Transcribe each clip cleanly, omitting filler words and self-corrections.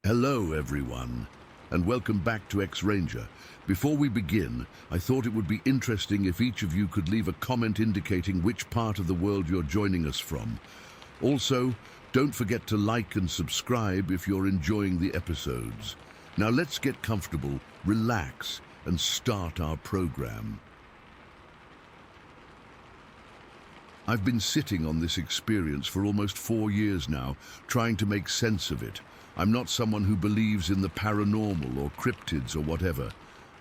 Hello everyone, and welcome back to X-Ranger. Before we begin, I thought it would be interesting if each of you could leave a comment indicating which part of the world you're joining us from. Also, don't forget to like and subscribe if you're enjoying the episodes. Now let's get comfortable, relax, and start our program. I've been sitting on this experience for almost 4 years now, trying to make sense of it. I'm not someone who believes in the paranormal or cryptids or whatever.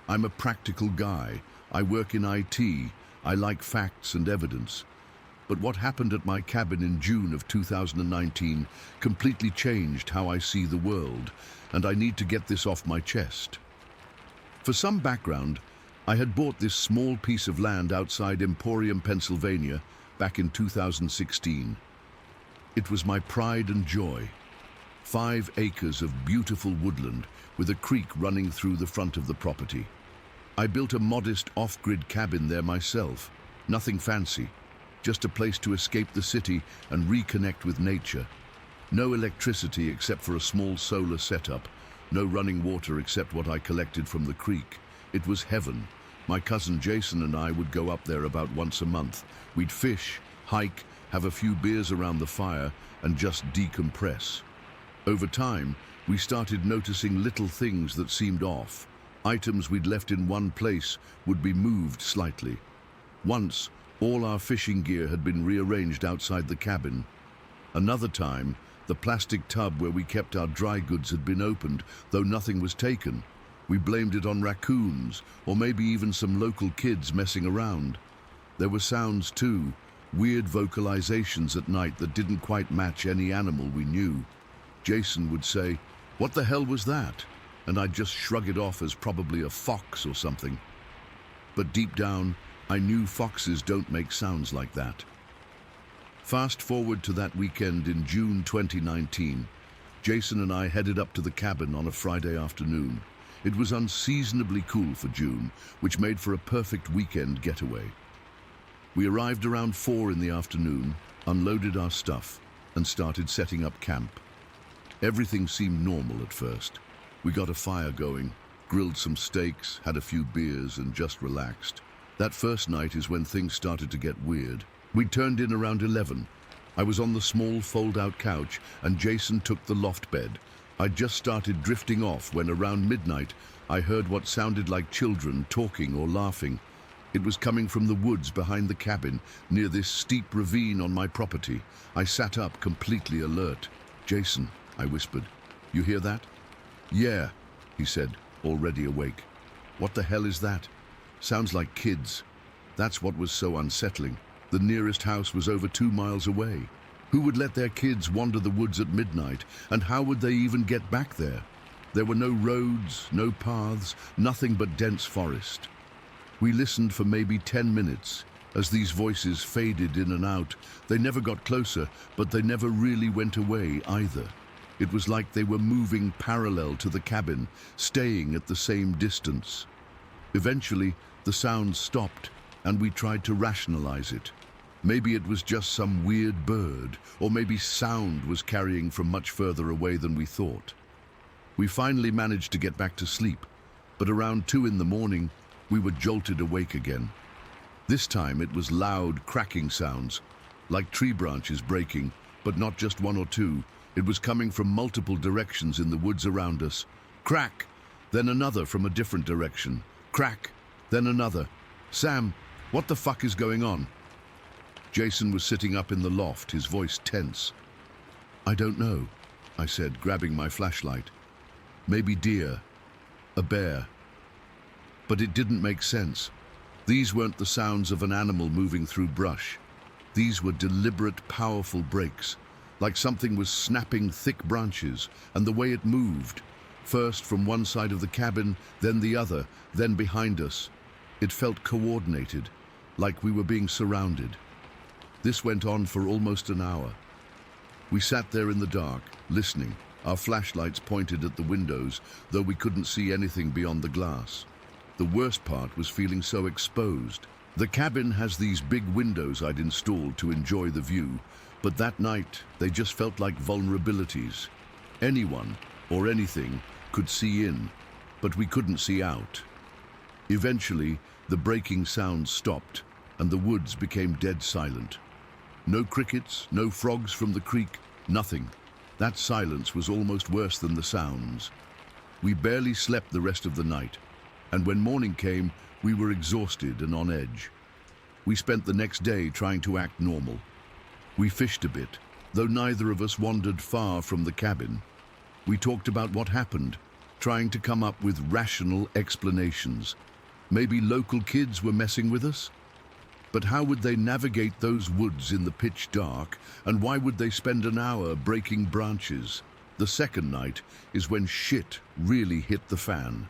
I'm a practical guy. I work in IT. I like facts and evidence. But what happened at my cabin in June of 2019 completely changed how I see the world, and I need to get this off my chest. For some background, I had bought this small piece of land outside Emporium, Pennsylvania, back in 2016. It was my pride and joy. 5 acres of beautiful woodland with a creek running through the front of the property. I built a modest off-grid cabin there myself. Nothing fancy, just a place to escape the city and reconnect with nature. No electricity except for a small solar setup. No running water except what I collected from the creek. It was heaven. My cousin Jason and I would go up there about once a month. We'd fish, hike, have a few beers around the fire, and just decompress. Over time, we started noticing little things that seemed off. Items we'd left in one place would be moved slightly. Once, all our fishing gear had been rearranged outside the cabin. Another time, the plastic tub where we kept our dry goods had been opened, though nothing was taken. We blamed it on raccoons, or maybe even some local kids messing around. There were sounds too, weird vocalizations at night that didn't quite match any animal we knew. Jason would say, "What the hell was that?" And I'd just shrug it off as probably a fox or something. But deep down, I knew foxes don't make sounds like that. Fast forward to that weekend in June 2019. Jason and I headed up to the cabin on a Friday afternoon. It was unseasonably cool for June, which made for a perfect weekend getaway. We arrived around 4 in the afternoon, unloaded our stuff, and started setting up camp. Everything seemed normal at first. We got a fire going, grilled some steaks, had a few beers, and just relaxed. That first night is when things started to get weird. We turned in around 11. I was on the small fold-out couch, and Jason took the loft bed. I'd just started drifting off when around midnight, I heard what sounded like children talking or laughing. It was coming from the woods behind the cabin, near this steep ravine on my property. I sat up, completely alert. "Jason," I whispered, "you hear that?" "Yeah," he said, already awake. "What the hell is that?" "Sounds like kids." That's what was so unsettling. The nearest house was over 2 miles away. Who would let their kids wander the woods at midnight, and how would they even get back there? There were no roads, no paths, nothing but dense forest. We listened for maybe 10 minutes. As these voices faded in and out, they never got closer, but they never really went away either. It was like they were moving parallel to the cabin, staying at the same distance. Eventually, the sound stopped, and we tried to rationalize it. Maybe it was just some weird bird, or maybe sound was carrying from much further away than we thought. We finally managed to get back to sleep, but around 2 in the morning, we were jolted awake again. This time it was loud, cracking sounds, like tree branches breaking, but not just 1 or 2. It was coming from multiple directions in the woods around us. Crack, then another from a different direction. Crack, then another. "Sam, what the fuck is going on?" Jason was sitting up in the loft, his voice tense. "I don't know," I said, grabbing my flashlight. "Maybe deer, a bear." But it didn't make sense. These weren't the sounds of an animal moving through brush. These were deliberate, powerful breaks, like something was snapping thick branches, and the way it moved, first from one side of the cabin, then the other, then behind us. It felt coordinated, like we were being surrounded. This went on for almost an hour. We sat there in the dark, listening, our flashlights pointed at the windows, though we couldn't see anything beyond the glass. The worst part was feeling so exposed. The cabin has these big windows I'd installed to enjoy the view, but that night they just felt like vulnerabilities. Anyone, or anything could see in, but we couldn't see out. Eventually, the breaking sound stopped and the woods became dead silent. No crickets, no frogs from the creek, nothing. That silence was almost worse than the sounds. We barely slept the rest of the night, and when morning came, we were exhausted and on edge. We spent the next day trying to act normal. We fished a bit, though neither of us wandered far from the cabin. We talked about what happened, trying to come up with rational explanations. Maybe local kids were messing with us? But how would they navigate those woods in the pitch dark, and why would they spend an hour breaking branches? The second night is when shit really hit the fan.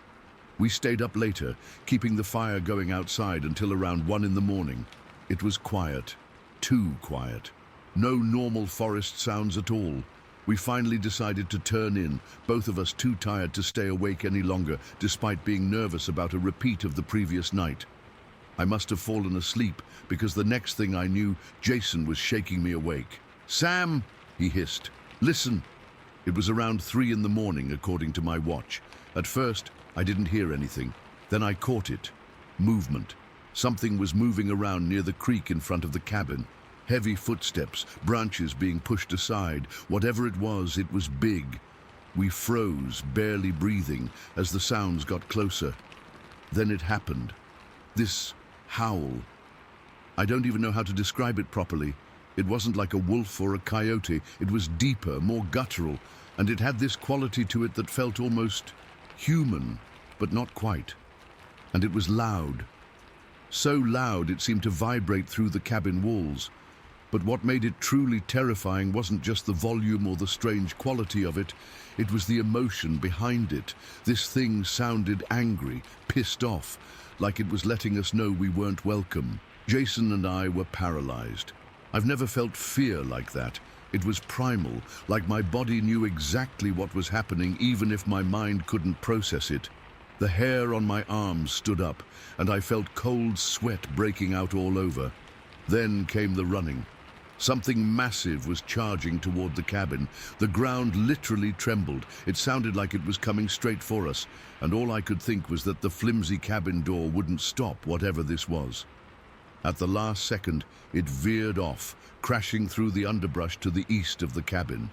We stayed up later, keeping the fire going outside until around 1 in the morning. It was quiet, too quiet. No normal forest sounds at all. We finally decided to turn in, both of us too tired to stay awake any longer, despite being nervous about a repeat of the previous night. I must have fallen asleep, because the next thing I knew, Jason was shaking me awake. "Sam," he hissed, "listen." It was around 3 in the morning, according to my watch. At first, I didn't hear anything. Then I caught it. Movement. Something was moving around near the creek in front of the cabin. Heavy footsteps, branches being pushed aside. Whatever it was big. We froze, barely breathing, as the sounds got closer. Then it happened. This howl. I don't even know how to describe it properly. It wasn't like a wolf or a coyote. It was deeper, more guttural, and it had this quality to it that felt almost human, but not quite. And it was loud. So loud it seemed to vibrate through the cabin walls. But what made it truly terrifying wasn't just the volume or the strange quality of it, it was the emotion behind it. This thing sounded angry, pissed off, like it was letting us know we weren't welcome. Jason and I were paralyzed. I've never felt fear like that. It was primal, like my body knew exactly what was happening even if my mind couldn't process it. The hair on my arms stood up, and I felt cold sweat breaking out all over. Then came the running. Something massive was charging toward the cabin. The ground literally trembled. It sounded like it was coming straight for us, and all I could think was that the flimsy cabin door wouldn't stop whatever this was. At the last second, it veered off, crashing through the underbrush to the east of the cabin.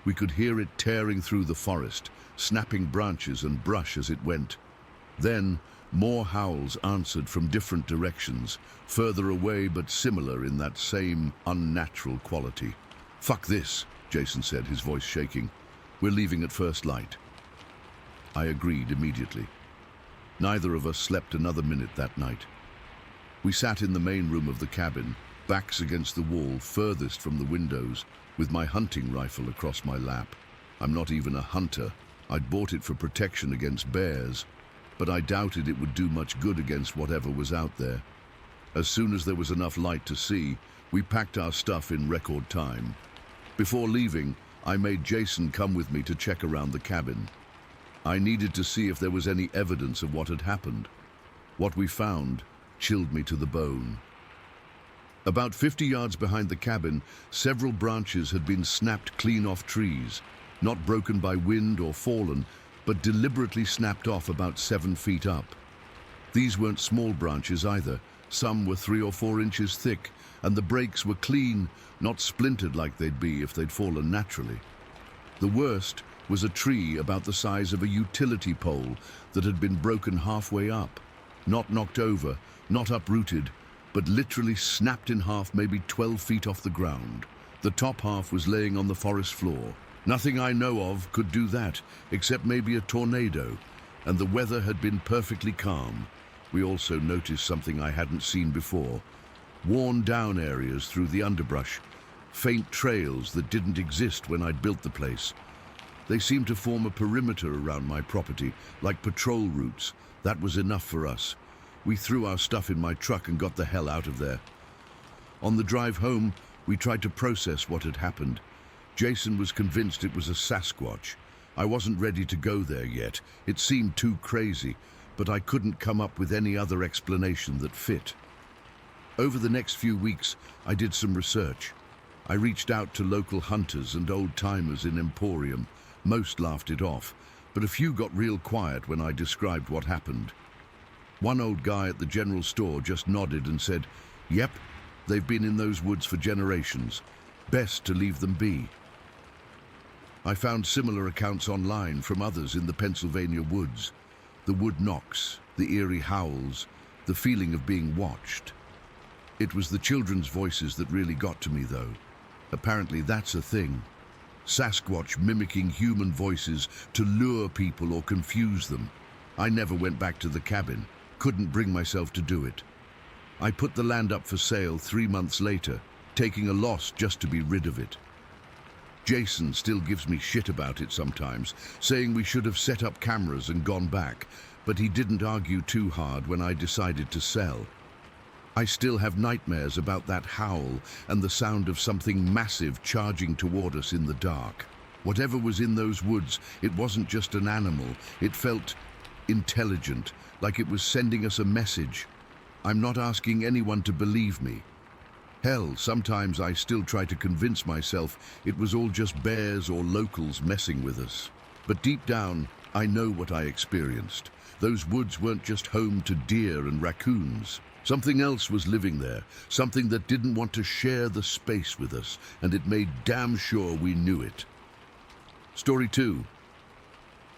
We could hear it tearing through the forest, snapping branches and brush as it went. Then, more howls answered from different directions, further away but similar in that same unnatural quality. "Fuck this," Jason said, his voice shaking. "We're leaving at first light." I agreed immediately. Neither of us slept another minute that night. We sat in the main room of the cabin, backs against the wall furthest from the windows, with my hunting rifle across my lap. I'm not even a hunter. I'd bought it for protection against bears, but I doubted it would do much good against whatever was out there. As soon as there was enough light to see, we packed our stuff in record time. Before leaving, I made Jason come with me to check around the cabin. I needed to see if there was any evidence of what had happened. What we found chilled me to the bone. About 50 yards behind the cabin, several branches had been snapped clean off trees, not broken by wind or fallen, but deliberately snapped off about 7 feet up. These weren't small branches either. Some were 3 or 4 inches thick, and the breaks were clean, not splintered like they'd be if they'd fallen naturally. The worst was a tree about the size of a utility pole that had been broken halfway up, not knocked over, not uprooted, but literally snapped in half maybe 12 feet off the ground. The top half was laying on the forest floor. Nothing I know of could do that, except maybe a tornado, and the weather had been perfectly calm. We also noticed something I hadn't seen before. Worn down areas through the underbrush, faint trails that didn't exist when I'd built the place. They seemed to form a perimeter around my property, like patrol routes. That was enough for us. We threw our stuff in my truck and got the hell out of there. On the drive home, we tried to process what had happened. Jason was convinced it was a Sasquatch. I wasn't ready to go there yet. It seemed too crazy, but I couldn't come up with any other explanation that fit. Over the next few weeks, I did some research. I reached out to local hunters and old-timers in Emporium, Most laughed it off, but a few got real quiet when I described what happened. One old guy at the general store just nodded and said, "Yep, they've been in those woods for generations. Best to leave them be." I found similar accounts online from others in the Pennsylvania woods. The wood knocks, the eerie howls, the feeling of being watched. It was the children's voices that really got to me, though. Apparently that's a thing. Sasquatch mimicking human voices to lure people or confuse them. I never went back to the cabin. Couldn't bring myself to do it. I put the land up for sale 3 months later, taking a loss just to be rid of it. Jason still gives me shit about it sometimes, saying we should have set up cameras and gone back, but he didn't argue too hard when I decided to sell. I still have nightmares about that howl and the sound of something massive charging toward us in the dark. Whatever was in those woods, it wasn't just an animal. It felt intelligent, like it was sending us a message. I'm not asking anyone to believe me. Hell, sometimes I still try to convince myself it was all just bears or locals messing with us. But deep down, I know what I experienced. Those woods weren't just home to deer and raccoons. Something else was living there, something that didn't want to share the space with us, and it made damn sure we knew it. Story 2.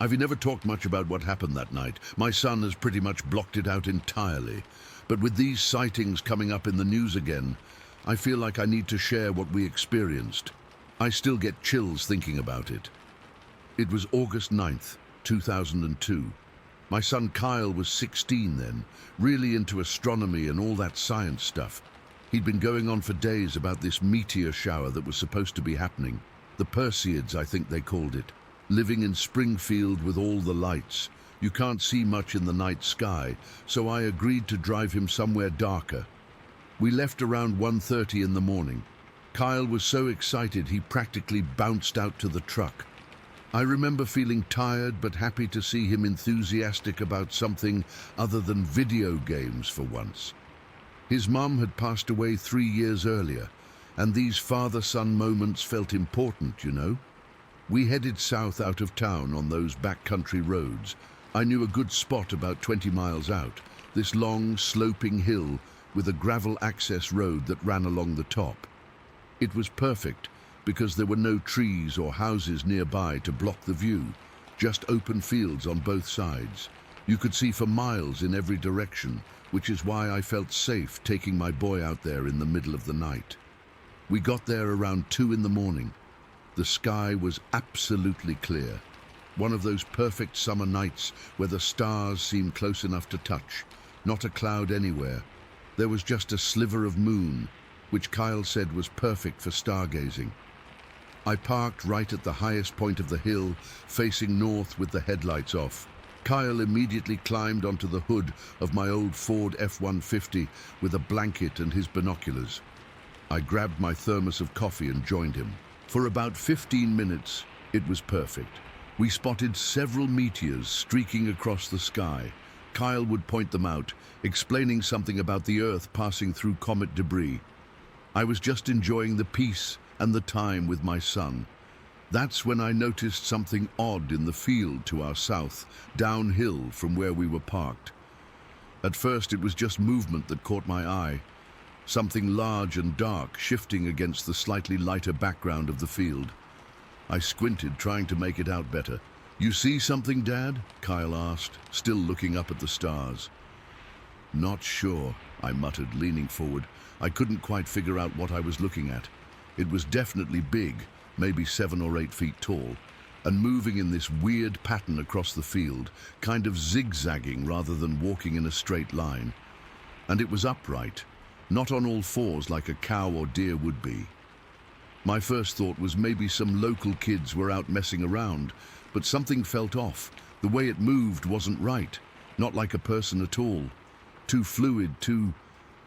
I've never talked much about what happened that night. My son has pretty much blocked it out entirely. But with these sightings coming up in the news again, I feel like I need to share what we experienced. I still get chills thinking about it. It was August 9th, 2002. My son Kyle was 16 then, really into astronomy and all that science stuff. He'd been going on for days about this meteor shower that was supposed to be happening. The Perseids, I think they called it. Living in Springfield with all the lights. You can't see much in the night sky, so I agreed to drive him somewhere darker. We left around 1:30 in the morning. Kyle was so excited he practically bounced out to the truck. I remember feeling tired but happy to see him enthusiastic about something other than video games for once. His mum had passed away 3 years earlier, and these father-son moments felt important, you know? We headed south out of town on those backcountry roads. I knew a good spot about 20 miles out, this long, sloping hill with a gravel access road that ran along the top. It was perfect because there were no trees or houses nearby to block the view, just open fields on both sides. You could see for miles in every direction, which is why I felt safe taking my boy out there in the middle of the night. We got there around 2 in the morning. The sky was absolutely clear. One of those perfect summer nights where the stars seem close enough to touch, not a cloud anywhere. There was just a sliver of moon, which Kyle said was perfect for stargazing. I parked right at the highest point of the hill, facing north with the headlights off. Kyle immediately climbed onto the hood of my old Ford F-150 with a blanket and his binoculars. I grabbed my thermos of coffee and joined him. For about 15 minutes, it was perfect. We spotted several meteors streaking across the sky. Kyle would point them out, explaining something about the Earth passing through comet debris. I was just enjoying the peace and the time with my son. That's when I noticed something odd in the field to our south, downhill from where we were parked. At first, it was just movement that caught my eye. Something large and dark shifting against the slightly lighter background of the field. I squinted, trying to make it out better. "You see something, Dad?" Kyle asked, still looking up at the stars. "Not sure," I muttered, leaning forward. I couldn't quite figure out what I was looking at. It was definitely big, maybe 7 or 8 feet tall, and moving in this weird pattern across the field, kind of zigzagging rather than walking in a straight line. And it was upright, not on all fours like a cow or deer would be. My first thought was maybe some local kids were out messing around, but something felt off. The way it moved wasn't right, not like a person at all. Too fluid, too,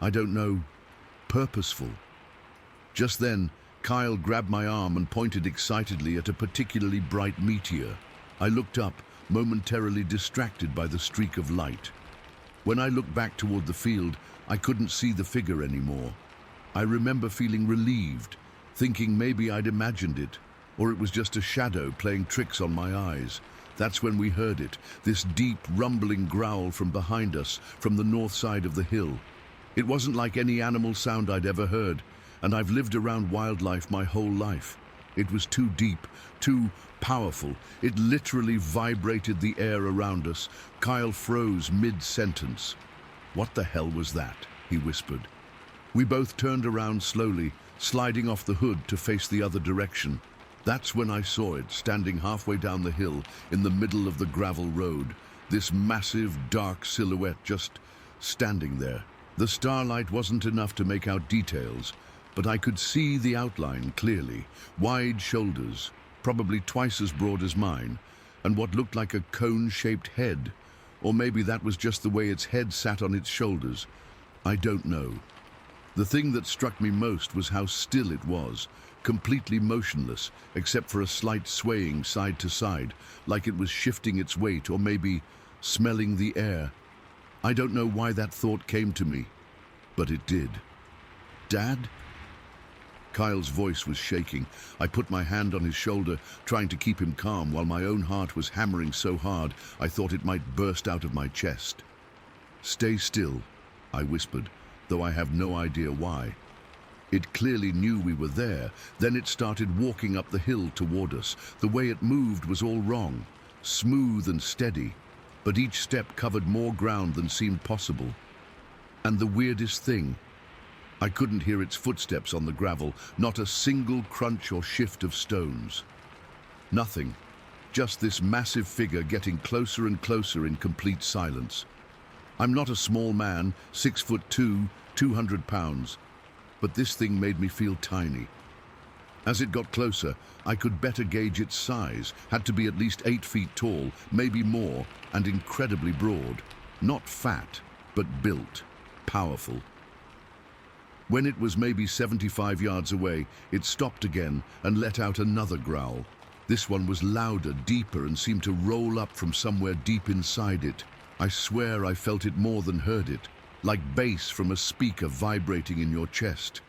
I don't know, purposeful. Just then, Kyle grabbed my arm and pointed excitedly at a particularly bright meteor. I looked up, momentarily distracted by the streak of light. When I looked back toward the field, I couldn't see the figure anymore. I remember feeling relieved, thinking maybe I'd imagined it. or it was just a shadow playing tricks on my eyes. That's when we heard it, this deep, rumbling growl from behind us, from the north side of the hill. It wasn't like any animal sound I'd ever heard, and I've lived around wildlife my whole life. It was too deep, too powerful. It literally vibrated the air around us. Kyle froze mid-sentence. "What the hell was that?" he whispered. We both turned around slowly, sliding off the hood to face the other direction. That's when I saw it, standing halfway down the hill, in the middle of the gravel road. This massive, dark silhouette just standing there. The starlight wasn't enough to make out details, but I could see the outline clearly. Wide shoulders, probably twice as broad as mine, and what looked like a cone-shaped head. Or maybe that was just the way its head sat on its shoulders. I don't know. The thing that struck me most was how still it was, completely motionless, except for a slight swaying side to side, like it was shifting its weight or maybe smelling the air. I don't know why that thought came to me, but it did. "Dad?" Kyle's voice was shaking. I put my hand on his shoulder, trying to keep him calm, while my own heart was hammering so hard I thought it might burst out of my chest. "Stay still," I whispered, though I have no idea why. It clearly knew we were there. Then it started walking up the hill toward us. The way it moved was all wrong, smooth and steady, but each step covered more ground than seemed possible. And the weirdest thing, I couldn't hear its footsteps on the gravel, not a single crunch or shift of stones. Nothing, just this massive figure getting closer and closer in complete silence. I'm not a small man, 6'2", 200 pounds, but this thing made me feel tiny. As it got closer, I could better gauge its size, had to be at least 8 feet tall, maybe more, and incredibly broad. Not fat, but built, powerful. When it was maybe 75 yards away, it stopped again and let out another growl. This one was louder, deeper, and seemed to roll up from somewhere deep inside it. I swear I felt it more than heard it, like bass from a speaker vibrating in your chest.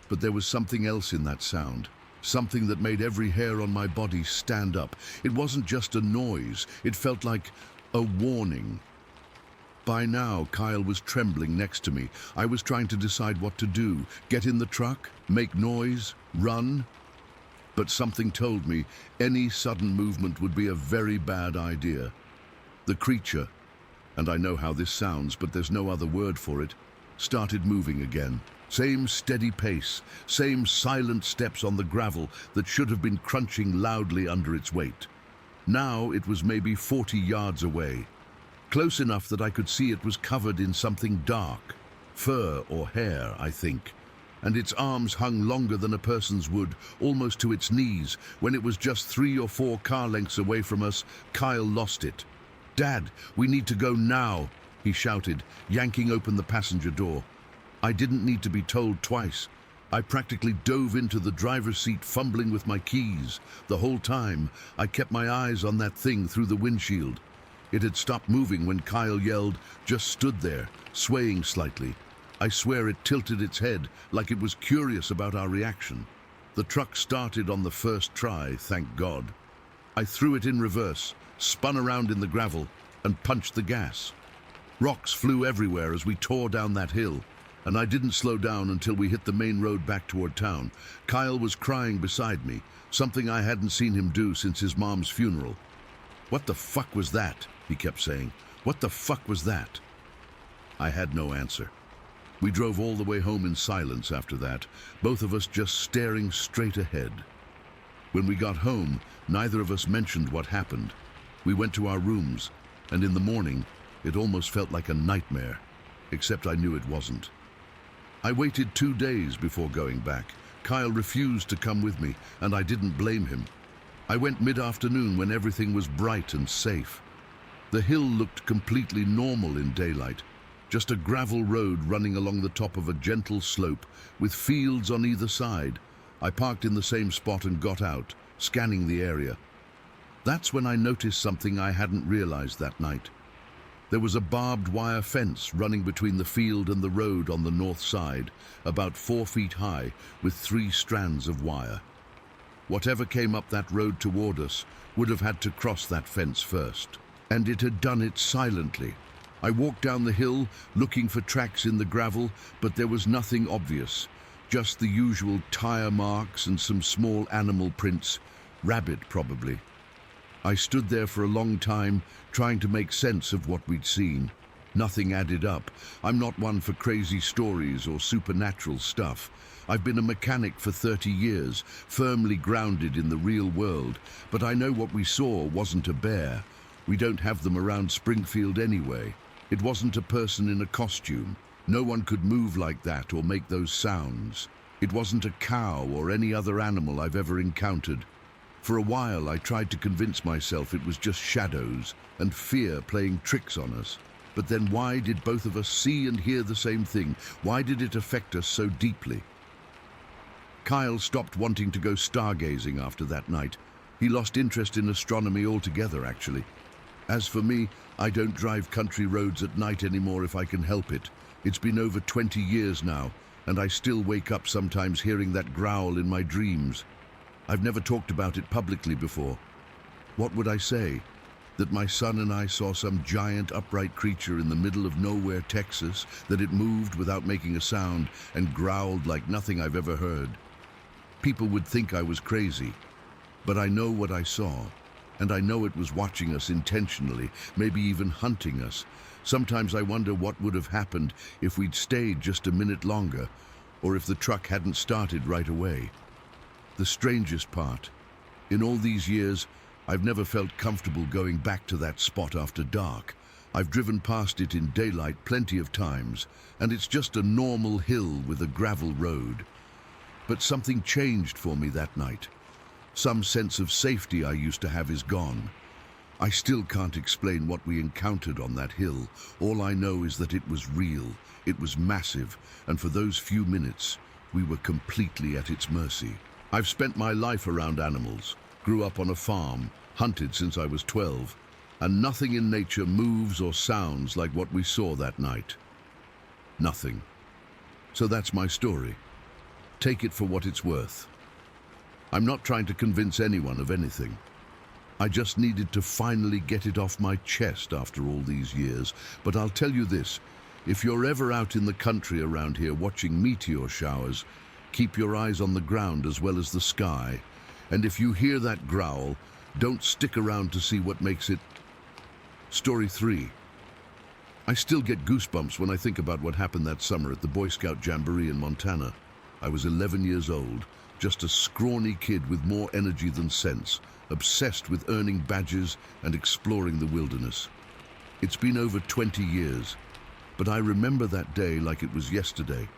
But there was something else in that sound, something that made every hair on my body stand up. It wasn't just a noise, it felt like a warning. By now, Kyle was trembling next to me. I was trying to decide what to do. Get in the truck? Make noise? Run? But something told me any sudden movement would be a very bad idea. The creature, and I know how this sounds, but there's no other word for it, started moving again. Same steady pace, same silent steps on the gravel that should have been crunching loudly under its weight. Now it was maybe 40 yards away. Close enough that I could see it was covered in something dark, fur or hair, I think, and its arms hung longer than a person's would, almost to its knees. When it was just 3 or 4 car lengths away from us, Kyle lost it. "Dad, we need to go now," he shouted, yanking open the passenger door. I didn't need to be told twice. I practically dove into the driver's seat, fumbling with my keys. The whole time, I kept my eyes on that thing through the windshield. It had stopped moving when Kyle yelled, just stood there, swaying slightly. I swear it tilted its head like it was curious about our reaction. The truck started on the first try, thank God. I threw it in reverse, spun around in the gravel, and punched the gas. Rocks flew everywhere as we tore down that hill, and I didn't slow down until we hit the main road back toward town. Kyle was crying beside me, something I hadn't seen him do since his mom's funeral. "What the fuck was that?" he kept saying. "What the fuck was that?" I had no answer. We drove all the way home in silence after that, both of us just staring straight ahead. When we got home, neither of us mentioned what happened. We went to our rooms, and in the morning, it almost felt like a nightmare, except I knew it wasn't. I waited 2 days before going back. Kyle refused to come with me, and I didn't blame him. I went mid-afternoon when everything was bright and safe. The hill looked completely normal in daylight, just a gravel road running along the top of a gentle slope with fields on either side. I parked in the same spot and got out, scanning the area. That's when I noticed something I hadn't realized that night. There was a barbed wire fence running between the field and the road on the north side, about 4 feet high, with 3 strands of wire. Whatever came up that road toward us would have had to cross that fence first. And it had done it silently. I walked down the hill looking for tracks in the gravel, but there was nothing obvious. Just the usual tire marks and some small animal prints. Rabbit, probably. I stood there for a long time, trying to make sense of what we'd seen. Nothing added up. I'm not one for crazy stories or supernatural stuff. I've been a mechanic for 30 years, firmly grounded in the real world, but I know what we saw wasn't a bear. We don't have them around Springfield anyway. It wasn't a person in a costume. No one could move like that or make those sounds. It wasn't a cow or any other animal I've ever encountered. For a while I tried to convince myself it was just shadows and fear playing tricks on us. But then why did both of us see and hear the same thing? Why did it affect us so deeply? Kyle stopped wanting to go stargazing after that night. He lost interest in astronomy altogether, actually. As for me, I don't drive country roads at night anymore if I can help it. It's been over 20 years now, and I still wake up sometimes hearing that growl in my dreams. I've never talked about it publicly before. What would I say? That my son and I saw some giant upright creature in the middle of nowhere, Texas, that it moved without making a sound and growled like nothing I've ever heard. People would think I was crazy, but I know what I saw, and I know it was watching us intentionally, maybe even hunting us. Sometimes I wonder what would have happened if we'd stayed just a minute longer, or if the truck hadn't started right away. The strangest part, in all these years, I've never felt comfortable going back to that spot after dark. I've driven past it in daylight plenty of times, and it's just a normal hill with a gravel road. But something changed for me that night. Some sense of safety I used to have is gone. I still can't explain what we encountered on that hill. All I know is that it was real, it was massive, and for those few minutes, we were completely at its mercy. I've spent my life around animals, grew up on a farm, hunted since I was 12, and nothing in nature moves or sounds like what we saw that night. Nothing. So that's my story. Take it for what it's worth. I'm not trying to convince anyone of anything. I just needed to finally get it off my chest after all these years. But I'll tell you this, if you're ever out in the country around here watching meteor showers, keep your eyes on the ground as well as the sky. And if you hear that growl, don't stick around to see what makes it. Story 3. I still get goosebumps when I think about what happened that summer at the Boy Scout Jamboree in Montana. I was 11 years old, just a scrawny kid with more energy than sense, obsessed with earning badges and exploring the wilderness. It's been over 20 years, but I remember that day like it was yesterday.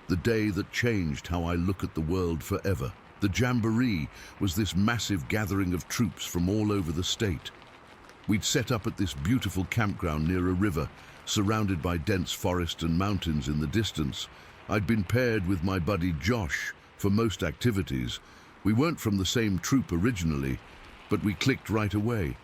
The day that changed how I look at the world forever. The Jamboree was this massive gathering of troops from all over the state. We'd set up at this beautiful campground near a river, surrounded by dense forest and mountains in the distance. I'd been paired with my buddy Josh for most activities. We weren't from the same troop originally, but we clicked right away.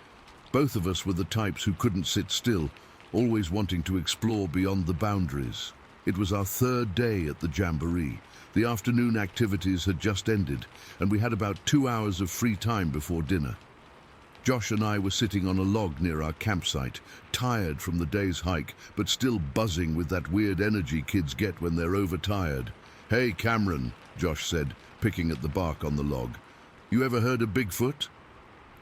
Both of us were the types who couldn't sit still, always wanting to explore beyond the boundaries. It was our third day at the Jamboree. The afternoon activities had just ended, and we had about 2 hours of free time before dinner. Josh and I were sitting on a log near our campsite, tired from the day's hike, but still buzzing with that weird energy kids get when they're overtired. "Hey, Cameron," Josh said, picking at the bark on the log. "You ever heard of Bigfoot?"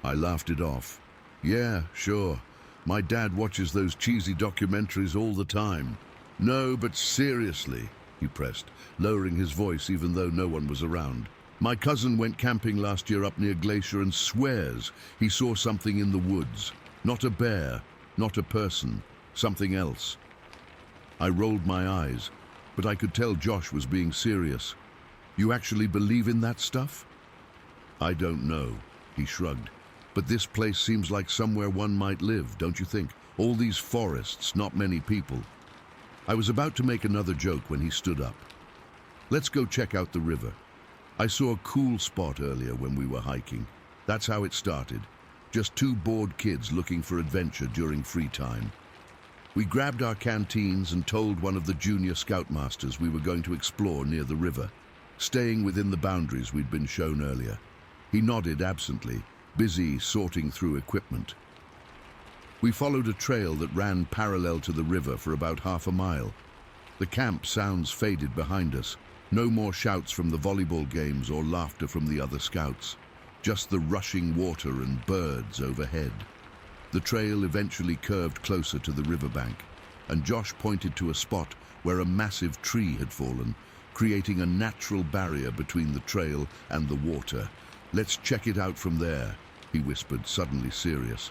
I laughed it off. "Yeah, sure. My dad watches those cheesy documentaries all the time." "No, but seriously," he pressed, lowering his voice even though no one was around. "My cousin went camping last year up near Glacier and swears he saw something in the woods. Not a bear, not a person, something else." I rolled my eyes, but I could tell Josh was being serious. "You actually believe in that stuff?" "I don't know," he shrugged. "But this place seems like somewhere one might live, don't you think? All these forests, not many people." I was about to make another joke when he stood up. "Let's go check out the river. I saw a cool spot earlier when we were hiking." That's how it started. Just two bored kids looking for adventure during free time. We grabbed our canteens and told one of the junior scoutmasters we were going to explore near the river, staying within the boundaries we'd been shown earlier. He nodded absently, busy sorting through equipment. We followed a trail that ran parallel to the river for about half a mile. The camp sounds faded behind us. No more shouts from the volleyball games or laughter from the other scouts. Just the rushing water and birds overhead. The trail eventually curved closer to the riverbank, and Josh pointed to a spot where a massive tree had fallen, creating a natural barrier between the trail and the water. "Let's check it out from there," he whispered, suddenly serious.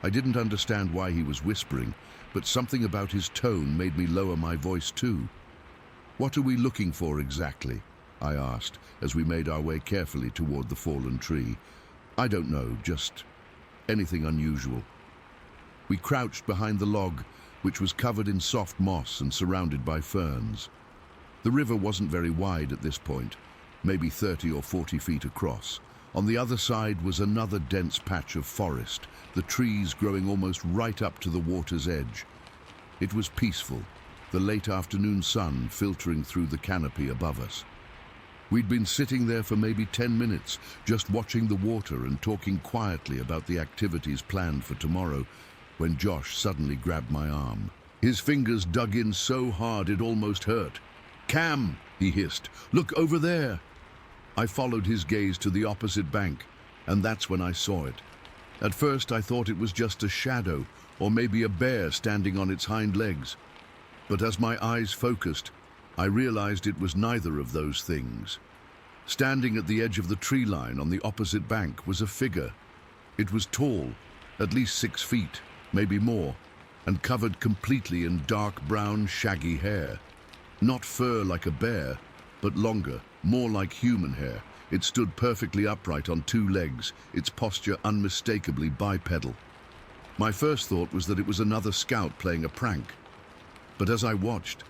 I didn't understand why he was whispering, but something about his tone made me lower my voice too. "What are we looking for exactly?" I asked, as we made our way carefully toward the fallen tree. "I don't know, just anything unusual." We crouched behind the log, which was covered in soft moss and surrounded by ferns. The river wasn't very wide at this point, maybe 30 or 40 feet across. On the other side was another dense patch of forest, the trees growing almost right up to the water's edge. It was peaceful, the late afternoon sun filtering through the canopy above us. We'd been sitting there for maybe 10 minutes, just watching the water and talking quietly about the activities planned for tomorrow, when Josh suddenly grabbed my arm. His fingers dug in so hard it almost hurt. "Cam," he hissed, "look over there." I followed his gaze to the opposite bank, and that's when I saw it. At first I thought it was just a shadow, or maybe a bear standing on its hind legs. But as my eyes focused, I realized it was neither of those things. Standing at the edge of the tree line on the opposite bank was a figure. It was tall, at least 6 feet, maybe more, and covered completely in dark brown, shaggy hair. Not fur like a bear, but longer, more like human hair. It stood perfectly upright on 2 legs, its posture unmistakably bipedal. My first thought was that it was another scout playing a prank. But as I watched,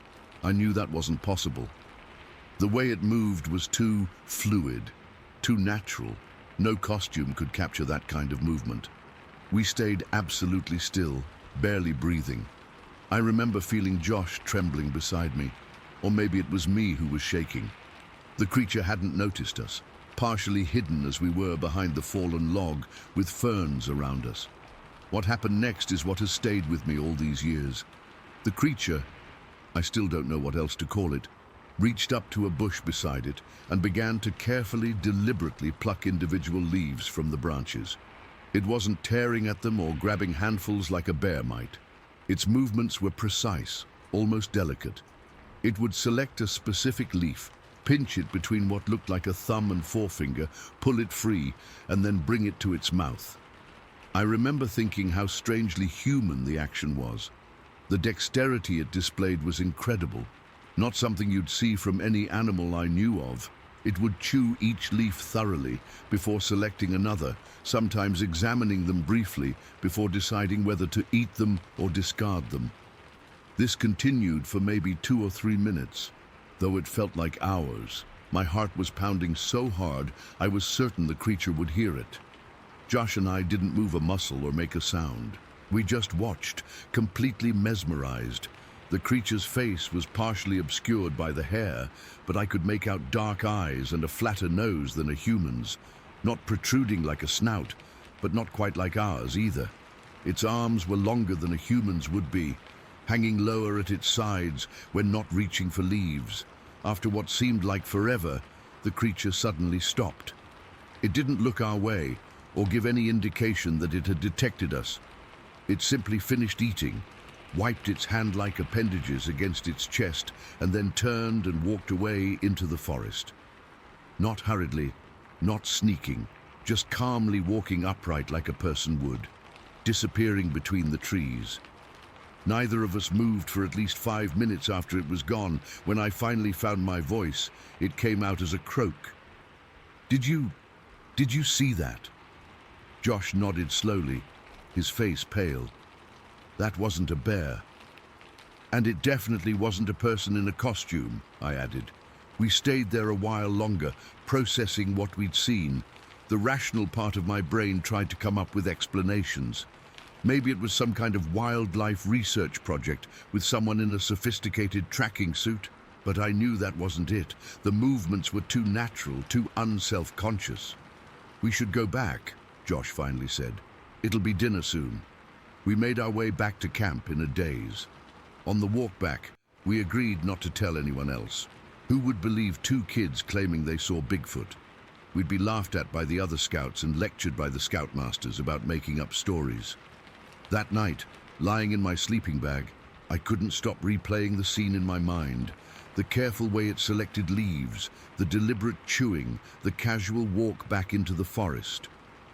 I knew that wasn't possible. The way it moved was too fluid, too natural. No costume could capture that kind of movement. We stayed absolutely still, barely breathing. I remember feeling Josh trembling beside me, or maybe it was me who was shaking. The creature hadn't noticed us, partially hidden as we were behind the fallen log with ferns around us. What happened next is what has stayed with me all these years. The creature, I still don't know what else to call it, reached up to a bush beside it and began to carefully, deliberately pluck individual leaves from the branches. It wasn't tearing at them or grabbing handfuls like a bear might. Its movements were precise, almost delicate. It would select a specific leaf, pinch it between what looked like a thumb and forefinger, pull it free, and then bring it to its mouth. I remember thinking how strangely human the action was. The dexterity it displayed was incredible, not something you'd see from any animal I knew of. It would chew each leaf thoroughly before selecting another, sometimes examining them briefly before deciding whether to eat them or discard them. This continued for maybe 2 or 3 minutes, though it felt like hours. My heart was pounding so hard I was certain the creature would hear it. Josh and I didn't move a muscle or make a sound. We just watched, completely mesmerized. The creature's face was partially obscured by the hair, but I could make out dark eyes and a flatter nose than a human's. Not protruding like a snout, but not quite like ours either. Its arms were longer than a human's would be, hanging lower at its sides when not reaching for leaves. After what seemed like forever, the creature suddenly stopped. It didn't look our way or give any indication that it had detected us. It simply finished eating, wiped its hand-like appendages against its chest, and then turned and walked away into the forest. Not hurriedly, not sneaking, just calmly walking upright like a person would, disappearing between the trees. Neither of us moved for at least 5 minutes after it was gone. When I finally found my voice, it came out as a croak. Did you see that?" Josh nodded slowly, his face pale. "That wasn't a bear. And it definitely wasn't a person in a costume," I added. We stayed there a while longer, processing what we'd seen. The rational part of my brain tried to come up with explanations. Maybe it was some kind of wildlife research project with someone in a sophisticated tracking suit. But I knew that wasn't it. The movements were too natural, too unself-conscious. "We should go back," Josh finally said. "It'll be dinner soon." We made our way back to camp in a daze. On the walk back, we agreed not to tell anyone else. Who would believe two kids claiming they saw Bigfoot? We'd be laughed at by the other scouts and lectured by the scoutmasters about making up stories. That night, lying in my sleeping bag, I couldn't stop replaying the scene in my mind. The careful way it selected leaves, the deliberate chewing, the casual walk back into the forest.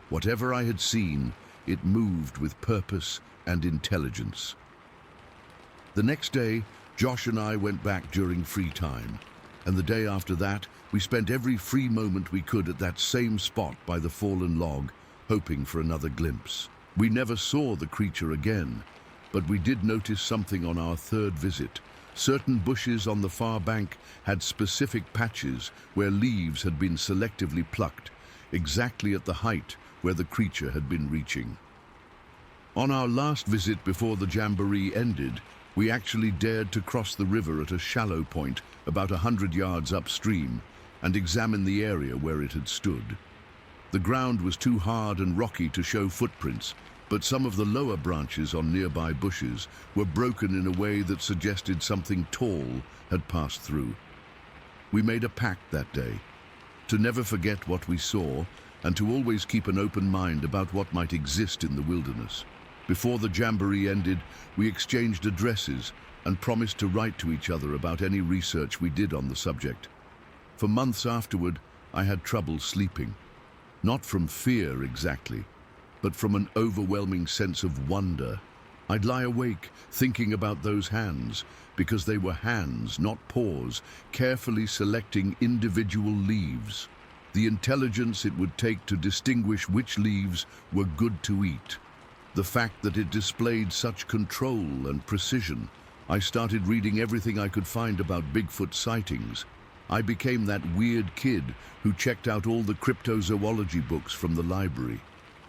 Whatever I had seen, it moved with purpose and intelligence. The next day, Josh and I went back during free time, and the day after that, we spent every free moment we could at that same spot by the fallen log, hoping for another glimpse. We never saw the creature again, but we did notice something on our third visit. Certain bushes on the far bank had specific patches where leaves had been selectively plucked, exactly at the height where the creature had been reaching. On our last visit before the jamboree ended, we actually dared to cross the river at a shallow point about 100 yards upstream and examine the area where it had stood. The ground was too hard and rocky to show footprints, but some of the lower branches on nearby bushes were broken in a way that suggested something tall had passed through. We made a pact that day, to never forget what we saw and to always keep an open mind about what might exist in the wilderness. Before the jamboree ended, we exchanged addresses and promised to write to each other about any research we did on the subject. For months afterward, I had trouble sleeping. Not from fear exactly, but from an overwhelming sense of wonder. I'd lie awake thinking about those hands, because they were hands, not paws, carefully selecting individual leaves. The intelligence it would take to distinguish which leaves were good to eat. The fact that it displayed such control and precision. I started reading everything I could find about Bigfoot sightings. I became that weird kid who checked out all the cryptozoology books from the library.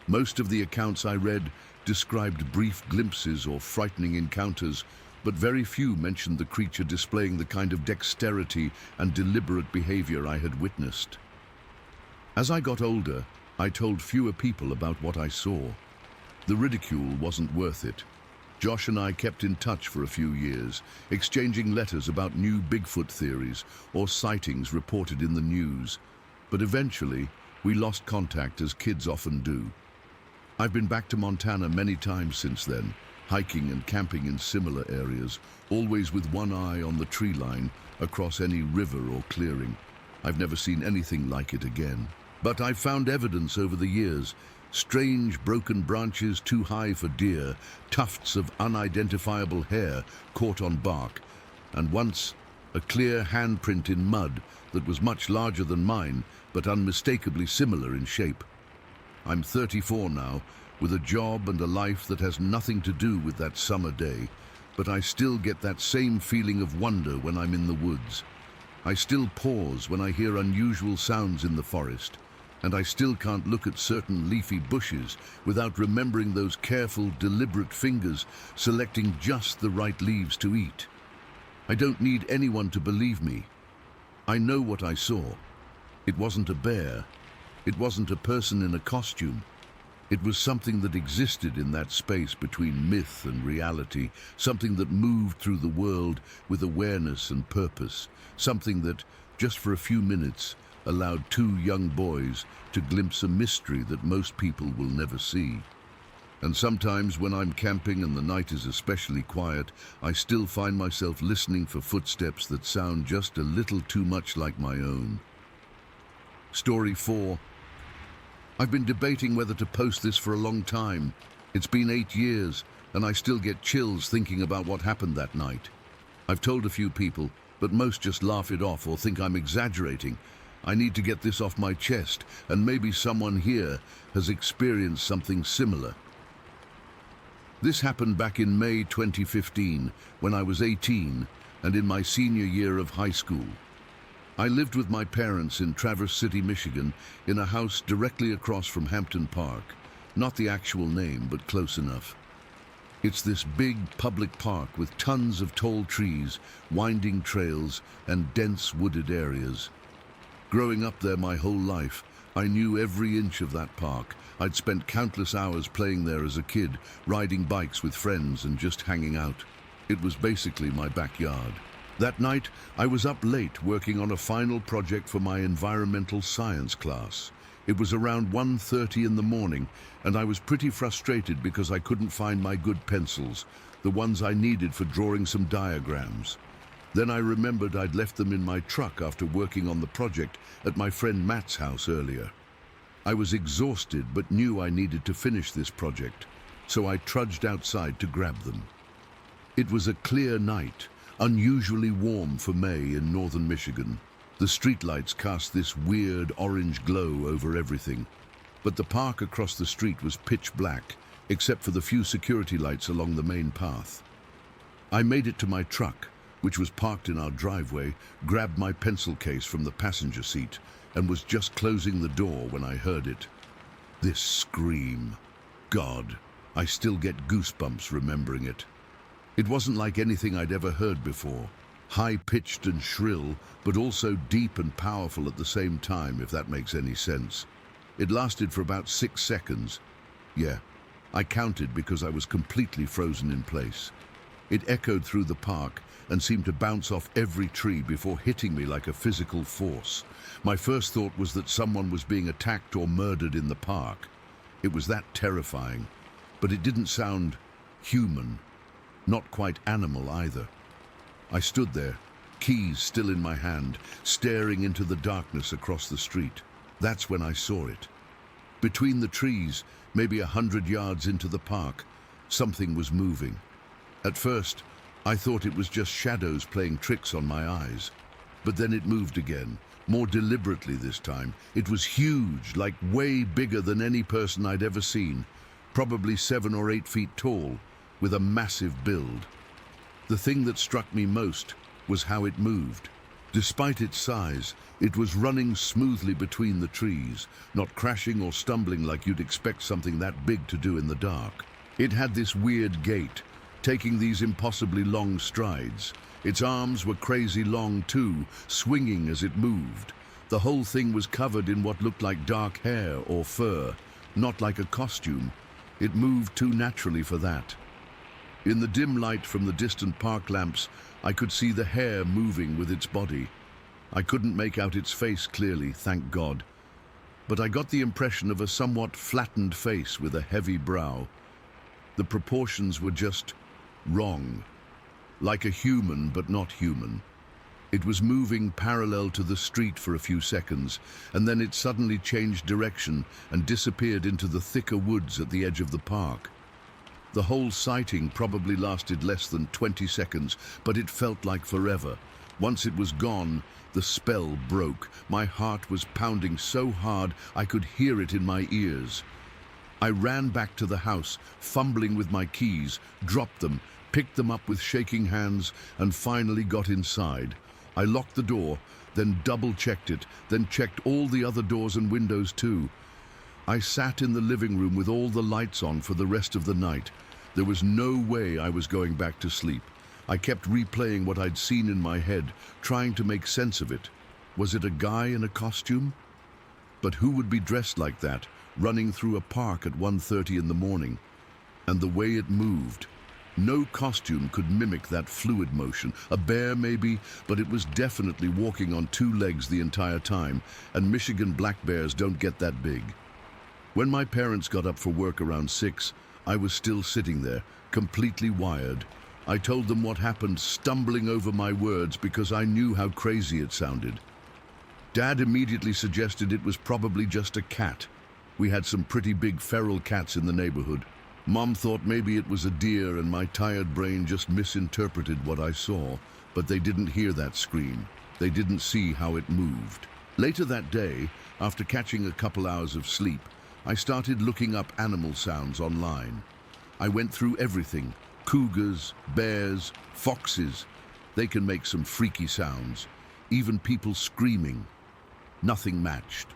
Most of the accounts I read described brief glimpses or frightening encounters, but very few mentioned the creature displaying the kind of dexterity and deliberate behavior I had witnessed. As I got older, I told fewer people about what I saw. The ridicule wasn't worth it. Josh and I kept in touch for a few years, exchanging letters about new Bigfoot theories or sightings reported in the news. But eventually, we lost contact, as kids often do. I've been back to Montana many times since then, hiking and camping in similar areas, always with one eye on the tree line across any river or clearing. I've never seen anything like it again. But I've found evidence over the years. Strange broken branches too high for deer, tufts of unidentifiable hair caught on bark, and once a clear handprint in mud that was much larger than mine, but unmistakably similar in shape. I'm 34 now, with a job and a life that has nothing to do with that summer day, but I still get that same feeling of wonder when I'm in the woods. I still pause when I hear unusual sounds in the forest, and I still can't look at certain leafy bushes without remembering those careful, deliberate fingers selecting just the right leaves to eat. I don't need anyone to believe me. I know what I saw. It wasn't a bear. It wasn't a person in a costume. It was something that existed in that space between myth and reality, something that moved through the world with awareness and purpose, something that, just for a few minutes, allowed two young boys to glimpse a mystery that most people will never see. And sometimes when I'm camping and the night is especially quiet, I still find myself listening for footsteps that sound just a little too much like my own. Story 4. I've been debating whether to post this for a long time. It's been 8 years, and I still get chills thinking about what happened that night. I've told a few people, but most just laugh it off or think I'm exaggerating. I need to get this off my chest, and maybe someone here has experienced something similar. This happened back in May 2015, when I was 18 and in my senior year of high school. I lived with my parents in Traverse City, Michigan, in a house directly across from Hampton Park. Not the actual name, but close enough. It's this big public park with tons of tall trees, winding trails, and dense wooded areas. Growing up there my whole life, I knew every inch of that park. I'd spent countless hours playing there as a kid, riding bikes with friends and just hanging out. It was basically my backyard. That night, I was up late working on a final project for my environmental science class. It was around 1:30 in the morning, and I was pretty frustrated because I couldn't find my good pencils, the ones I needed for drawing some diagrams. Then I remembered I'd left them in my truck after working on the project at my friend Matt's house earlier. I was exhausted but knew I needed to finish this project, so I trudged outside to grab them. It was a clear night, unusually warm for May in northern Michigan. The streetlights cast this weird orange glow over everything, but the park across the street was pitch black, except for the few security lights along the main path. I made it to my truck, which was parked in our driveway, grabbed my pencil case from the passenger seat, and was just closing the door when I heard it. This scream. God, I still get goosebumps remembering it. It wasn't like anything I'd ever heard before. High-pitched and shrill, but also deep and powerful at the same time, if that makes any sense. It lasted for about 6 seconds. Yeah, I counted because I was completely frozen in place. It echoed through the park and seemed to bounce off every tree before hitting me like a physical force. My first thought was that someone was being attacked or murdered in the park. It was that terrifying, but it didn't sound human, not quite animal either. I stood there, keys still in my hand, staring into the darkness across the street. That's when I saw it. Between the trees, maybe 100 yards into the park, something was moving. At first, I thought it was just shadows playing tricks on my eyes. But then it moved again, more deliberately this time. It was huge, like way bigger than any person I'd ever seen, probably 7 or 8 feet tall, with a massive build. The thing that struck me most was how it moved. Despite its size, it was running smoothly between the trees, not crashing or stumbling like you'd expect something that big to do in the dark. It had this weird gait, taking these impossibly long strides. Its arms were crazy long too, swinging as it moved. The whole thing was covered in what looked like dark hair or fur, not like a costume. It moved too naturally for that. In the dim light from the distant park lamps, I could see the hair moving with its body. I couldn't make out its face clearly, thank God. But I got the impression of a somewhat flattened face with a heavy brow. The proportions were just wrong. Like a human, but not human. It was moving parallel to the street for a few seconds, and then it suddenly changed direction and disappeared into the thicker woods at the edge of the park. The whole sighting probably lasted less than 20 seconds, but it felt like forever. Once it was gone, the spell broke. My heart was pounding so hard I could hear it in my ears. I ran back to the house, fumbling with my keys, dropped them, picked them up with shaking hands, and finally got inside. I locked the door, then double-checked it, then checked all the other doors and windows too. I sat in the living room with all the lights on for the rest of the night. There was no way I was going back to sleep. I kept replaying what I'd seen in my head, trying to make sense of it. Was it a guy in a costume? But who would be dressed like that, running through a park at 1:30 in the morning? And the way it moved. No costume could mimic that fluid motion. A bear maybe, but it was definitely walking on 2 legs the entire time, and Michigan black bears don't get that big. When my parents got up for work around 6, I was still sitting there, completely wired. I told them what happened, stumbling over my words because I knew how crazy it sounded. Dad immediately suggested it was probably just a cat. We had some pretty big feral cats in the neighborhood. Mom thought maybe it was a deer and my tired brain just misinterpreted what I saw, but they didn't hear that scream. They didn't see how it moved. Later that day, after catching a couple hours of sleep, I started looking up animal sounds online. I went through everything: cougars, bears, foxes. They can make some freaky sounds. Even people screaming. Nothing matched.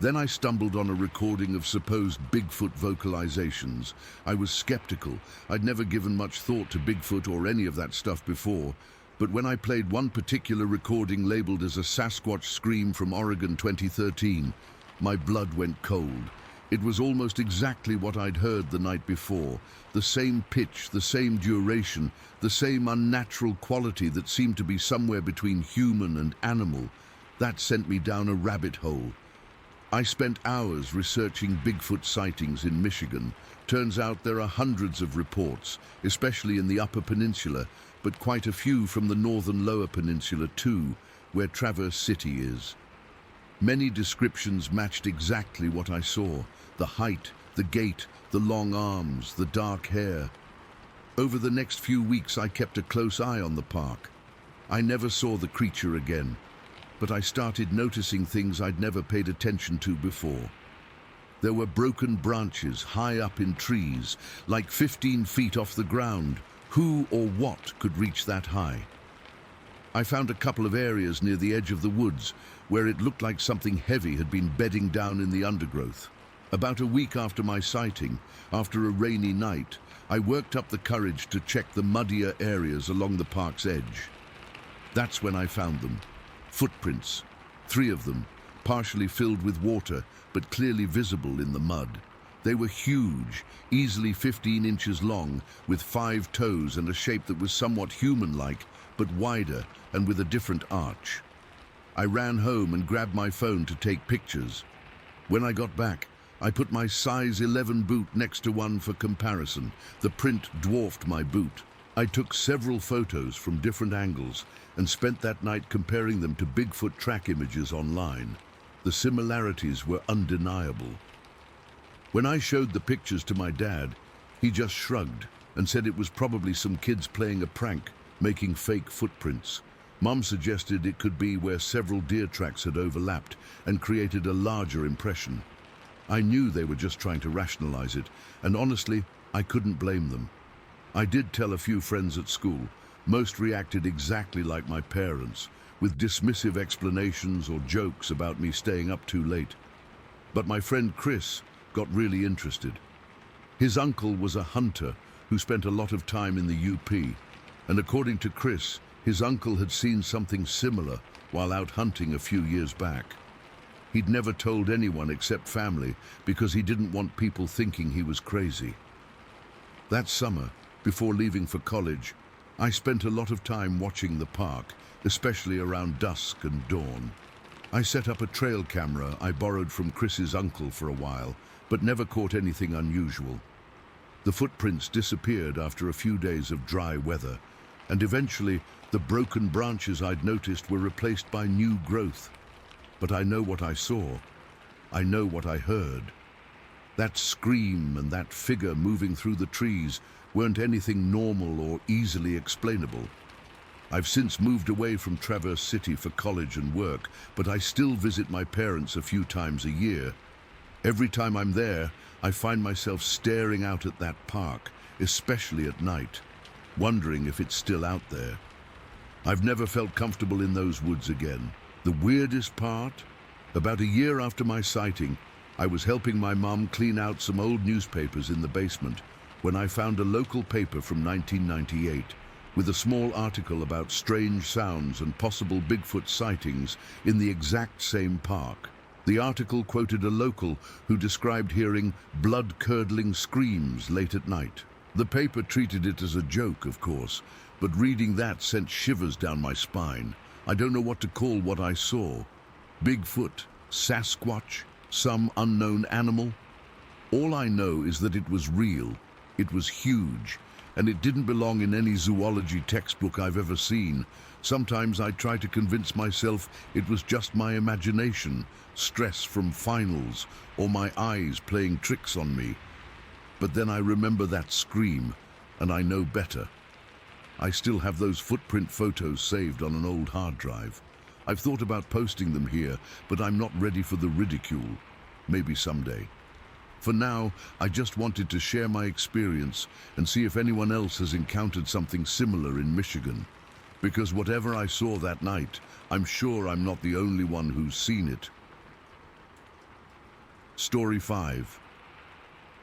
Then I stumbled on a recording of supposed Bigfoot vocalizations. I was skeptical. I'd never given much thought to Bigfoot or any of that stuff before. But when I played one particular recording labeled as a Sasquatch scream from Oregon 2013, My blood went cold. It was almost exactly what I'd heard the night before. The same pitch, the same duration, the same unnatural quality that seemed to be somewhere between human and animal. That sent me down a rabbit hole. I spent hours researching Bigfoot sightings in Michigan. Turns out there are hundreds of reports, especially in the Upper Peninsula, but quite a few from the northern Lower Peninsula too, where Traverse City is. Many descriptions matched exactly what I saw: the height, the gait, the long arms, the dark hair. Over the next few weeks I kept a close eye on the park. I never saw the creature again, but I started noticing things I'd never paid attention to before. There were broken branches high up in trees, like 15 feet off the ground. Who or what could reach that high? I found a couple of areas near the edge of the woods where it looked like something heavy had been bedding down in the undergrowth. About a week after my sighting, after a rainy night, I worked up the courage to check the muddier areas along the park's edge. That's when I found them. Footprints, 3 of them, partially filled with water, but clearly visible in the mud. They were huge, easily 15 inches long, with 5 toes and a shape that was somewhat human-like, but wider and with a different arch. I ran home and grabbed my phone to take pictures. When I got back, I put my size 11 boot next to one for comparison. The print dwarfed my boot. I took several photos from different angles and spent that night comparing them to Bigfoot track images online. The similarities were undeniable. When I showed the pictures to my dad, he just shrugged and said it was probably some kids playing a prank, making fake footprints. Mom suggested it could be where several deer tracks had overlapped and created a larger impression. I knew they were just trying to rationalize it, and honestly, I couldn't blame them. I did tell a few friends at school. Most reacted exactly like my parents, with dismissive explanations or jokes about me staying up too late. But my friend Chris got really interested. His uncle was a hunter who spent a lot of time in the UP, and according to Chris, his uncle had seen something similar while out hunting a few years back. He'd never told anyone except family because he didn't want people thinking he was crazy. That summer, before leaving for college, I spent a lot of time watching the park, especially around dusk and dawn. I set up a trail camera I borrowed from Chris's uncle for a while, but never caught anything unusual. The footprints disappeared after a few days of dry weather, and eventually the broken branches I'd noticed were replaced by new growth. But I know what I saw. I know what I heard. That scream and that figure moving through the trees weren't anything normal or easily explainable. I've since moved away from Traverse City for college and work, but I still visit my parents a few times a year. Every time I'm there, I find myself staring out at that park, especially at night, wondering if it's still out there. I've never felt comfortable in those woods again. The weirdest part? About a year after my sighting, I was helping my mom clean out some old newspapers in the basement when I found a local paper from 1998 with a small article about strange sounds and possible Bigfoot sightings in the exact same park. The article quoted a local who described hearing blood-curdling screams late at night. The paper treated it as a joke, of course, but reading that sent shivers down my spine. I don't know what to call what I saw. Bigfoot, Sasquatch, some unknown animal? All I know is that it was real, it was huge, and it didn't belong in any zoology textbook I've ever seen. Sometimes I try to convince myself it was just my imagination, stress from finals, or my eyes playing tricks on me. But then I remember that scream, and I know better. I still have those footprint photos saved on an old hard drive. I've thought about posting them here, but I'm not ready for the ridicule. Maybe someday. For now, I just wanted to share my experience and see if anyone else has encountered something similar in Michigan. Because whatever I saw that night, I'm sure I'm not the only one who's seen it. Story 5.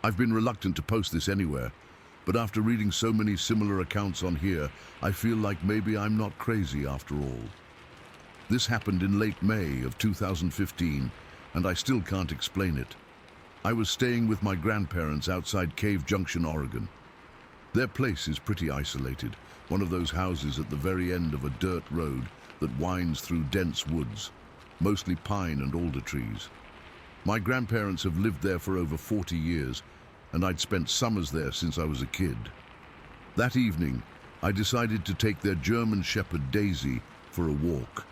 I've been reluctant to post this anywhere, but after reading so many similar accounts on here, I feel like maybe I'm not crazy after all. This happened in late May of 2015, and I still can't explain it. I was staying with my grandparents outside Cave Junction, Oregon. Their place is pretty isolated, one of those houses at the very end of a dirt road that winds through dense woods, mostly pine and alder trees. My grandparents have lived there for over 40 years, and I'd spent summers there since I was a kid. That evening, I decided to take their German Shepherd Daisy for a walk.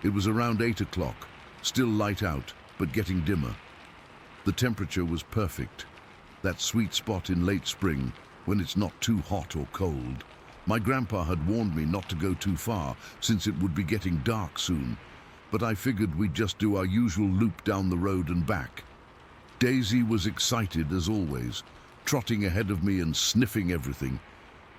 It was around 8 o'clock, still light out, but getting dimmer. The temperature was perfect, that sweet spot in late spring when it's not too hot or cold. My grandpa had warned me not to go too far since it would be getting dark soon, but I figured we'd just do our usual loop down the road and back. Daisy was excited as always, trotting ahead of me and sniffing everything.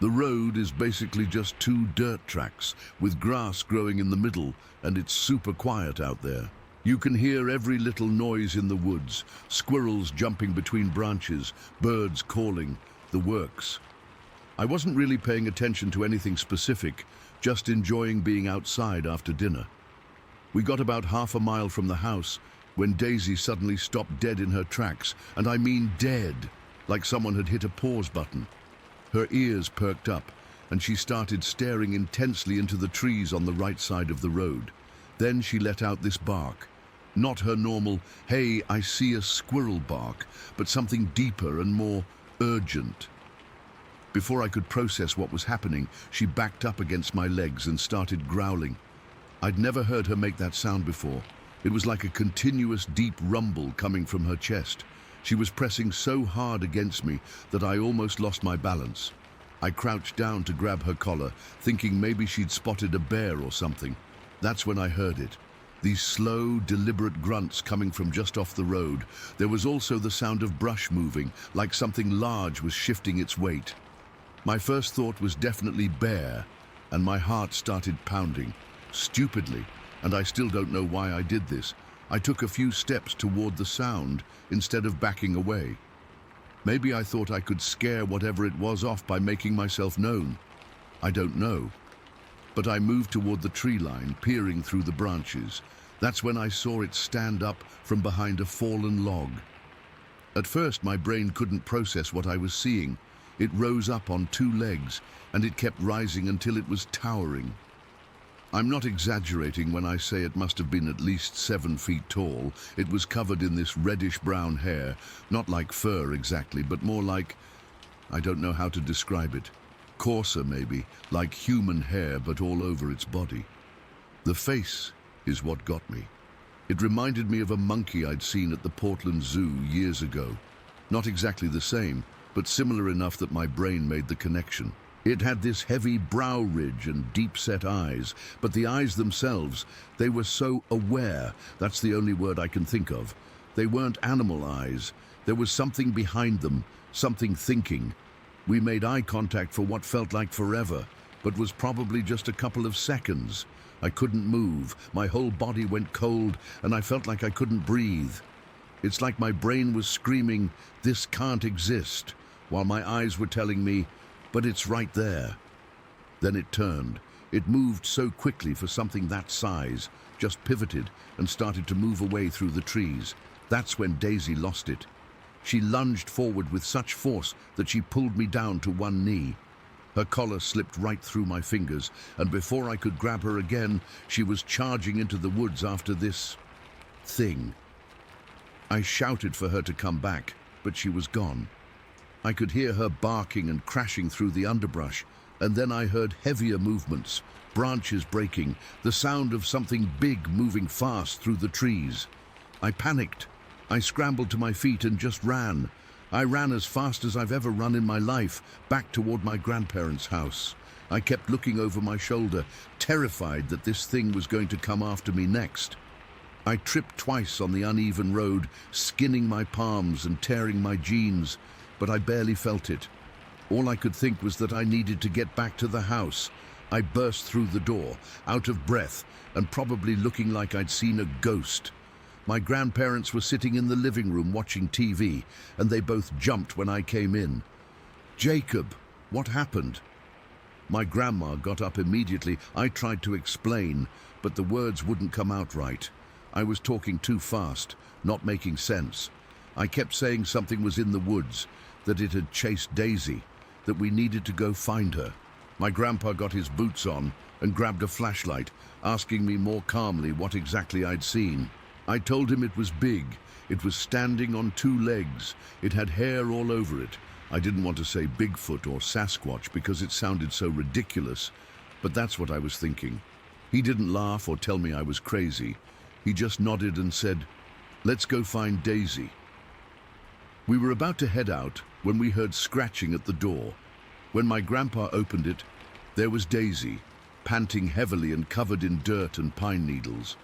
The road is basically just 2 dirt tracks with grass growing in the middle, and it's super quiet out there. You can hear every little noise in the woods, squirrels jumping between branches, birds calling, the works. I wasn't really paying attention to anything specific, just enjoying being outside after dinner. We got about half a mile from the house when Daisy suddenly stopped dead in her tracks, and I mean dead, like someone had hit a pause button. Her ears perked up, and she started staring intensely into the trees on the right side of the road. Then she let out this bark. Not her normal, "Hey, I see a squirrel" bark, but something deeper and more urgent. Before I could process what was happening, she backed up against my legs and started growling. I'd never heard her make that sound before. It was like a continuous deep rumble coming from her chest. She was pressing so hard against me that I almost lost my balance. I crouched down to grab her collar, thinking maybe she'd spotted a bear or something. That's when I heard it. These slow, deliberate grunts coming from just off the road. There was also the sound of brush moving, like something large was shifting its weight. My first thought was definitely bear, and my heart started pounding, stupidly, and I still don't know why I did this. I took a few steps toward the sound instead of backing away. Maybe I thought I could scare whatever it was off by making myself known. I don't know. But I moved toward the tree line, peering through the branches. That's when I saw it stand up from behind a fallen log. At first, my brain couldn't process what I was seeing. It rose up on 2 legs, and it kept rising until it was towering. I'm not exaggerating when I say it must have been at least 7 feet tall. It was covered in this reddish-brown hair, not like fur exactly, but more like, I don't know how to describe it. Coarser maybe, like human hair but all over its body. The face is what got me. It reminded me of a monkey I'd seen at the Portland Zoo years ago. Not exactly the same, but similar enough that my brain made the connection. It had this heavy brow ridge and deep-set eyes, but the eyes themselves, they were so aware, that's the only word I can think of. They weren't animal eyes. There was something behind them, something thinking. We made eye contact for what felt like forever, but was probably just a couple of seconds. I couldn't move, my whole body went cold, and I felt like I couldn't breathe. It's like my brain was screaming, "This can't exist," while my eyes were telling me, "But it's right there." Then it turned. It moved so quickly for something that size, just pivoted and started to move away through the trees. That's when Daisy lost it. She lunged forward with such force that she pulled me down to one knee. Her collar slipped right through my fingers, and before I could grab her again, she was charging into the woods after this thing. I shouted for her to come back, but she was gone. I could hear her barking and crashing through the underbrush, and then I heard heavier movements, branches breaking, the sound of something big moving fast through the trees. I panicked. I scrambled to my feet and just ran. I ran as fast as I've ever run in my life, back toward my grandparents' house. I kept looking over my shoulder, terrified that this thing was going to come after me next. I tripped twice on the uneven road, skinning my palms and tearing my jeans, but I barely felt it. All I could think was that I needed to get back to the house. I burst through the door, out of breath, and probably looking like I'd seen a ghost. My grandparents were sitting in the living room watching TV, and they both jumped when I came in. "Jacob, what happened?" My grandma got up immediately. I tried to explain, but the words wouldn't come out right. I was talking too fast, not making sense. I kept saying something was in the woods, that it had chased Daisy, that we needed to go find her. My grandpa got his boots on and grabbed a flashlight, asking me more calmly what exactly I'd seen. I told him it was big. It was standing on two legs. It had hair all over it. I didn't want to say Bigfoot or Sasquatch because it sounded so ridiculous, but that's what I was thinking. He didn't laugh or tell me I was crazy. He just nodded and said, "Let's go find Daisy." We were about to head out when we heard scratching at the door. When my grandpa opened it, there was Daisy, panting heavily and covered in dirt and pine needles.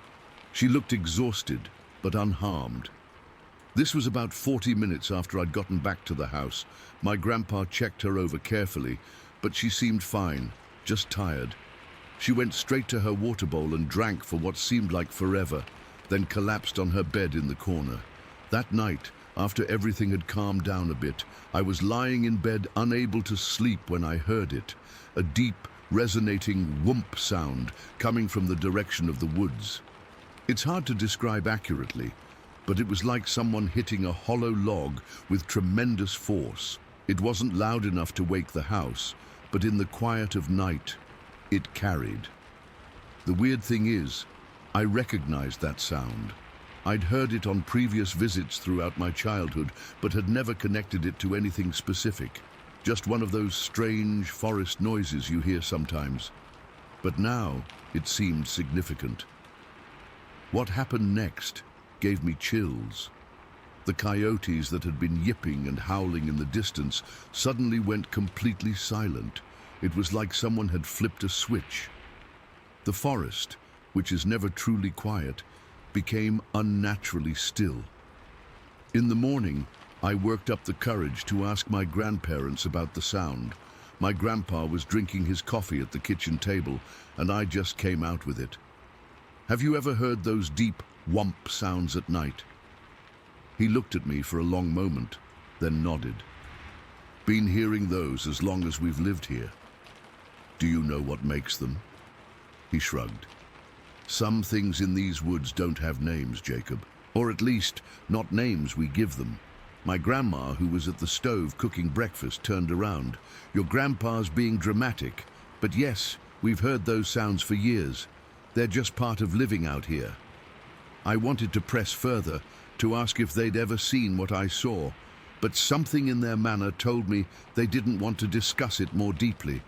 She looked exhausted, but unharmed. This was about 40 minutes after I'd gotten back to the house. My grandpa checked her over carefully, but she seemed fine, just tired. She went straight to her water bowl and drank for what seemed like forever, then collapsed on her bed in the corner. That night, after everything had calmed down a bit, I was lying in bed unable to sleep when I heard it, a deep, resonating whoomp sound coming from the direction of the woods. It's hard to describe accurately, but it was like someone hitting a hollow log with tremendous force. It wasn't loud enough to wake the house, but in the quiet of night, it carried. The weird thing is, I recognized that sound. I'd heard it on previous visits throughout my childhood, but had never connected it to anything specific. Just one of those strange forest noises you hear sometimes. But now, it seemed significant. What happened next gave me chills. The coyotes that had been yipping and howling in the distance suddenly went completely silent. It was like someone had flipped a switch. The forest, which is never truly quiet, became unnaturally still. In the morning, I worked up the courage to ask my grandparents about the sound. My grandpa was drinking his coffee at the kitchen table, and I just came out with it. "Have you ever heard those deep whomp sounds at night?" He looked at me for a long moment, then nodded. "Been hearing those as long as we've lived here." "Do you know what makes them?" He shrugged. "Some things in these woods don't have names, Jacob. Or at least, not names we give them." My grandma, who was at the stove cooking breakfast, turned around. "Your grandpa's being dramatic, but yes, we've heard those sounds for years. They're just part of living out here." I wanted to press further, to ask if they'd ever seen what I saw, but something in their manner told me they didn't want to discuss it more deeply.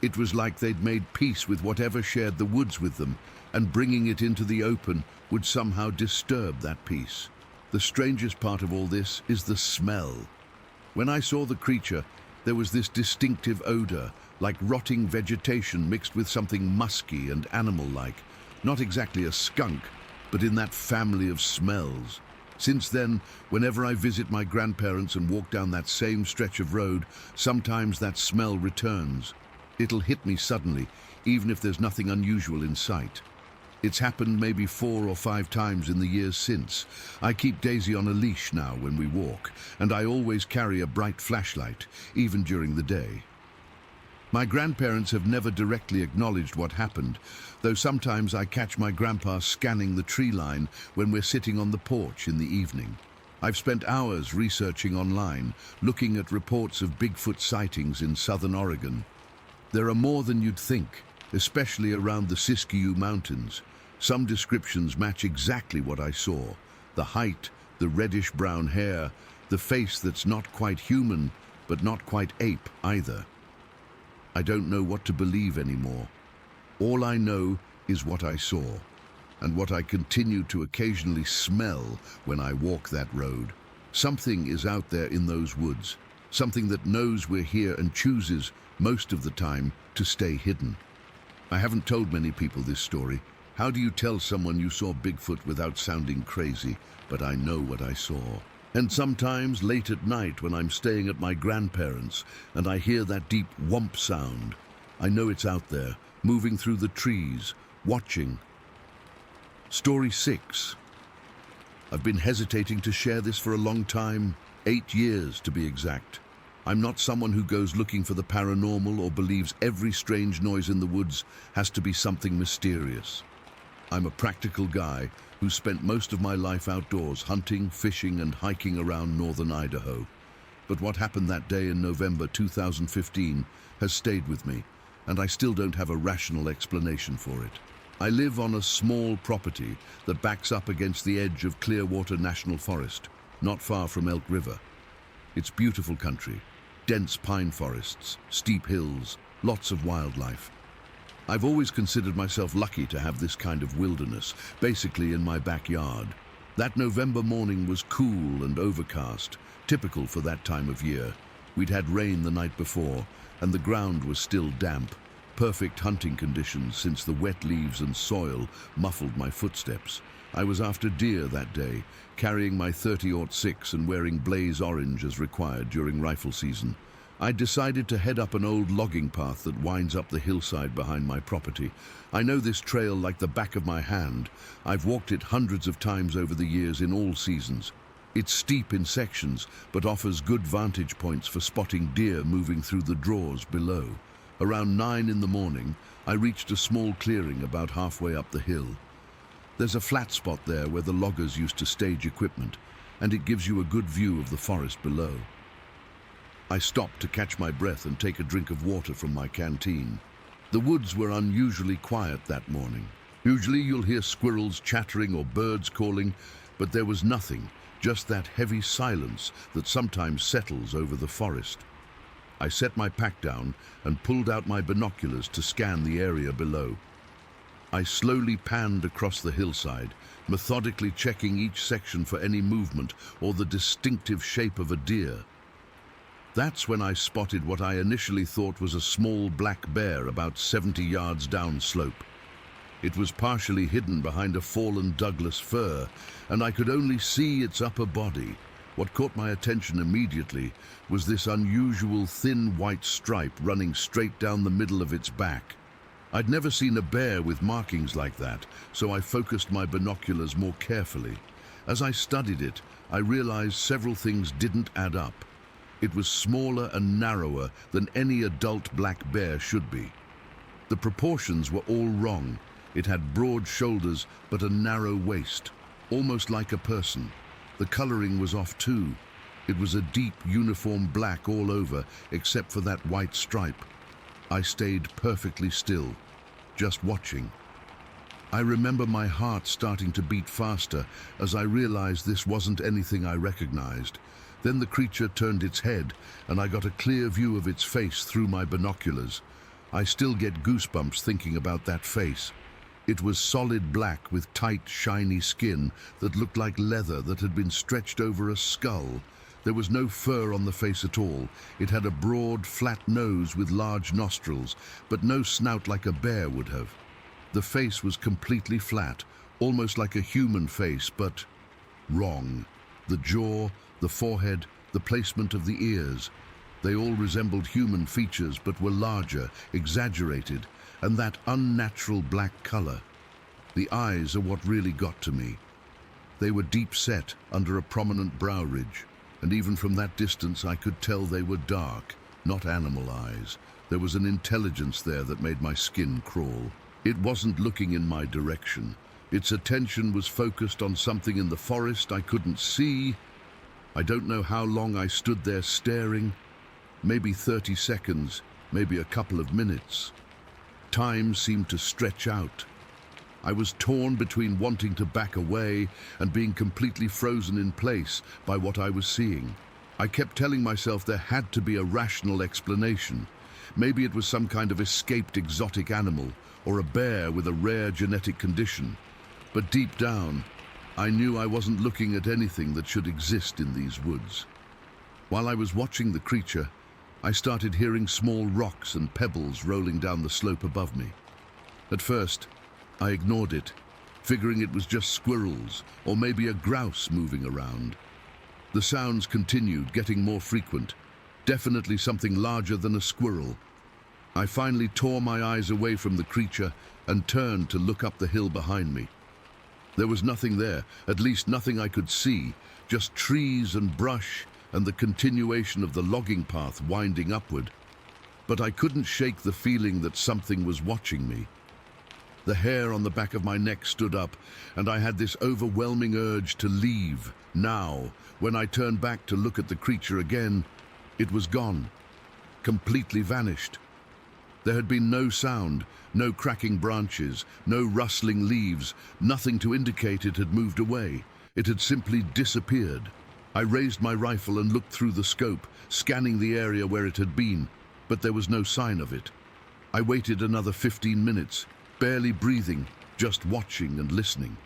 It was like they'd made peace with whatever shared the woods with them, and bringing it into the open would somehow disturb that peace. The strangest part of all this is the smell. When I saw the creature, there was this distinctive odor, like rotting vegetation mixed with something musky and animal-like. Not exactly a skunk, but in that family of smells. Since then, whenever I visit my grandparents and walk down that same stretch of road, sometimes that smell returns. It'll hit me suddenly, even if there's nothing unusual in sight. It's happened maybe 4 or 5 times in the years since. I keep Daisy on a leash now when we walk, and I always carry a bright flashlight, even during the day. My grandparents have never directly acknowledged what happened, though sometimes I catch my grandpa scanning the tree line when we're sitting on the porch in the evening. I've spent hours researching online, looking at reports of Bigfoot sightings in southern Oregon. There are more than you'd think, especially around the Siskiyou Mountains. Some descriptions match exactly what I saw. The height, the reddish-brown hair, the face that's not quite human, but not quite ape either. I don't know what to believe anymore. All I know is what I saw, and what I continue to occasionally smell when I walk that road. Something is out there in those woods, something that knows we're here and chooses, most of the time, to stay hidden. I haven't told many people this story. How do you tell someone you saw Bigfoot without sounding crazy? But I know what I saw. And sometimes late at night when I'm staying at my grandparents' and I hear that deep whomp sound, I know it's out there, moving through the trees, watching. Story 6. I've been hesitating to share this for a long time, 8 years to be exact. I'm not someone who goes looking for the paranormal or believes every strange noise in the woods has to be something mysterious. I'm a practical guy who spent most of my life outdoors, hunting, fishing, and hiking around northern Idaho. But what happened that day in November 2015 has stayed with me, and I still don't have a rational explanation for it. I live on a small property that backs up against the edge of Clearwater National Forest, not far from Elk River. It's beautiful country, dense pine forests, steep hills, lots of wildlife. I've always considered myself lucky to have this kind of wilderness, basically in my backyard. That November morning was cool and overcast, typical for that time of year. We'd had rain the night before, and the ground was still damp. Perfect hunting conditions since the wet leaves and soil muffled my footsteps. I was after deer that day, carrying my .30-06 and wearing blaze orange as required during rifle season. I decided to head up an old logging path that winds up the hillside behind my property. I know this trail like the back of my hand. I've walked it hundreds of times over the years in all seasons. It's steep in sections, but offers good vantage points for spotting deer moving through the draws below. Around 9 in the morning, I reached a small clearing about halfway up the hill. There's a flat spot there where the loggers used to stage equipment, and it gives you a good view of the forest below. I stopped to catch my breath and take a drink of water from my canteen. The woods were unusually quiet that morning. Usually you'll hear squirrels chattering or birds calling, but there was nothing, just that heavy silence that sometimes settles over the forest. I set my pack down and pulled out my binoculars to scan the area below. I slowly panned across the hillside, methodically checking each section for any movement or the distinctive shape of a deer. That's when I spotted what I initially thought was a small black bear about 70 yards downslope. It was partially hidden behind a fallen Douglas fir, and I could only see its upper body. What caught my attention immediately was this unusual thin white stripe running straight down the middle of its back. I'd never seen a bear with markings like that, so I focused my binoculars more carefully. As I studied it, I realized several things didn't add up. It was smaller and narrower than any adult black bear should be. The proportions were all wrong. It had broad shoulders but a narrow waist, almost like a person. The coloring was off too. It was a deep, uniform black all over, except for that white stripe. I stayed perfectly still, just watching. I remember my heart starting to beat faster as I realized this wasn't anything I recognized. Then the creature turned its head, and I got a clear view of its face through my binoculars. I still get goosebumps thinking about that face. It was solid black with tight, shiny skin that looked like leather that had been stretched over a skull. There was no fur on the face at all. It had a broad, flat nose with large nostrils, but no snout like a bear would have. The face was completely flat, almost like a human face, but wrong. The jaw, the forehead, the placement of the ears. They all resembled human features but were larger, exaggerated, and that unnatural black color. The eyes are what really got to me. They were deep set under a prominent brow ridge, and even from that distance I could tell they were dark, not animal eyes. There was an intelligence there that made my skin crawl. It wasn't looking in my direction. Its attention was focused on something in the forest I couldn't see. I don't know how long I stood there staring. Maybe 30 seconds, maybe a couple of minutes. Time seemed to stretch out. I was torn between wanting to back away and being completely frozen in place by what I was seeing. I kept telling myself there had to be a rational explanation. Maybe it was some kind of escaped exotic animal or a bear with a rare genetic condition. But deep down, I knew I wasn't looking at anything that should exist in these woods. While I was watching the creature, I started hearing small rocks and pebbles rolling down the slope above me. At first, I ignored it, figuring it was just squirrels or maybe a grouse moving around. The sounds continued, getting more frequent, definitely something larger than a squirrel. I finally tore my eyes away from the creature and turned to look up the hill behind me. There was nothing there, at least nothing I could see, just trees and brush and the continuation of the logging path winding upward. But I couldn't shake the feeling that something was watching me. The hair on the back of my neck stood up, and I had this overwhelming urge to leave. Now, when I turned back to look at the creature again, it was gone, completely vanished. There had been no sound, no cracking branches, no rustling leaves, nothing to indicate it had moved away. It had simply disappeared. I raised my rifle and looked through the scope, scanning the area where it had been, but there was no sign of it. I waited another 15 minutes, barely breathing, just watching and listening.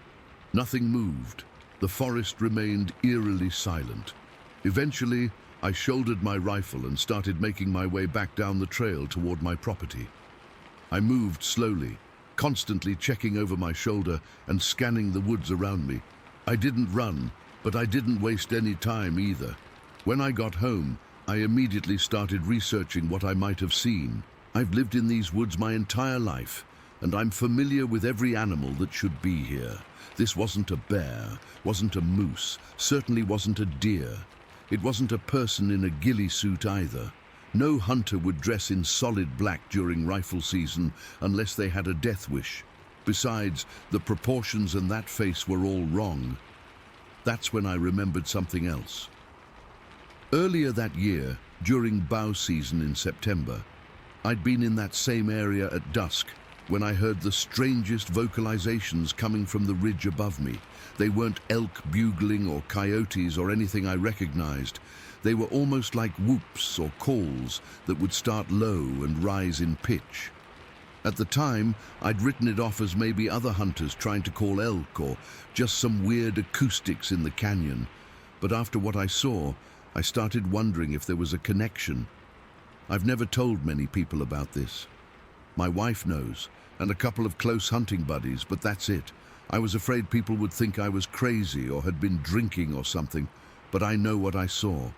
Nothing moved. The forest remained eerily silent. Eventually, I shouldered my rifle and started making my way back down the trail toward my property. I moved slowly, constantly checking over my shoulder and scanning the woods around me. I didn't run, but I didn't waste any time either. When I got home, I immediately started researching what I might have seen. I've lived in these woods my entire life, and I'm familiar with every animal that should be here. This wasn't a bear, wasn't a moose, certainly wasn't a deer. It wasn't a person in a ghillie suit either. No hunter would dress in solid black during rifle season unless they had a death wish. Besides, the proportions and that face were all wrong. That's when I remembered something else. Earlier that year, during bow season in September, I'd been in that same area at dusk when I heard the strangest vocalizations coming from the ridge above me. They weren't elk bugling or coyotes or anything I recognized. They were almost like whoops or calls that would start low and rise in pitch. At the time, I'd written it off as maybe other hunters trying to call elk or just some weird acoustics in the canyon. But after what I saw, I started wondering if there was a connection. I've never told many people about this. My wife knows, and a couple of close hunting buddies, but that's it. I was afraid people would think I was crazy or had been drinking or something, but I know what I saw.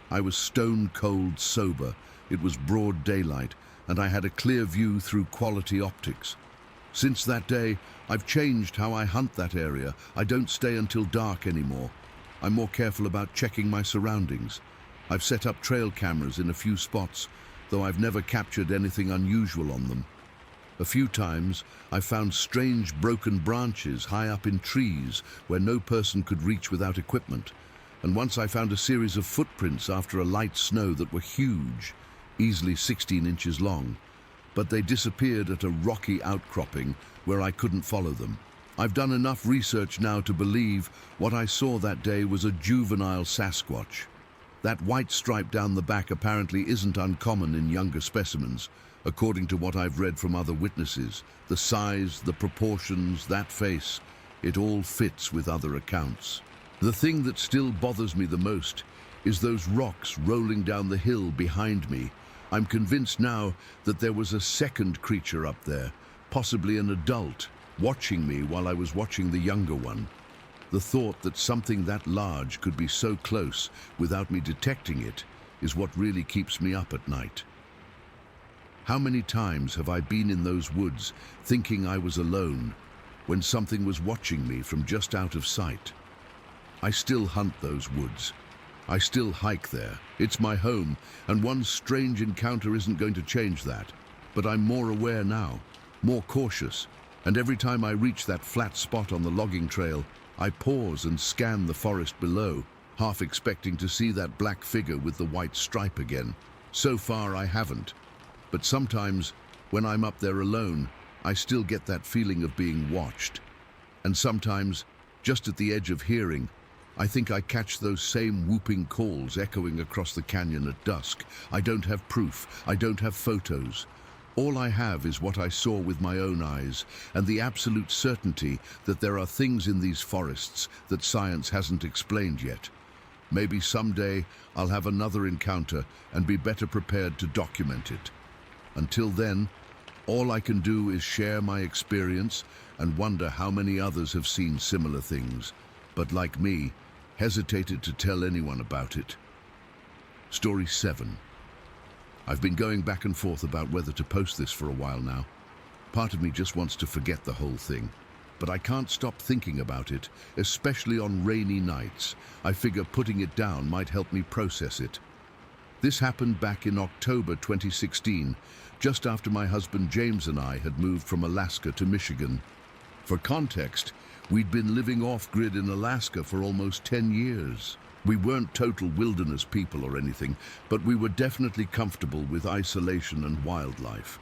I was stone cold sober. It was broad daylight, and I had a clear view through quality optics. Since that day, I've changed how I hunt that area. I don't stay until dark anymore. I'm more careful about checking my surroundings. I've set up trail cameras in a few spots, though I've never captured anything unusual on them. A few times, I found strange broken branches high up in trees where no person could reach without equipment. And once I found a series of footprints after a light snow that were huge, easily 16 inches long, but they disappeared at a rocky outcropping where I couldn't follow them. I've done enough research now to believe what I saw that day was a juvenile Sasquatch. That white stripe down the back apparently isn't uncommon in younger specimens, according to what I've read from other witnesses. The size, the proportions, that face, it all fits with other accounts. The thing that still bothers me the most is those rocks rolling down the hill behind me. I'm convinced now that there was a second creature up there, possibly an adult, watching me while I was watching the younger one. The thought that something that large could be so close without me detecting it is what really keeps me up at night. How many times have I been in those woods thinking I was alone when something was watching me from just out of sight? I still hunt those woods. I still hike there. It's my home, and one strange encounter isn't going to change that. But I'm more aware now, more cautious, and every time I reach that flat spot on the logging trail, I pause and scan the forest below, half expecting to see that black figure with the white stripe again. So far, I haven't. But sometimes, when I'm up there alone, I still get that feeling of being watched. And sometimes, just at the edge of hearing, I think I catch those same whooping calls echoing across the canyon at dusk. I don't have proof. I don't have photos. All I have is what I saw with my own eyes, and the absolute certainty that there are things in these forests that science hasn't explained yet. Maybe someday I'll have another encounter and be better prepared to document it. Until then, all I can do is share my experience and wonder how many others have seen similar things, but like me, hesitated to tell anyone about it. Story 7. I've been going back and forth about whether to post this for a while now. Part of me just wants to forget the whole thing, but I can't stop thinking about it, especially on rainy nights. I figure putting it down might help me process it. This happened back in October 2016, just after my husband James and I had moved from Alaska to Michigan. For context, we'd been living off-grid in Alaska for almost 10 years. We weren't total wilderness people or anything, but we were definitely comfortable with isolation and wildlife.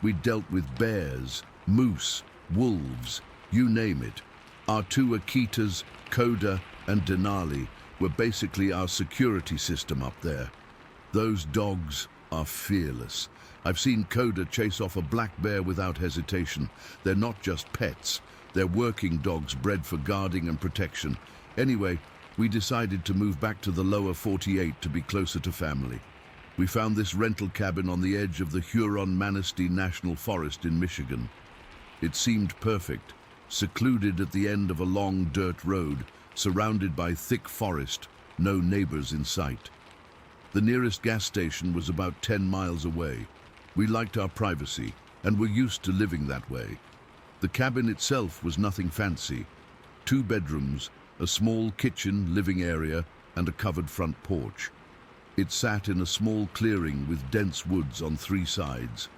We'd dealt with bears, moose, wolves, you name it. Our two Akitas, Coda and Denali, were basically our security system up there. Those dogs are fearless. I've seen Coda chase off a black bear without hesitation. They're not just pets, they're working dogs bred for guarding and protection. Anyway, we decided to move back to the lower 48 to be closer to family. We found this rental cabin on the edge of the Huron-Manistee National Forest in Michigan. It seemed perfect, secluded at the end of a long dirt road, surrounded by thick forest, no neighbors in sight. The nearest gas station was about 10 miles away. We liked our privacy and were used to living that way. The cabin itself was nothing fancy. 2 bedrooms, a small kitchen, living area, and a covered front porch. It sat in a small clearing with dense woods on 3 sides.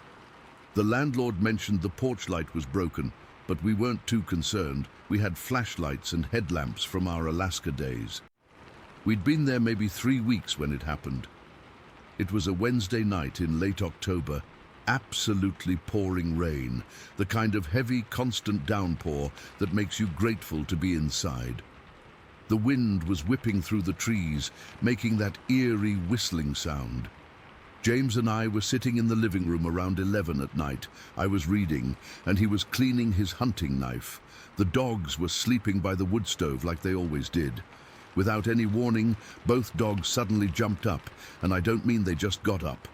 The landlord mentioned the porch light was broken, but we weren't too concerned. We had flashlights and headlamps from our Alaska days. We'd been there maybe 3 weeks when it happened. It was a Wednesday night in late October, absolutely pouring rain, the kind of heavy, constant downpour that makes you grateful to be inside. The wind was whipping through the trees, making that eerie whistling sound. James and I were sitting in the living room around 11 at night. I was reading, and he was cleaning his hunting knife. The dogs were sleeping by the wood stove like they always did. Without any warning, both dogs suddenly jumped up, and I don't mean they just got up.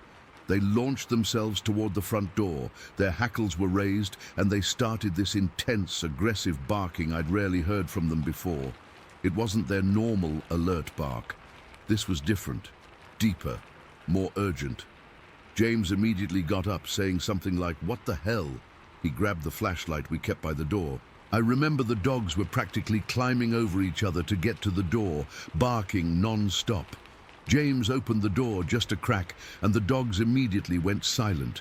They launched themselves toward the front door. Their hackles were raised, and they started this intense, aggressive barking I'd rarely heard from them before. It wasn't their normal, alert bark. This was different, deeper, more urgent. James immediately got up, saying something like, "What the hell?" He grabbed the flashlight we kept by the door. I remember the dogs were practically climbing over each other to get to the door, barking non-stop. James opened the door just a crack, and the dogs immediately went silent.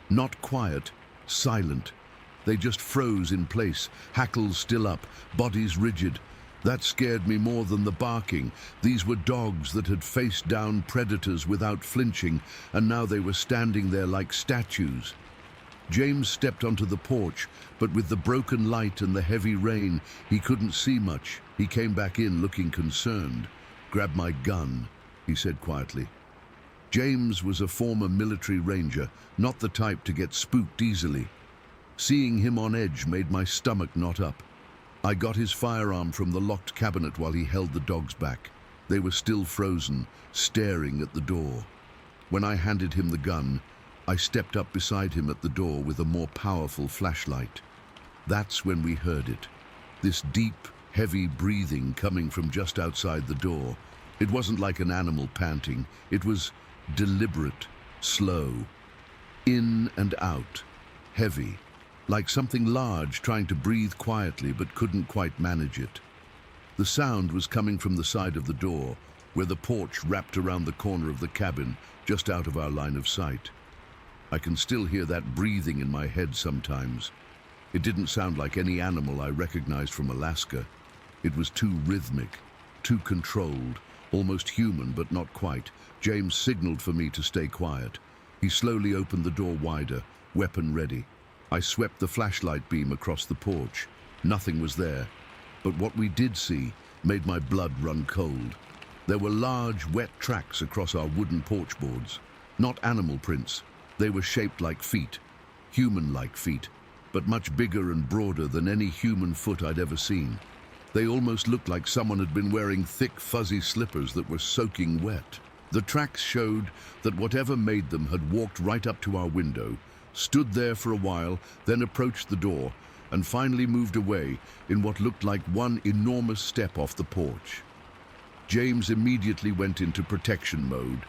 Not quiet, silent. They just froze in place, hackles still up, bodies rigid. That scared me more than the barking. These were dogs that had faced down predators without flinching, and now they were standing there like statues. James stepped onto the porch, but with the broken light and the heavy rain, he couldn't see much. He came back in looking concerned. "Grab my gun," he said quietly. James was a former military ranger, not the type to get spooked easily. Seeing him on edge made my stomach knot up. I got his firearm from the locked cabinet while he held the dogs back. They were still frozen, staring at the door. When I handed him the gun, I stepped up beside him at the door with a more powerful flashlight. That's when we heard it. This deep, heavy breathing coming from just outside the door. It wasn't like an animal panting. It was deliberate, slow. In and out, heavy. Like something large trying to breathe quietly but couldn't quite manage it. The sound was coming from the side of the door, where the porch wrapped around the corner of the cabin, just out of our line of sight. I can still hear that breathing in my head sometimes. It didn't sound like any animal I recognized from Alaska. It was too rhythmic, too controlled, almost human but not quite. James signaled for me to stay quiet. He slowly opened the door wider, weapon ready. I swept the flashlight beam across the porch. Nothing was there, but what we did see made my blood run cold. There were large, wet tracks across our wooden porch boards. Not animal prints. They were shaped like feet, human-like feet, but much bigger and broader than any human foot I'd ever seen. They almost looked like someone had been wearing thick, fuzzy slippers that were soaking wet. The tracks showed that whatever made them had walked right up to our window, stood there for a while, then approached the door, and finally moved away in what looked like one enormous step off the porch. James immediately went into protection mode.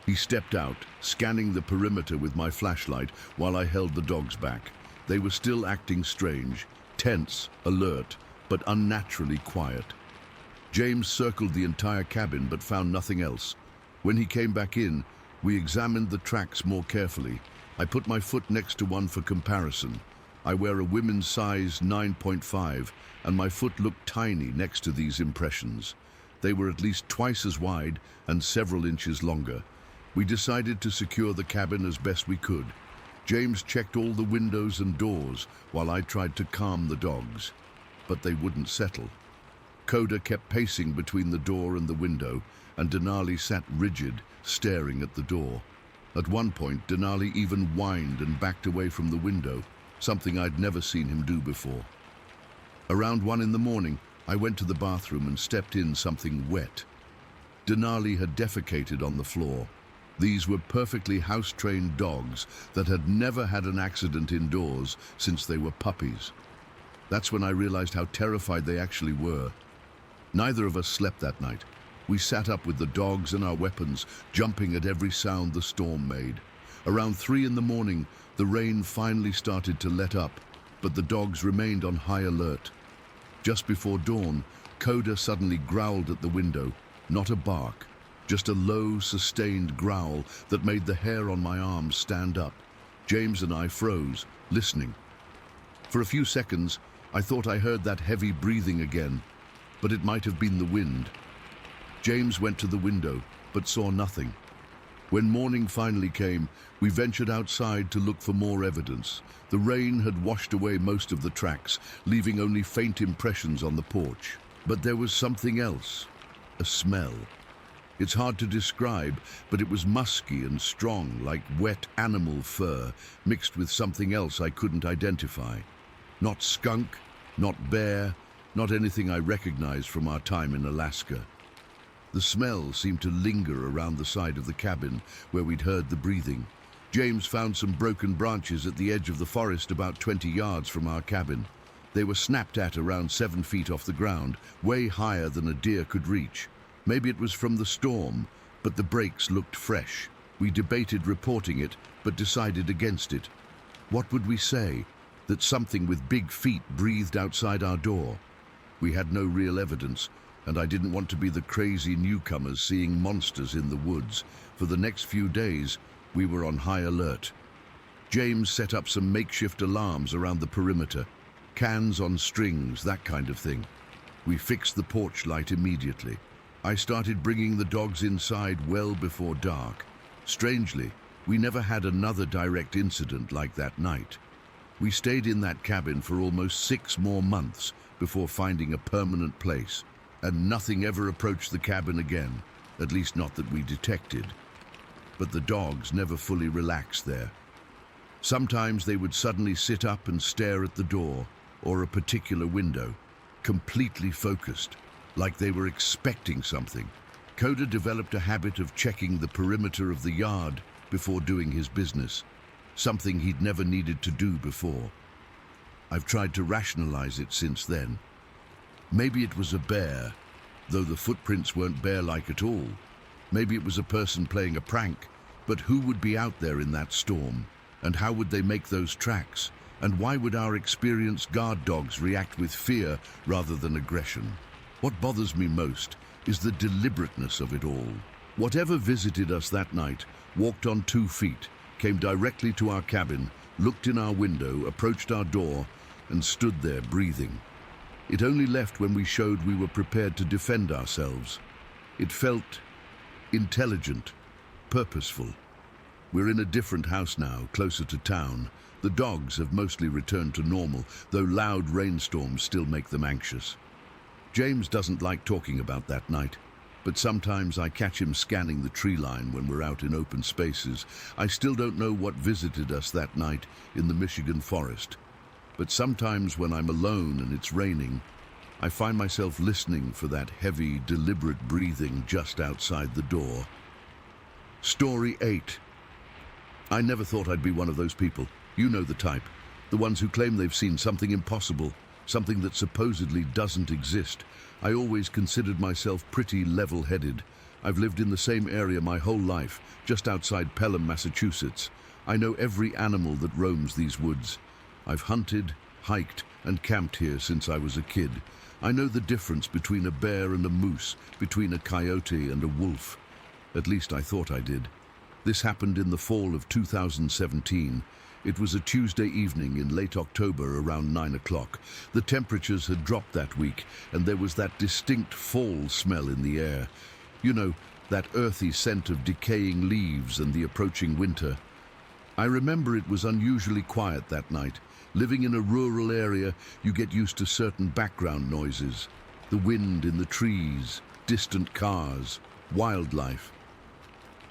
He stepped out, scanning the perimeter with my flashlight while I held the dogs back. They were still acting strange, tense, alert, but unnaturally quiet. James circled the entire cabin but found nothing else. When he came back in, we examined the tracks more carefully. I put my foot next to one for comparison. I wear a women's size 9.5, and my foot looked tiny next to these impressions. They were at least twice as wide and several inches longer. We decided to secure the cabin as best we could. James checked all the windows and doors while I tried to calm the dogs, but they wouldn't settle. Coda kept pacing between the door and the window, and Denali sat rigid, staring at the door. At one point, Denali even whined and backed away from the window, something I'd never seen him do before. Around 1 in the morning, I went to the bathroom and stepped in something wet. Denali had defecated on the floor. These were perfectly house-trained dogs that had never had an accident indoors since they were puppies. That's when I realized how terrified they actually were. Neither of us slept that night. We sat up with the dogs and our weapons, jumping at every sound the storm made. Around 3 in the morning, the rain finally started to let up, but the dogs remained on high alert. Just before dawn, Coda suddenly growled at the window, not a bark, just a low, sustained growl that made the hair on my arms stand up. James and I froze, listening. For a few seconds, I thought I heard that heavy breathing again, but it might have been the wind. James went to the window, but saw nothing. When morning finally came, we ventured outside to look for more evidence. The rain had washed away most of the tracks, leaving only faint impressions on the porch. But there was something else, a smell. It's hard to describe, but it was musky and strong, like wet animal fur, mixed with something else I couldn't identify. Not skunk, not bear, not anything I recognized from our time in Alaska. The smell seemed to linger around the side of the cabin where we'd heard the breathing. James found some broken branches at the edge of the forest about 20 yards from our cabin. They were snapped at around 7 feet off the ground, way higher than a deer could reach. Maybe it was from the storm, but the breaks looked fresh. We debated reporting it, but decided against it. What would we say? That something with big feet breathed outside our door? We had no real evidence, and I didn't want to be the crazy newcomers seeing monsters in the woods. For the next few days, we were on high alert. James set up some makeshift alarms around the perimeter, cans on strings, that kind of thing. We fixed the porch light immediately. I started bringing the dogs inside well before dark. Strangely, we never had another direct incident like that night. We stayed in that cabin for almost 6 more months before finding a permanent place, and nothing ever approached the cabin again, at least not that we detected. But the dogs never fully relaxed there. Sometimes they would suddenly sit up and stare at the door or a particular window, completely focused, like they were expecting something. Coda developed a habit of checking the perimeter of the yard before doing his business, something he'd never needed to do before. I've tried to rationalize it since then. Maybe it was a bear, though the footprints weren't bear-like at all. Maybe it was a person playing a prank, but who would be out there in that storm? And how would they make those tracks? And why would our experienced guard dogs react with fear rather than aggression? What bothers me most is the deliberateness of it all. Whatever visited us that night walked on 2 feet, came directly to our cabin, looked in our window, approached our door, and stood there breathing. It only left when we showed we were prepared to defend ourselves. It felt intelligent, purposeful. We're in a different house now, closer to town. The dogs have mostly returned to normal, though loud rainstorms still make them anxious. James doesn't like talking about that night, but sometimes I catch him scanning the tree line when we're out in open spaces. I still don't know what visited us that night in the Michigan forest, but sometimes when I'm alone and it's raining, I find myself listening for that heavy, deliberate breathing just outside the door. Story 8. I never thought I'd be one of those people. You know the type. The ones who claim they've seen something impossible, something that supposedly doesn't exist. I always considered myself pretty level-headed. I've lived in the same area my whole life, just outside Pelham, Massachusetts. I know every animal that roams these woods. I've hunted, hiked, and camped here since I was a kid. I know the difference between a bear and a moose, between a coyote and a wolf. At least I thought I did. This happened in the fall of 2017. It was a Tuesday evening in late October around 9 o'clock. The temperatures had dropped that week, and there was that distinct fall smell in the air. You know, that earthy scent of decaying leaves and the approaching winter. I remember it was unusually quiet that night. Living in a rural area, you get used to certain background noises. The wind in the trees, distant cars, wildlife.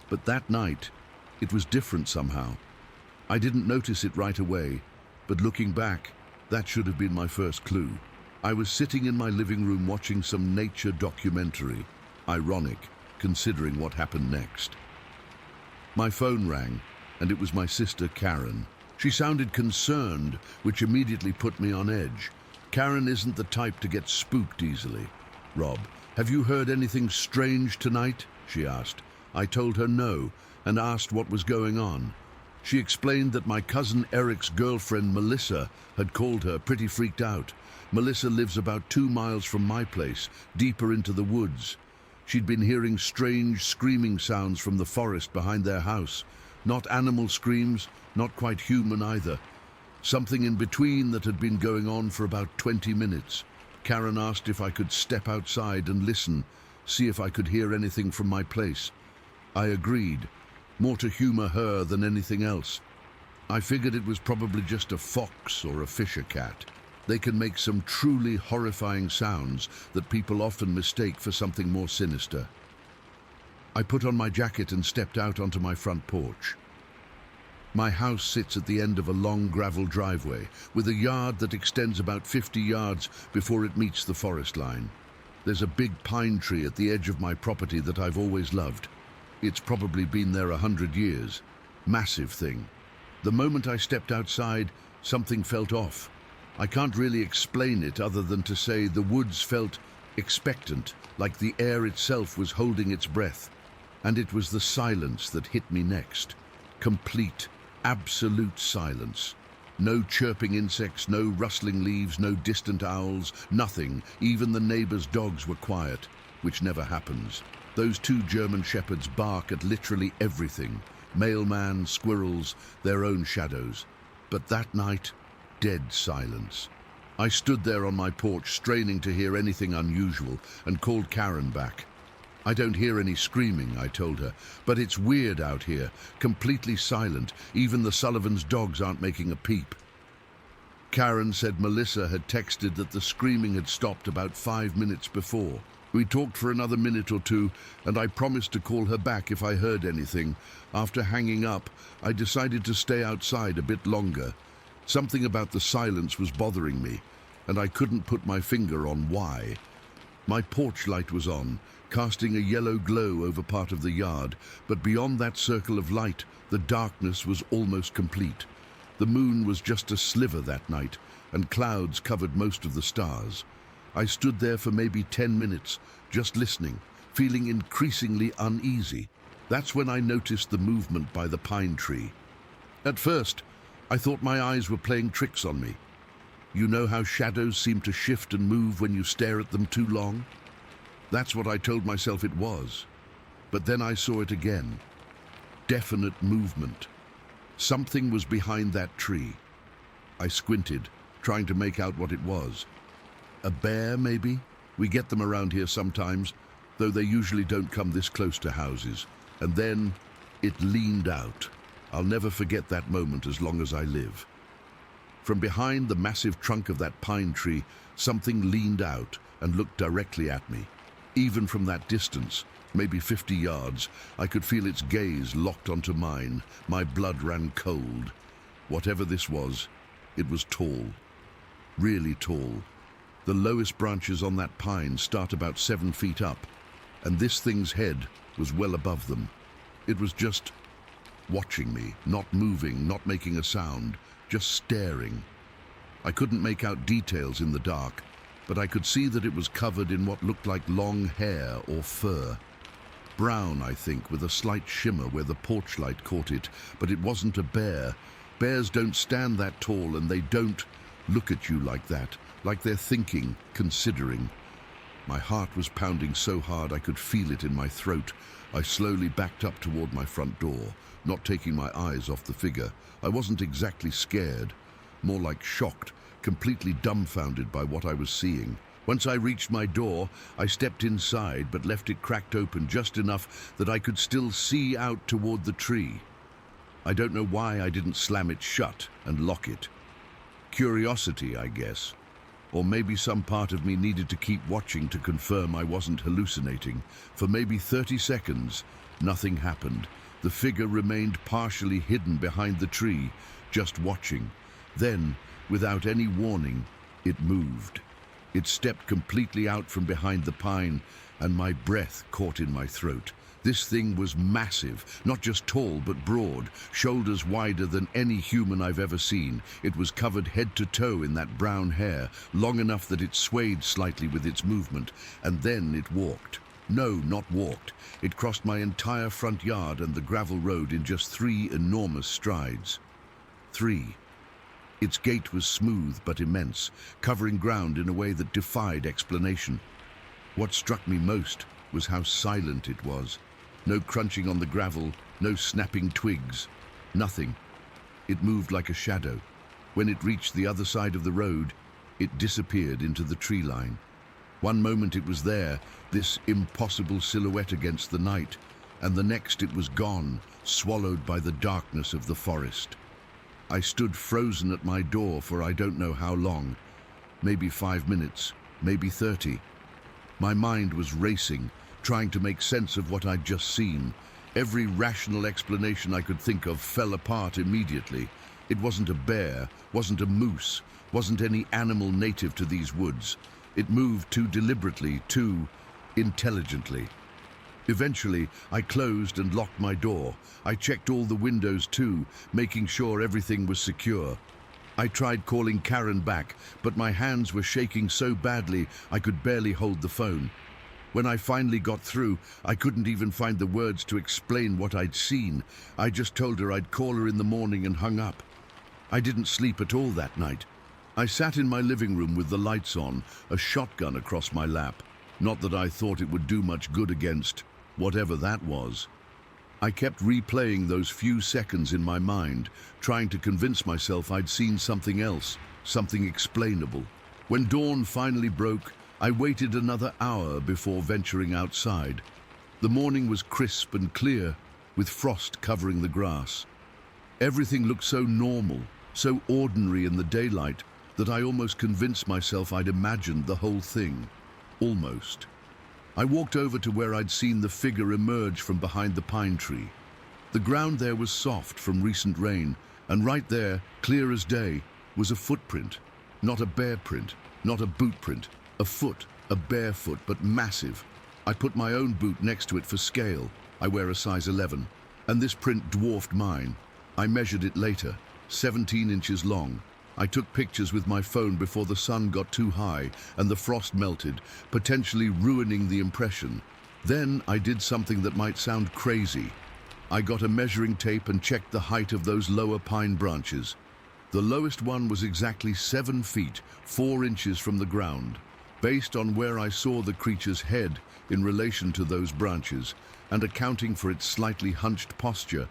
But that night, it was different somehow. I didn't notice it right away, but looking back, that should have been my first clue. I was sitting in my living room watching some nature documentary. Ironic, considering what happened next. My phone rang, and it was my sister Karen. She sounded concerned, which immediately put me on edge. Karen isn't the type to get spooked easily. "Rob, have you heard anything strange tonight?" she asked. I told her no, and asked what was going on. She explained that my cousin Eric's girlfriend Melissa had called her, pretty freaked out. Melissa lives about 2 miles from my place, deeper into the woods. She'd been hearing strange screaming sounds from the forest behind their house. Not animal screams, not quite human either. Something in between that had been going on for about 20 minutes. Karen asked if I could step outside and listen, see if I could hear anything from my place. I agreed, more to humor her than anything else. I figured it was probably just a fox or a fisher cat. They can make some truly horrifying sounds that people often mistake for something more sinister. I put on my jacket and stepped out onto my front porch. My house sits at the end of a long gravel driveway with a yard that extends about 50 yards before it meets the forest line. There's a big pine tree at the edge of my property that I've always loved. It's probably been there 100 years. Massive thing. The moment I stepped outside, something felt off. I can't really explain it other than to say the woods felt expectant, like the air itself was holding its breath. And it was the silence that hit me next. Complete, absolute silence. No chirping insects, no rustling leaves, no distant owls, nothing. Even the neighbors' dogs were quiet, which never happens. Those 2 German shepherds bark at literally everything. Mailman, squirrels, their own shadows. But that night, dead silence. I stood there on my porch, straining to hear anything unusual, and called Karen back. "I don't hear any screaming," I told her, "but it's weird out here, completely silent. Even the Sullivans' dogs aren't making a peep." Karen said Melissa had texted that the screaming had stopped about 5 minutes before. We talked for another minute or two, and I promised to call her back if I heard anything. After hanging up, I decided to stay outside a bit longer. Something about the silence was bothering me, and I couldn't put my finger on why. My porch light was on, casting a yellow glow over part of the yard, but beyond that circle of light, the darkness was almost complete. The moon was just a sliver that night, and clouds covered most of the stars. I stood there for maybe 10 minutes, just listening, feeling increasingly uneasy. That's when I noticed the movement by the pine tree. At first, I thought my eyes were playing tricks on me. You know how shadows seem to shift and move when you stare at them too long? That's what I told myself it was. But then I saw it again. Definite movement. Something was behind that tree. I squinted, trying to make out what it was. A bear, maybe? We get them around here sometimes, though they usually don't come this close to houses. And then it leaned out. I'll never forget that moment as long as I live. From behind the massive trunk of that pine tree, something leaned out and looked directly at me. Even from that distance, maybe 50 yards, I could feel its gaze locked onto mine. My blood ran cold. Whatever this was, it was tall. Really tall. The lowest branches on that pine start about 7 feet up, and this thing's head was well above them. It was just watching me, not moving, not making a sound, just staring. I couldn't make out details in the dark, but I could see that it was covered in what looked like long hair or fur. Brown, I think, with a slight shimmer where the porch light caught it, but it wasn't a bear. Bears don't stand that tall, and they don't look at you like that, like they're thinking, considering. My heart was pounding so hard I could feel it in my throat. I slowly backed up toward my front door, not taking my eyes off the figure. I wasn't exactly scared, more like shocked, completely dumbfounded by what I was seeing. Once I reached my door, I stepped inside but left it cracked open just enough that I could still see out toward the tree. I don't know why I didn't slam it shut and lock it. Curiosity, I guess. Or maybe some part of me needed to keep watching to confirm I wasn't hallucinating. For maybe 30 seconds, nothing happened. The figure remained partially hidden behind the tree, just watching. Then, without any warning, it moved. It stepped completely out from behind the pine, and my breath caught in my throat. This thing was massive, not just tall but broad, shoulders wider than any human I've ever seen. It was covered head to toe in that brown hair, long enough that it swayed slightly with its movement, and then it walked. No, not walked. It crossed my entire front yard and the gravel road in just 3 enormous strides. 3. Its gait was smooth but immense, covering ground in a way that defied explanation. What struck me most was how silent it was. No crunching on the gravel, no snapping twigs, nothing. It moved like a shadow. When it reached the other side of the road, it disappeared into the tree line. One moment it was there, this impossible silhouette against the night, and the next it was gone, swallowed by the darkness of the forest. I stood frozen at my door for I don't know how long, maybe 5 minutes, maybe 30. My mind was racing, trying to make sense of what I'd just seen. Every rational explanation I could think of fell apart immediately. It wasn't a bear, wasn't a moose, wasn't any animal native to these woods. It moved too deliberately, too intelligently. Eventually, I closed and locked my door. I checked all the windows too, making sure everything was secure. I tried calling Karen back, but my hands were shaking so badly I could barely hold the phone. When I finally got through, I couldn't even find the words to explain what I'd seen. I just told her I'd call her in the morning and hung up. I didn't sleep at all that night. I sat in my living room with the lights on, a shotgun across my lap. Not that I thought it would do much good against whatever that was. I kept replaying those few seconds in my mind, trying to convince myself I'd seen something else, something explainable. When dawn finally broke, I waited another hour before venturing outside. The morning was crisp and clear, with frost covering the grass. Everything looked so normal, so ordinary in the daylight, that I almost convinced myself I'd imagined the whole thing. Almost. I walked over to where I'd seen the figure emerge from behind the pine tree. The ground there was soft from recent rain, and right there, clear as day, was a footprint. Not a bear print, not a boot print. A foot, a bare foot, but massive. I put my own boot next to it for scale. I wear a size 11, and this print dwarfed mine. I measured it later, 17 inches long. I took pictures with my phone before the sun got too high and the frost melted, potentially ruining the impression. Then I did something that might sound crazy. I got a measuring tape and checked the height of those lower pine branches. The lowest one was exactly 7 feet, 4 inches from the ground. Based on where I saw the creature's head in relation to those branches, and accounting for its slightly hunched posture,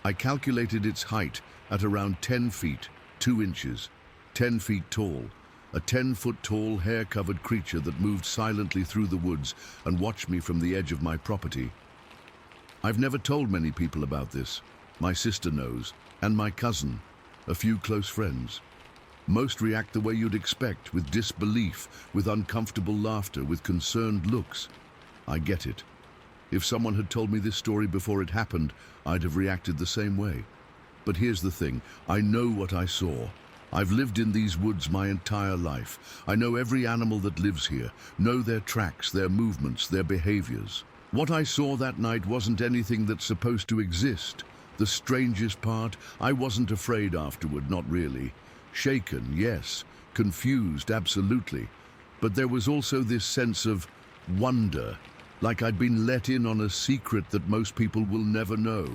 I calculated its height at around 10 feet, 2 inches, 10 feet tall, a 10-foot-tall, hair-covered creature that moved silently through the woods and watched me from the edge of my property. I've never told many people about this. My sister knows, and my cousin, a few close friends. Most react the way you'd expect, with disbelief, with uncomfortable laughter, with concerned looks. I get it. If someone had told me this story before it happened, I'd have reacted the same way. But here's the thing, I know what I saw. I've lived in these woods my entire life. I know every animal that lives here, know their tracks, their movements, their behaviors. What I saw that night wasn't anything that's supposed to exist. The strangest part, I wasn't afraid afterward, not really. Shaken, yes. Confused, absolutely. But there was also this sense of wonder, like I'd been let in on a secret that most people will never know.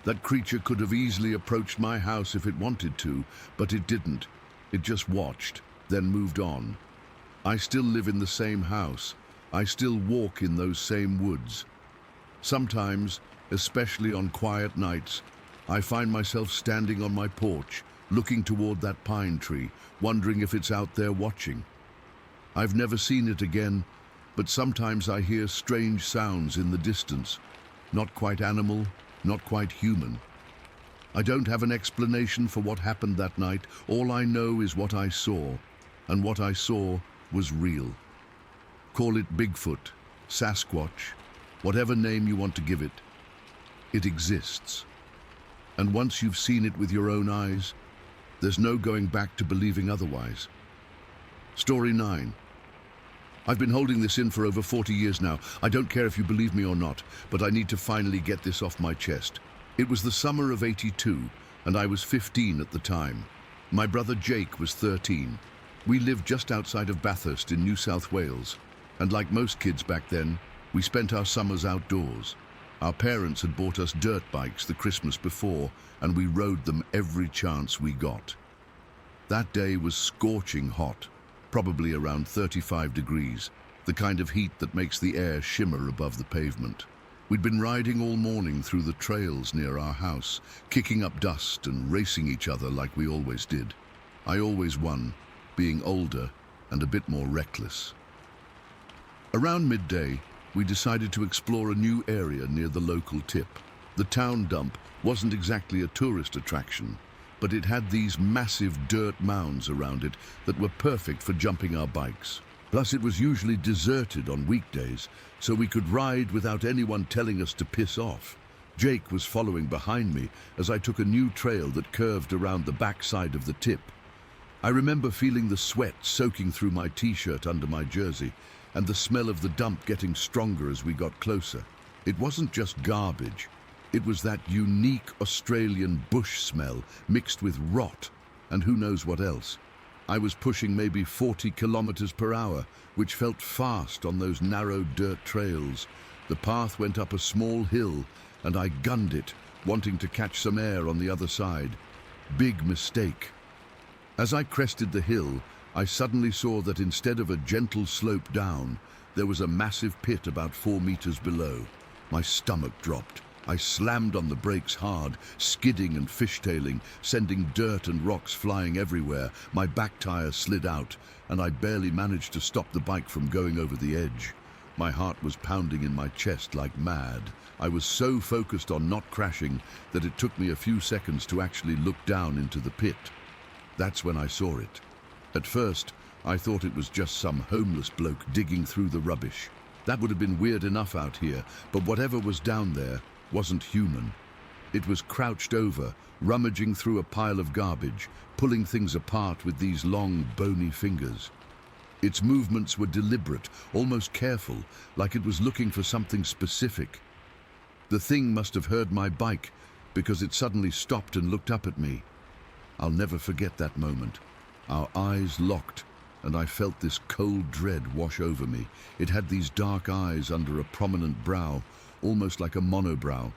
That creature could have easily approached my house if it wanted to, but it didn't. It just watched, then moved on. I still live in the same house. I still walk in those same woods. Sometimes, especially on quiet nights, I find myself standing on my porch, looking toward that pine tree, wondering if it's out there watching. I've never seen it again, but sometimes I hear strange sounds in the distance. Not quite animal, not quite human. I don't have an explanation for what happened that night. All I know is what I saw, and what I saw was real. Call it Bigfoot, Sasquatch, whatever name you want to give it. It exists. And once you've seen it with your own eyes, there's no going back to believing otherwise. Story 9. I've been holding this in for over 40 years now. I don't care if you believe me or not, but I need to finally get this off my chest. It was the summer of '82, and I was 15 at the time. My brother Jake was 13. We lived just outside of Bathurst in New South Wales, and like most kids back then, we spent our summers outdoors. Our parents had bought us dirt bikes the Christmas before, and we rode them every chance we got. That day was scorching hot, probably around 35 degrees, the kind of heat that makes the air shimmer above the pavement. We'd been riding all morning through the trails near our house, kicking up dust and racing each other like we always did. I always won, being older and a bit more reckless. Around midday, we decided to explore a new area near the local tip. The town dump wasn't exactly a tourist attraction, but it had these massive dirt mounds around it that were perfect for jumping our bikes. Plus, it was usually deserted on weekdays, so we could ride without anyone telling us to piss off. Jake was following behind me as I took a new trail that curved around the backside of the tip. I remember feeling the sweat soaking through my t-shirt under my jersey, and the smell of the dump getting stronger as we got closer. It wasn't just garbage. It was that unique Australian bush smell mixed with rot and who knows what else. I was pushing maybe 40 kilometers per hour, which felt fast on those narrow dirt trails. The path went up a small hill, and I gunned it, wanting to catch some air on the other side. Big mistake. As I crested the hill, I suddenly saw that instead of a gentle slope down, there was a massive pit about 4 meters below. My stomach dropped. I slammed on the brakes hard, skidding and fishtailing, sending dirt and rocks flying everywhere. My back tire slid out, and I barely managed to stop the bike from going over the edge. My heart was pounding in my chest like mad. I was so focused on not crashing that it took me a few seconds to actually look down into the pit. That's when I saw it. At first, I thought it was just some homeless bloke digging through the rubbish. That would have been weird enough out here, but whatever was down there wasn't human. It was crouched over, rummaging through a pile of garbage, pulling things apart with these long, bony fingers. Its movements were deliberate, almost careful, like it was looking for something specific. The thing must have heard my bike, because it suddenly stopped and looked up at me. I'll never forget that moment. Our eyes locked, and I felt this cold dread wash over me. It had these dark eyes under a prominent brow, almost like a monobrow.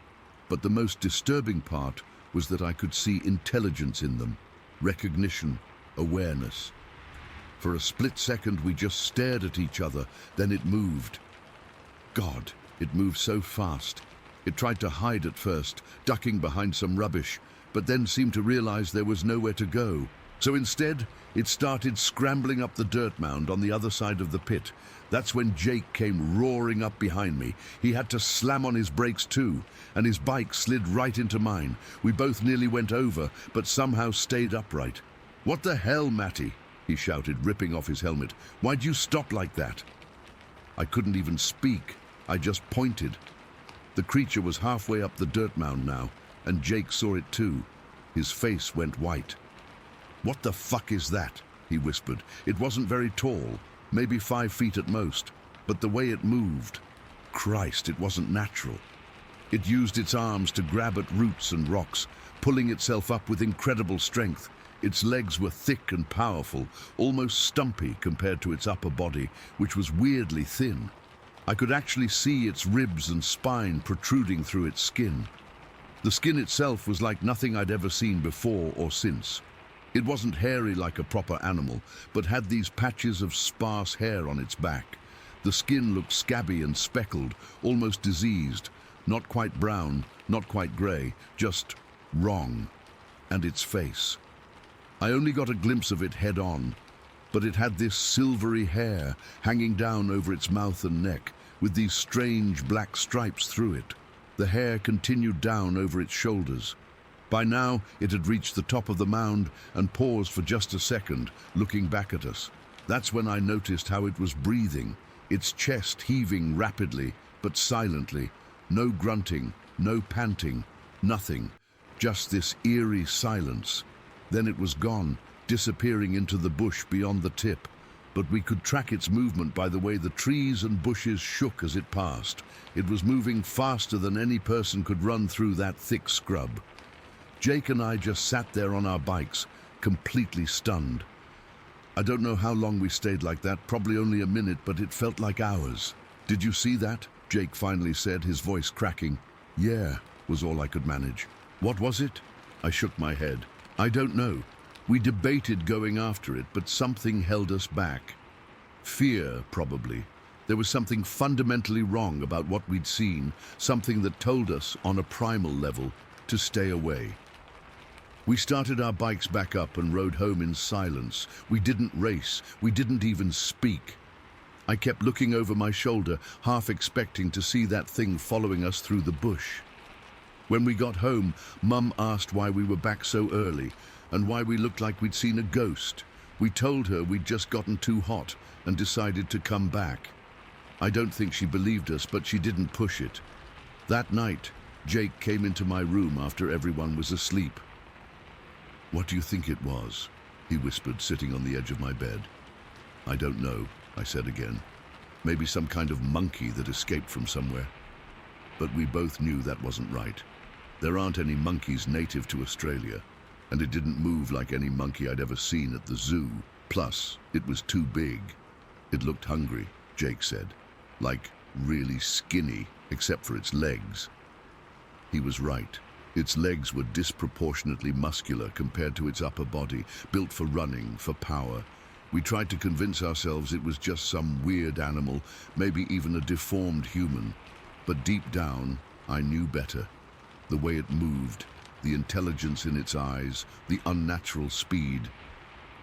But the most disturbing part was that I could see intelligence in them, recognition, awareness. For a split second, we just stared at each other, then it moved. God, it moved so fast. It tried to hide at first, ducking behind some rubbish, but then seemed to realize there was nowhere to go. So instead, it started scrambling up the dirt mound on the other side of the pit. That's when Jake came roaring up behind me. He had to slam on his brakes too, and his bike slid right into mine. We both nearly went over, but somehow stayed upright. "What the hell, Matty?" he shouted, ripping off his helmet. "Why'd you stop like that?" I couldn't even speak. I just pointed. The creature was halfway up the dirt mound now, and Jake saw it too. His face went white. "What the fuck is that?" he whispered. It wasn't very tall, maybe 5 feet at most, but the way it moved, Christ, it wasn't natural. It used its arms to grab at roots and rocks, pulling itself up with incredible strength. Its legs were thick and powerful, almost stumpy compared to its upper body, which was weirdly thin. I could actually see its ribs and spine protruding through its skin. The skin itself was like nothing I'd ever seen before or since. It wasn't hairy like a proper animal, but had these patches of sparse hair on its back. The skin looked scabby and speckled, almost diseased. Not quite brown, not quite grey, just wrong. And its face. I only got a glimpse of it head on, but it had this silvery hair hanging down over its mouth and neck, with these strange black stripes through it. The hair continued down over its shoulders. By now, it had reached the top of the mound and paused for just a second, looking back at us. That's when I noticed how it was breathing, its chest heaving rapidly, but silently. No grunting, no panting, nothing. Just this eerie silence. Then it was gone, disappearing into the bush beyond the tip. But we could track its movement by the way the trees and bushes shook as it passed. It was moving faster than any person could run through that thick scrub. Jake and I just sat there on our bikes, completely stunned. I don't know how long we stayed like that, probably only a minute, but it felt like hours. "Did you see that?" Jake finally said, his voice cracking. "Yeah," was all I could manage. "What was it?" I shook my head. "I don't know. We debated going after it, but something held us back. Fear, probably. There was something fundamentally wrong about what we'd seen, something that told us, on a primal level, to stay away." We started our bikes back up and rode home in silence. We didn't race. We didn't even speak. I kept looking over my shoulder, half expecting to see that thing following us through the bush. When we got home, Mum asked why we were back so early and why we looked like we'd seen a ghost. We told her we'd just gotten too hot and decided to come back. I don't think she believed us, but she didn't push it. That night, Jake came into my room after everyone was asleep. "What do you think it was?" he whispered, sitting on the edge of my bed. "I don't know," I said again. "Maybe some kind of monkey that escaped from somewhere." But we both knew that wasn't right. There aren't any monkeys native to Australia, and it didn't move like any monkey I'd ever seen at the zoo. Plus, it was too big. "It looked hungry," Jake said. "Like really skinny, except for its legs." He was right. Its legs were disproportionately muscular compared to its upper body, built for running, for power. We tried to convince ourselves it was just some weird animal, maybe even a deformed human. But deep down, I knew better. The way it moved, the intelligence in its eyes, the unnatural speed.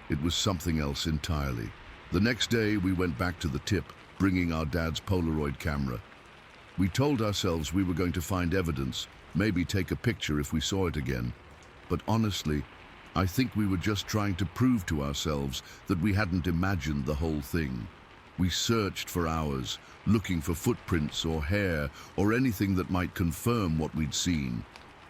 It was something else entirely. The next day, we went back to the tip, bringing our dad's Polaroid camera. We told ourselves we were going to find evidence, maybe take a picture if we saw it again. But honestly, I think we were just trying to prove to ourselves that we hadn't imagined the whole thing. We searched for hours, looking for footprints or hair or anything that might confirm what we'd seen.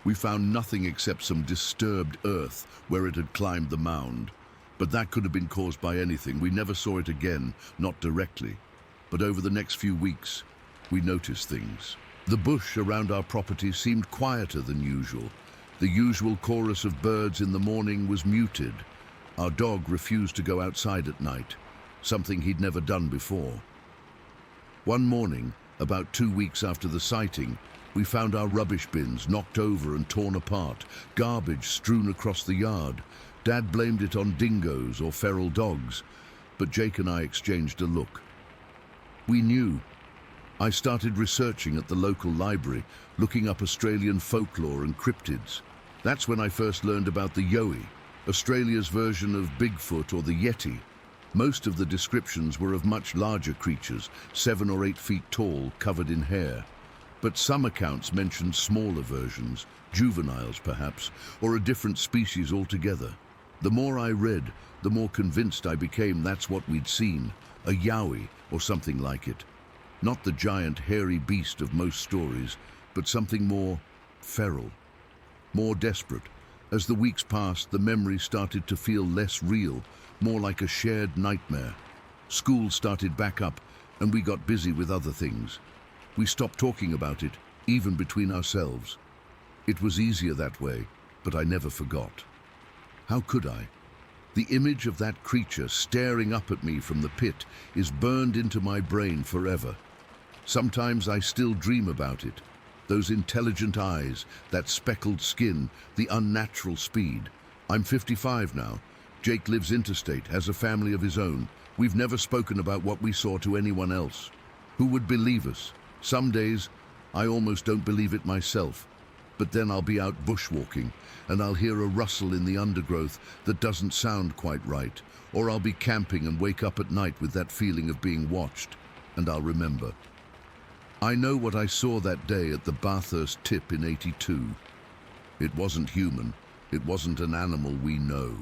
We found nothing except some disturbed earth where it had climbed the mound. But that could have been caused by anything. We never saw it again, not directly. But over the next few weeks, we noticed things. The bush around our property seemed quieter than usual. The usual chorus of birds in the morning was muted. Our dog refused to go outside at night, something he'd never done before. One morning, about 2 weeks after the sighting, we found our rubbish bins knocked over and torn apart, garbage strewn across the yard. Dad blamed it on dingoes or feral dogs, but Jake and I exchanged a look. We knew. I started researching at the local library, looking up Australian folklore and cryptids. That's when I first learned about the yowie, Australia's version of Bigfoot or the Yeti. Most of the descriptions were of much larger creatures, 7 or 8 feet tall, covered in hair. But some accounts mentioned smaller versions, juveniles perhaps, or a different species altogether. The more I read, the more convinced I became that's what we'd seen, a yowie or something like it. Not the giant hairy beast of most stories, but something more feral, more desperate. As the weeks passed, the memories started to feel less real, more like a shared nightmare. School started back up, and we got busy with other things. We stopped talking about it, even between ourselves. It was easier that way, but I never forgot. How could I? The image of that creature staring up at me from the pit is burned into my brain forever. Sometimes I still dream about it. Those intelligent eyes, that speckled skin, the unnatural speed. I'm 55 now. Jake lives interstate, has a family of his own. We've never spoken about what we saw to anyone else. Who would believe us? Some days, I almost don't believe it myself. But then I'll be out bushwalking, and I'll hear a rustle in the undergrowth that doesn't sound quite right. Or I'll be camping and wake up at night with that feeling of being watched, and I'll remember. I know what I saw that day at the Bathurst Tip in '82. It wasn't human. It wasn't an animal we know.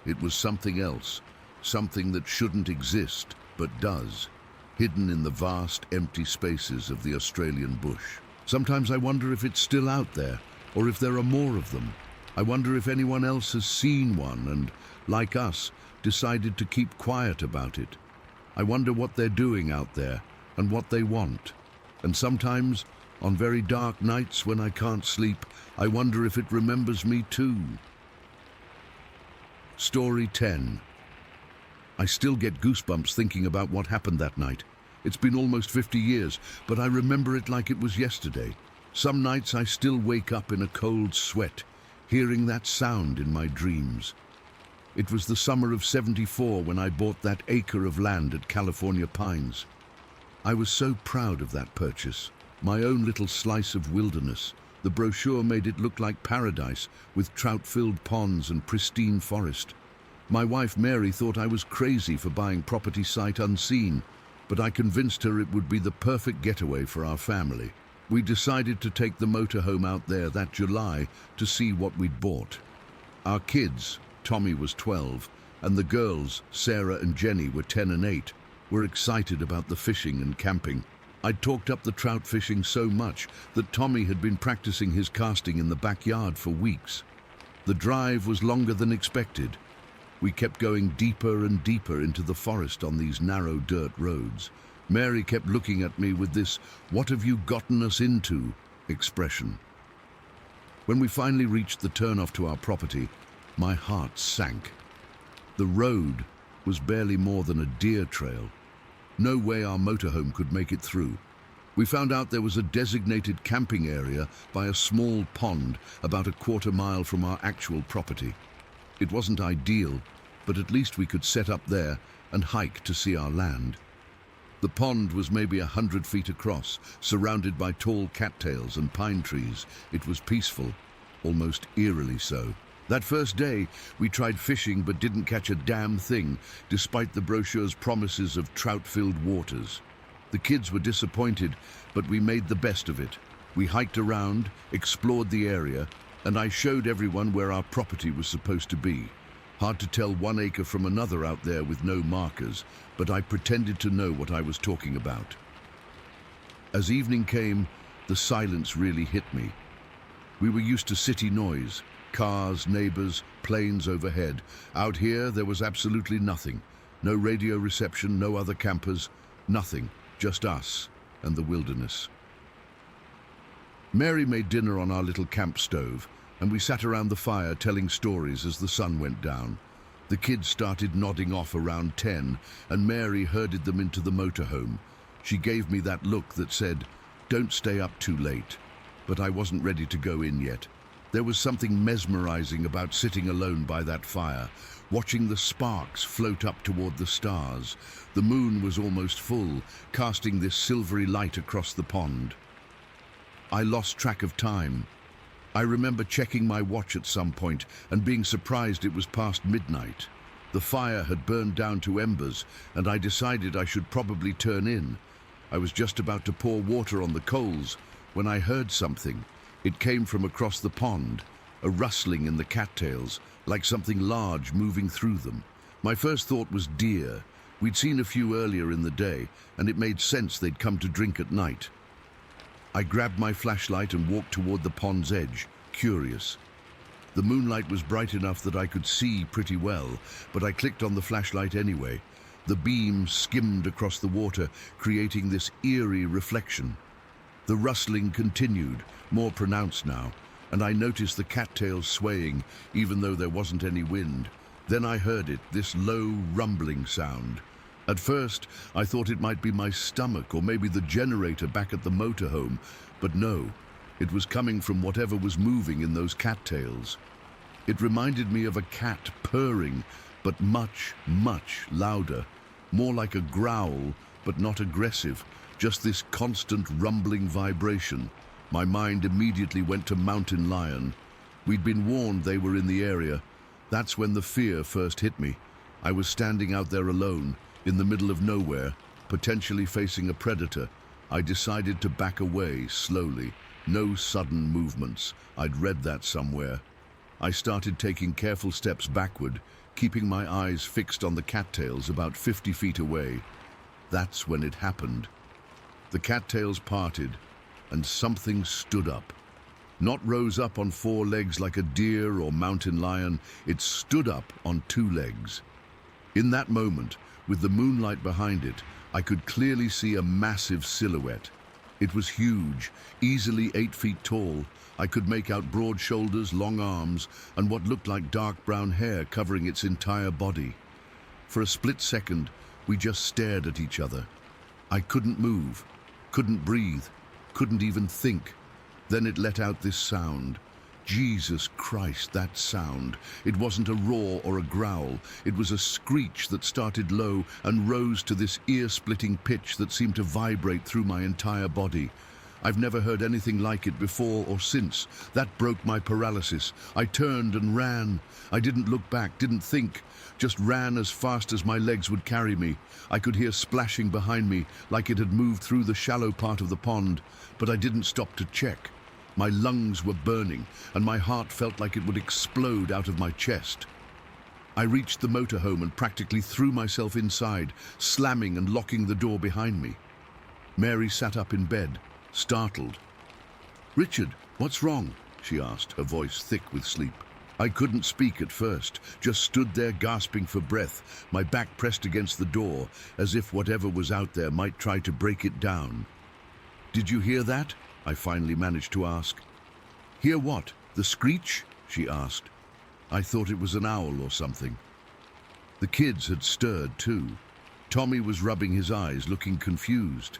It was something else, something that shouldn't exist, but does, hidden in the vast, empty spaces of the Australian bush. Sometimes I wonder if it's still out there, or if there are more of them. I wonder if anyone else has seen one and, like us, decided to keep quiet about it. I wonder what they're doing out there and what they want. And sometimes, on very dark nights when I can't sleep, I wonder if it remembers me too. Story 10. I still get goosebumps thinking about what happened that night. It's been almost 50 years, but I remember it like it was yesterday. Some nights I still wake up in a cold sweat, hearing that sound in my dreams. It was the summer of '74 when I bought that acre of land at California Pines. I was so proud of that purchase, my own little slice of wilderness. The brochure made it look like paradise, with trout-filled ponds and pristine forest. My wife Mary thought I was crazy for buying property sight unseen, but I convinced her it would be the perfect getaway for our family. We decided to take the motorhome out there that July to see what we'd bought. Our kids, Tommy was 12, and the girls, Sarah and Jenny, were 10 and 8, were excited about the fishing and camping. I'd talked up the trout fishing so much that Tommy had been practicing his casting in the backyard for weeks. The drive was longer than expected. We kept going deeper and deeper into the forest on these narrow dirt roads. Mary kept looking at me with this "what have you gotten us into" expression. When we finally reached the turnoff to our property, my heart sank. The road was barely more than a deer trail. No way our motorhome could make it through. We found out there was a designated camping area by a small pond about a quarter mile from our actual property. It wasn't ideal, but at least we could set up there and hike to see our land. The pond was maybe 100 feet across, surrounded by tall cattails and pine trees. It was peaceful, almost eerily so. That first day, we tried fishing but didn't catch a damn thing, despite the brochure's promises of trout-filled waters. The kids were disappointed, but we made the best of it. We hiked around, explored the area, and I showed everyone where our property was supposed to be. Hard to tell 1 acre from another out there with no markers, but I pretended to know what I was talking about. As evening came, the silence really hit me. We were used to city noise, cars, neighbors, planes overhead. Out here, there was absolutely nothing. No radio reception, no other campers, nothing, just us and the wilderness. Mary made dinner on our little camp stove, and we sat around the fire telling stories as the sun went down. The kids started nodding off around 10, and Mary herded them into the motorhome. She gave me that look that said, "Don't stay up too late." But I wasn't ready to go in yet. There was something mesmerizing about sitting alone by that fire, watching the sparks float up toward the stars. The moon was almost full, casting this silvery light across the pond. I lost track of time. I remember checking my watch at some point and being surprised it was past midnight. The fire had burned down to embers, and I decided I should probably turn in. I was just about to pour water on the coals when I heard something. It came from across the pond, a rustling in the cattails, like something large moving through them. My first thought was deer. We'd seen a few earlier in the day, and it made sense they'd come to drink at night. I grabbed my flashlight and walked toward the pond's edge, curious. The moonlight was bright enough that I could see pretty well, but I clicked on the flashlight anyway. The beam skimmed across the water, creating this eerie reflection. The rustling continued, more pronounced now, and I noticed the cattails swaying, even though there wasn't any wind. Then I heard it, this low, rumbling sound. At first, I thought it might be my stomach or maybe the generator back at the motorhome, but no, it was coming from whatever was moving in those cattails. It reminded me of a cat purring, but much, much louder, more like a growl but not aggressive, just this constant rumbling vibration. My mind immediately went to mountain lion. We'd been warned they were in the area. That's when the fear first hit me. I was standing out there alone, in the middle of nowhere, potentially facing a predator. I decided to back away slowly. No sudden movements. I'd read that somewhere. I started taking careful steps backward, keeping my eyes fixed on the cattails about 50 feet away. That's when it happened. The cattails parted, and something stood up. Not rose up on 4 legs like a deer or mountain lion, it stood up on 2 legs. In that moment, with the moonlight behind it, I could clearly see a massive silhouette. It was huge, easily 8 feet tall. I could make out broad shoulders, long arms, and what looked like dark brown hair covering its entire body. For a split second, we just stared at each other. I couldn't move, couldn't breathe, couldn't even think. Then it let out this sound. Jesus Christ, that sound. It wasn't a roar or a growl. It was a screech that started low and rose to this ear-splitting pitch that seemed to vibrate through my entire body. I've never heard anything like it before or since. That broke my paralysis. I turned and ran. I didn't look back, didn't think, just ran as fast as my legs would carry me. I could hear splashing behind me, like it had moved through the shallow part of the pond, but I didn't stop to check. My lungs were burning, and my heart felt like it would explode out of my chest. I reached the motorhome and practically threw myself inside, slamming and locking the door behind me. Mary sat up in bed, startled. "Richard, what's wrong?" she asked, her voice thick with sleep. I couldn't speak at first, just stood there gasping for breath, my back pressed against the door, as if whatever was out there might try to break it down. "Did you hear that?" I finally managed to ask. "Hear what? The screech?" she asked. I thought it was an owl or something. The kids had stirred too. Tommy was rubbing his eyes, looking confused.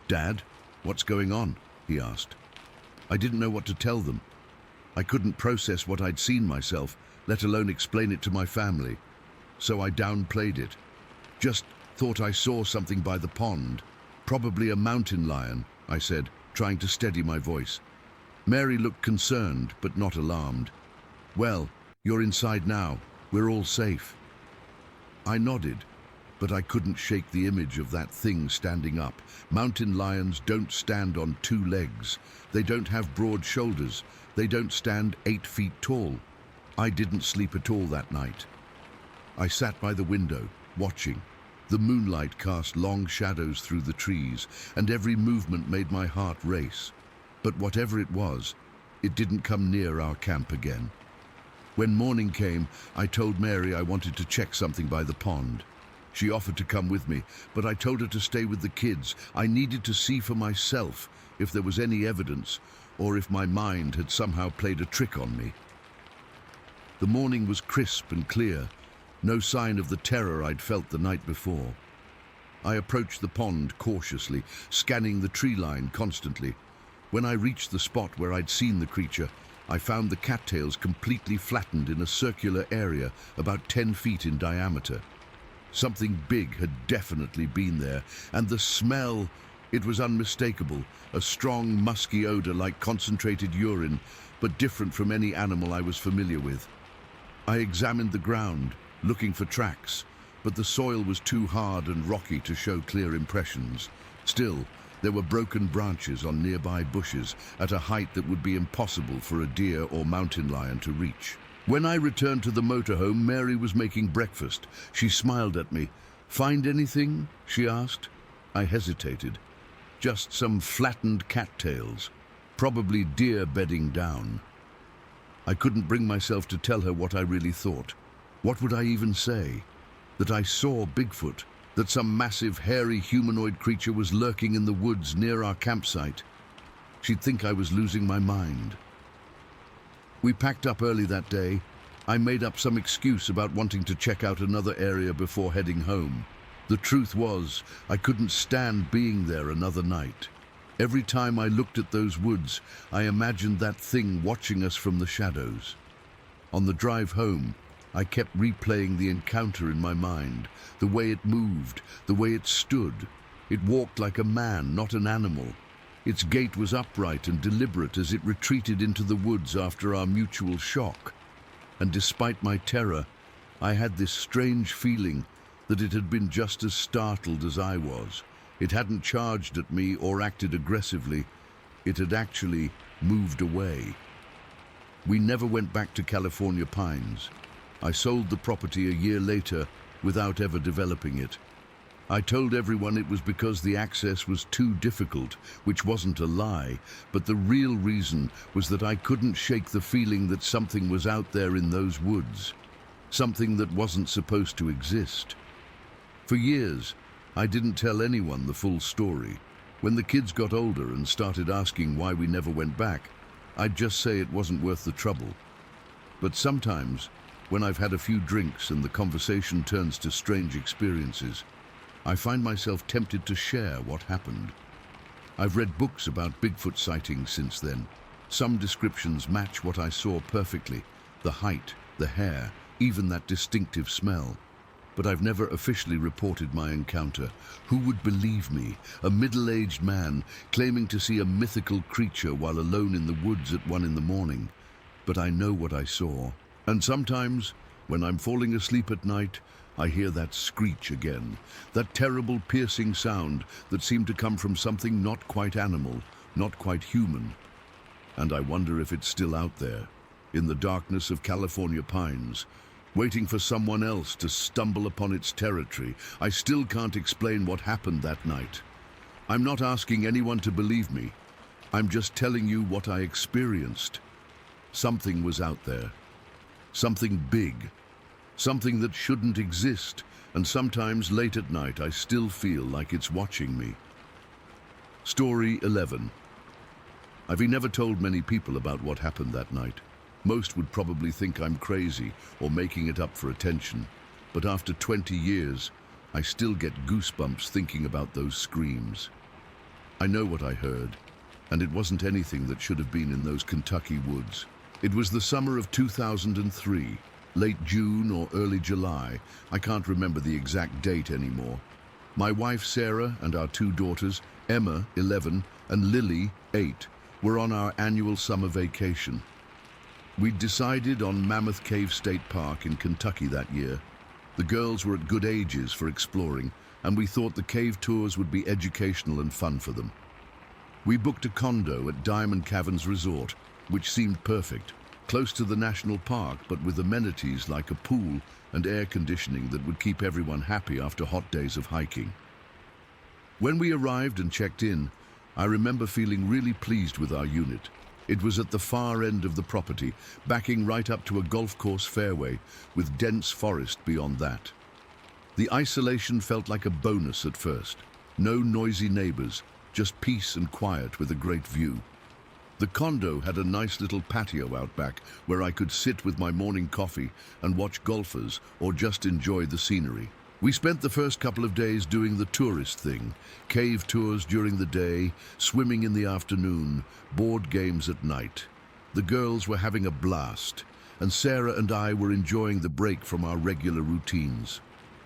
"Dad, what's going on?" he asked. I didn't know what to tell them. I couldn't process what I'd seen myself, let alone explain it to my family. So I downplayed it. Just thought I saw something by the pond. "Probably a mountain lion," I said, trying to steady my voice. Mary looked concerned, but not alarmed. "Well, you're inside now. We're all safe." I nodded, but I couldn't shake the image of that thing standing up. Mountain lions don't stand on 2 legs. They don't have broad shoulders. They don't stand 8 feet tall. I didn't sleep at all that night. I sat by the window, watching. The moonlight cast long shadows through the trees, and every movement made my heart race. But whatever it was, it didn't come near our camp again. When morning came, I told Mary I wanted to check something by the pond. She offered to come with me, but I told her to stay with the kids. I needed to see for myself if there was any evidence, or if my mind had somehow played a trick on me. The morning was crisp and clear. No sign of the terror I'd felt the night before. I approached the pond cautiously, scanning the tree line constantly. When I reached the spot where I'd seen the creature, I found the cattails completely flattened in a circular area about 10 feet in diameter. Something big had definitely been there, and the smell, it was unmistakable, a strong, musky odor like concentrated urine, but different from any animal I was familiar with. I examined the ground, looking for tracks, but the soil was too hard and rocky to show clear impressions. Still, there were broken branches on nearby bushes at a height that would be impossible for a deer or mountain lion to reach. When I returned to the motorhome, Mary was making breakfast. She smiled at me. "Find anything?" she asked. I hesitated. "Just some flattened cattails, probably deer bedding down." I couldn't bring myself to tell her what I really thought. What would I even say? That I saw Bigfoot? That some massive, hairy humanoid creature was lurking in the woods near our campsite? She'd think I was losing my mind. We packed up early that day. I made up some excuse about wanting to check out another area before heading home. The truth was, I couldn't stand being there another night. Every time I looked at those woods, I imagined that thing watching us from the shadows. On the drive home, I kept replaying the encounter in my mind, the way it moved, the way it stood. It walked like a man, not an animal. Its gait was upright and deliberate as it retreated into the woods after our mutual shock. And despite my terror, I had this strange feeling that it had been just as startled as I was. It hadn't charged at me or acted aggressively. It had actually moved away. We never went back to California Pines. I sold the property a year later without ever developing it. I told everyone it was because the access was too difficult, which wasn't a lie, but the real reason was that I couldn't shake the feeling that something was out there in those woods, something that wasn't supposed to exist. For years, I didn't tell anyone the full story. When the kids got older and started asking why we never went back, I'd just say it wasn't worth the trouble. But sometimes, when I've had a few drinks and the conversation turns to strange experiences, I find myself tempted to share what happened. I've read books about Bigfoot sightings since then. Some descriptions match what I saw perfectly: the height, the hair, even that distinctive smell. But I've never officially reported my encounter. Who would believe me, a middle-aged man claiming to see a mythical creature while alone in the woods at 1 in the morning? But I know what I saw. And sometimes, when I'm falling asleep at night, I hear that screech again, that terrible piercing sound that seemed to come from something not quite animal, not quite human. And I wonder if it's still out there, in the darkness of California Pines, waiting for someone else to stumble upon its territory. I still can't explain what happened that night. I'm not asking anyone to believe me. I'm just telling you what I experienced. Something was out there. Something big. Something that shouldn't exist, and sometimes late at night I still feel like it's watching me. Story 11. I've never told many people about what happened that night. Most would probably think I'm crazy or making it up for attention, but after 20 years, I still get goosebumps thinking about those screams. I know what I heard, and it wasn't anything that should have been in those Kentucky woods. It was the summer of 2003. Late June or early July, I can't remember the exact date anymore. My wife Sarah and our 2 daughters, Emma, 11, and Lily, 8, were on our annual summer vacation. We'd decided on Mammoth Cave State Park in Kentucky that year. The girls were at good ages for exploring, and we thought the cave tours would be educational and fun for them. We booked a condo at Diamond Caverns Resort, which seemed perfect. Close to the national park, but with amenities like a pool and air conditioning that would keep everyone happy after hot days of hiking. When we arrived and checked in, I remember feeling really pleased with our unit. It was at the far end of the property, backing right up to a golf course fairway with dense forest beyond that. The isolation felt like a bonus at first. No noisy neighbors, just peace and quiet with a great view. The condo had a nice little patio out back where I could sit with my morning coffee and watch golfers or just enjoy the scenery. We spent the first couple of days doing the tourist thing, cave tours during the day, swimming in the afternoon, board games at night. The girls were having a blast, and Sarah and I were enjoying the break from our regular routines.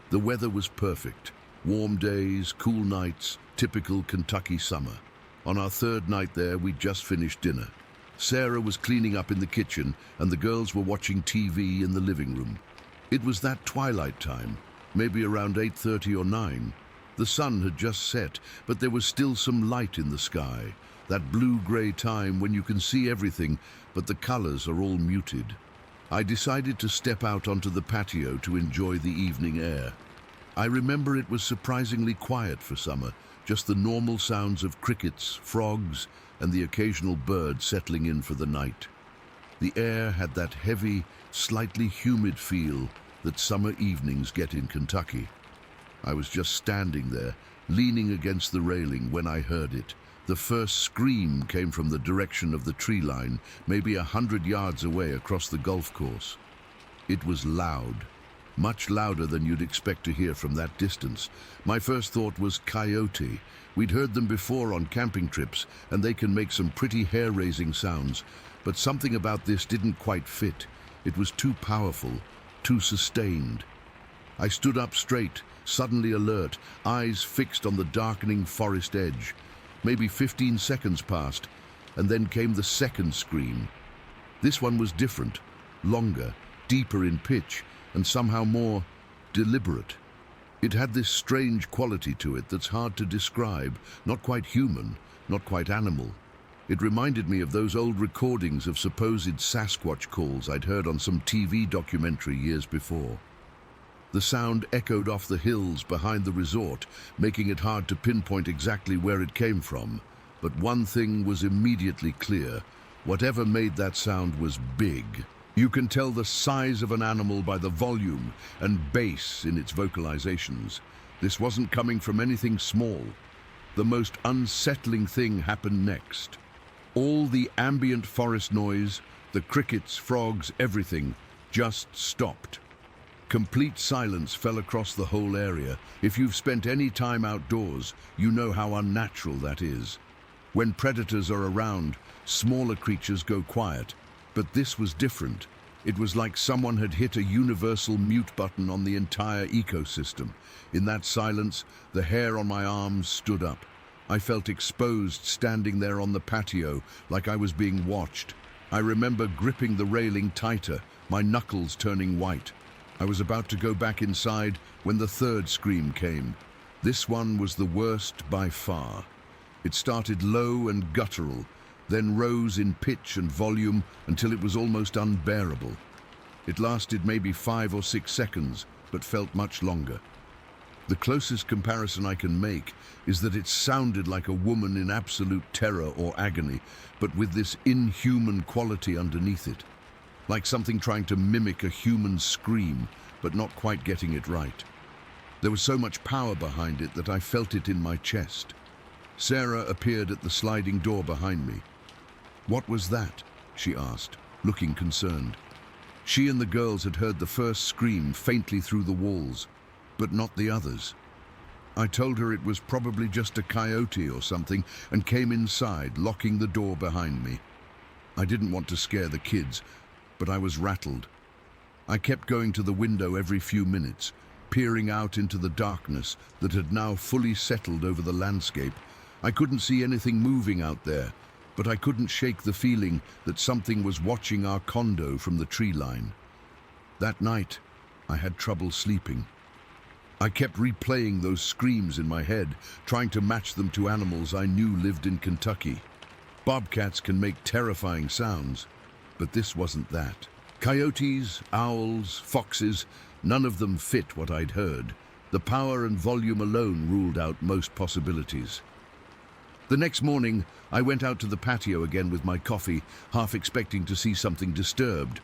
The weather was perfect. Warm days, cool nights, typical Kentucky summer. On our 3rd night there, we'd just finished dinner. Sarah was cleaning up in the kitchen, and the girls were watching TV in the living room. It was that twilight time, maybe around 8:30 or 9. The sun had just set, but there was still some light in the sky. That blue-gray time when you can see everything, but the colors are all muted. I decided to step out onto the patio to enjoy the evening air. I remember it was surprisingly quiet for summer, just the normal sounds of crickets, frogs, and the occasional bird settling in for the night. The air had that heavy, slightly humid feel that summer evenings get in Kentucky. I was just standing there, leaning against the railing when I heard it. The first scream came from the direction of the tree line, maybe 100 yards away across the golf course. It was loud. Much louder than you'd expect to hear from that distance. My first thought was coyote. We'd heard them before on camping trips, and they can make some pretty hair-raising sounds, but something about this didn't quite fit. It was too powerful, too sustained. I stood up straight, suddenly alert, eyes fixed on the darkening forest edge. Maybe 15 seconds passed, and then came the second scream. This one was different, longer, deeper in pitch, and somehow more deliberate. It had this strange quality to it that's hard to describe, not quite human, not quite animal. It reminded me of those old recordings of supposed Sasquatch calls I'd heard on some TV documentary years before. The sound echoed off the hills behind the resort, making it hard to pinpoint exactly where it came from. But one thing was immediately clear. Whatever made that sound was big. You can tell the size of an animal by the volume and bass in its vocalizations. This wasn't coming from anything small. The most unsettling thing happened next. All the ambient forest noise, the crickets, frogs, everything, just stopped. Complete silence fell across the whole area. If you've spent any time outdoors, you know how unnatural that is. When predators are around, smaller creatures go quiet. But this was different. It was like someone had hit a universal mute button on the entire ecosystem. In that silence, the hair on my arms stood up. I felt exposed standing there on the patio, like I was being watched. I remember gripping the railing tighter, my knuckles turning white. I was about to go back inside when the third scream came. This one was the worst by far. It started low and guttural, then rose in pitch and volume until it was almost unbearable. It lasted maybe 5 or 6 seconds, but felt much longer. The closest comparison I can make is that it sounded like a woman in absolute terror or agony, but with this inhuman quality underneath it. Like something trying to mimic a human scream, but not quite getting it right. There was so much power behind it that I felt it in my chest. Sarah appeared at the sliding door behind me. "What was that?" she asked, looking concerned. She and the girls had heard the first scream faintly through the walls, but not the others. I told her it was probably just a coyote or something and came inside, locking the door behind me. I didn't want to scare the kids, but I was rattled. I kept going to the window every few minutes, peering out into the darkness that had now fully settled over the landscape. I couldn't see anything moving out there, but I couldn't shake the feeling that something was watching our condo from the tree line. That night, I had trouble sleeping. I kept replaying those screams in my head, trying to match them to animals I knew lived in Kentucky. Bobcats can make terrifying sounds, but this wasn't that. Coyotes, owls, foxes, none of them fit what I'd heard. The power and volume alone ruled out most possibilities. The next morning, I went out to the patio again with my coffee, half expecting to see something disturbed.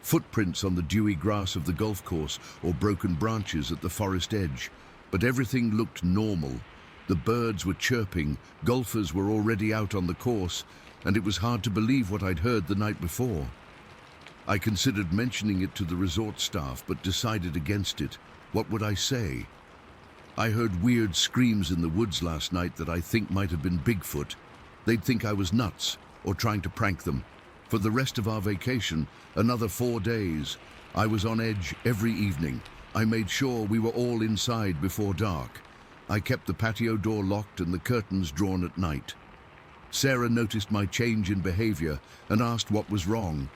Footprints on the dewy grass of the golf course or broken branches at the forest edge. But everything looked normal. The birds were chirping, golfers were already out on the course, and it was hard to believe what I'd heard the night before. I considered mentioning it to the resort staff, but decided against it. What would I say? I heard weird screams in the woods last night that I think might have been Bigfoot. They'd think I was nuts or trying to prank them. For the rest of our vacation, another 4 days, I was on edge every evening. I made sure we were all inside before dark. I kept the patio door locked and the curtains drawn at night. Sarah noticed my change in behavior and asked what was wrong.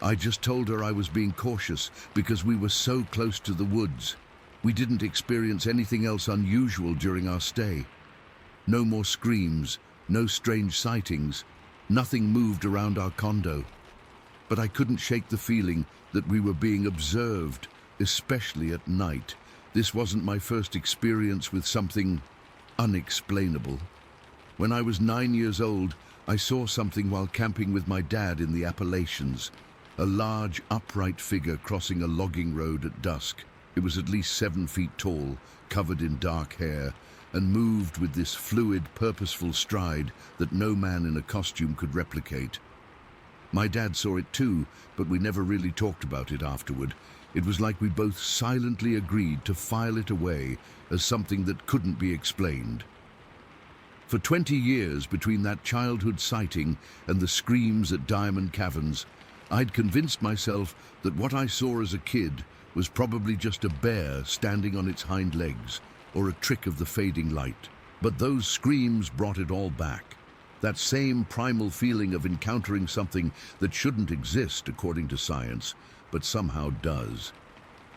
I just told her I was being cautious because we were so close to the woods. We didn't experience anything else unusual during our stay. No more screams, no strange sightings. Nothing moved around our condo. But I couldn't shake the feeling that we were being observed, especially at night. This wasn't my first experience with something unexplainable. When I was 9 years old, I saw something while camping with my dad in the Appalachians. A large, upright figure crossing a logging road at dusk. It was at least 7 feet tall, covered in dark hair, and moved with this fluid, purposeful stride that no man in a costume could replicate. My dad saw it too, but we never really talked about it afterward. It was like we both silently agreed to file it away as something that couldn't be explained. For 20 years between that childhood sighting and the screams at Diamond Caverns, I'd convinced myself that what I saw as a kid was probably just a bear standing on its hind legs, or a trick of the fading light. But those screams brought it all back. That same primal feeling of encountering something that shouldn't exist according to science, but somehow does.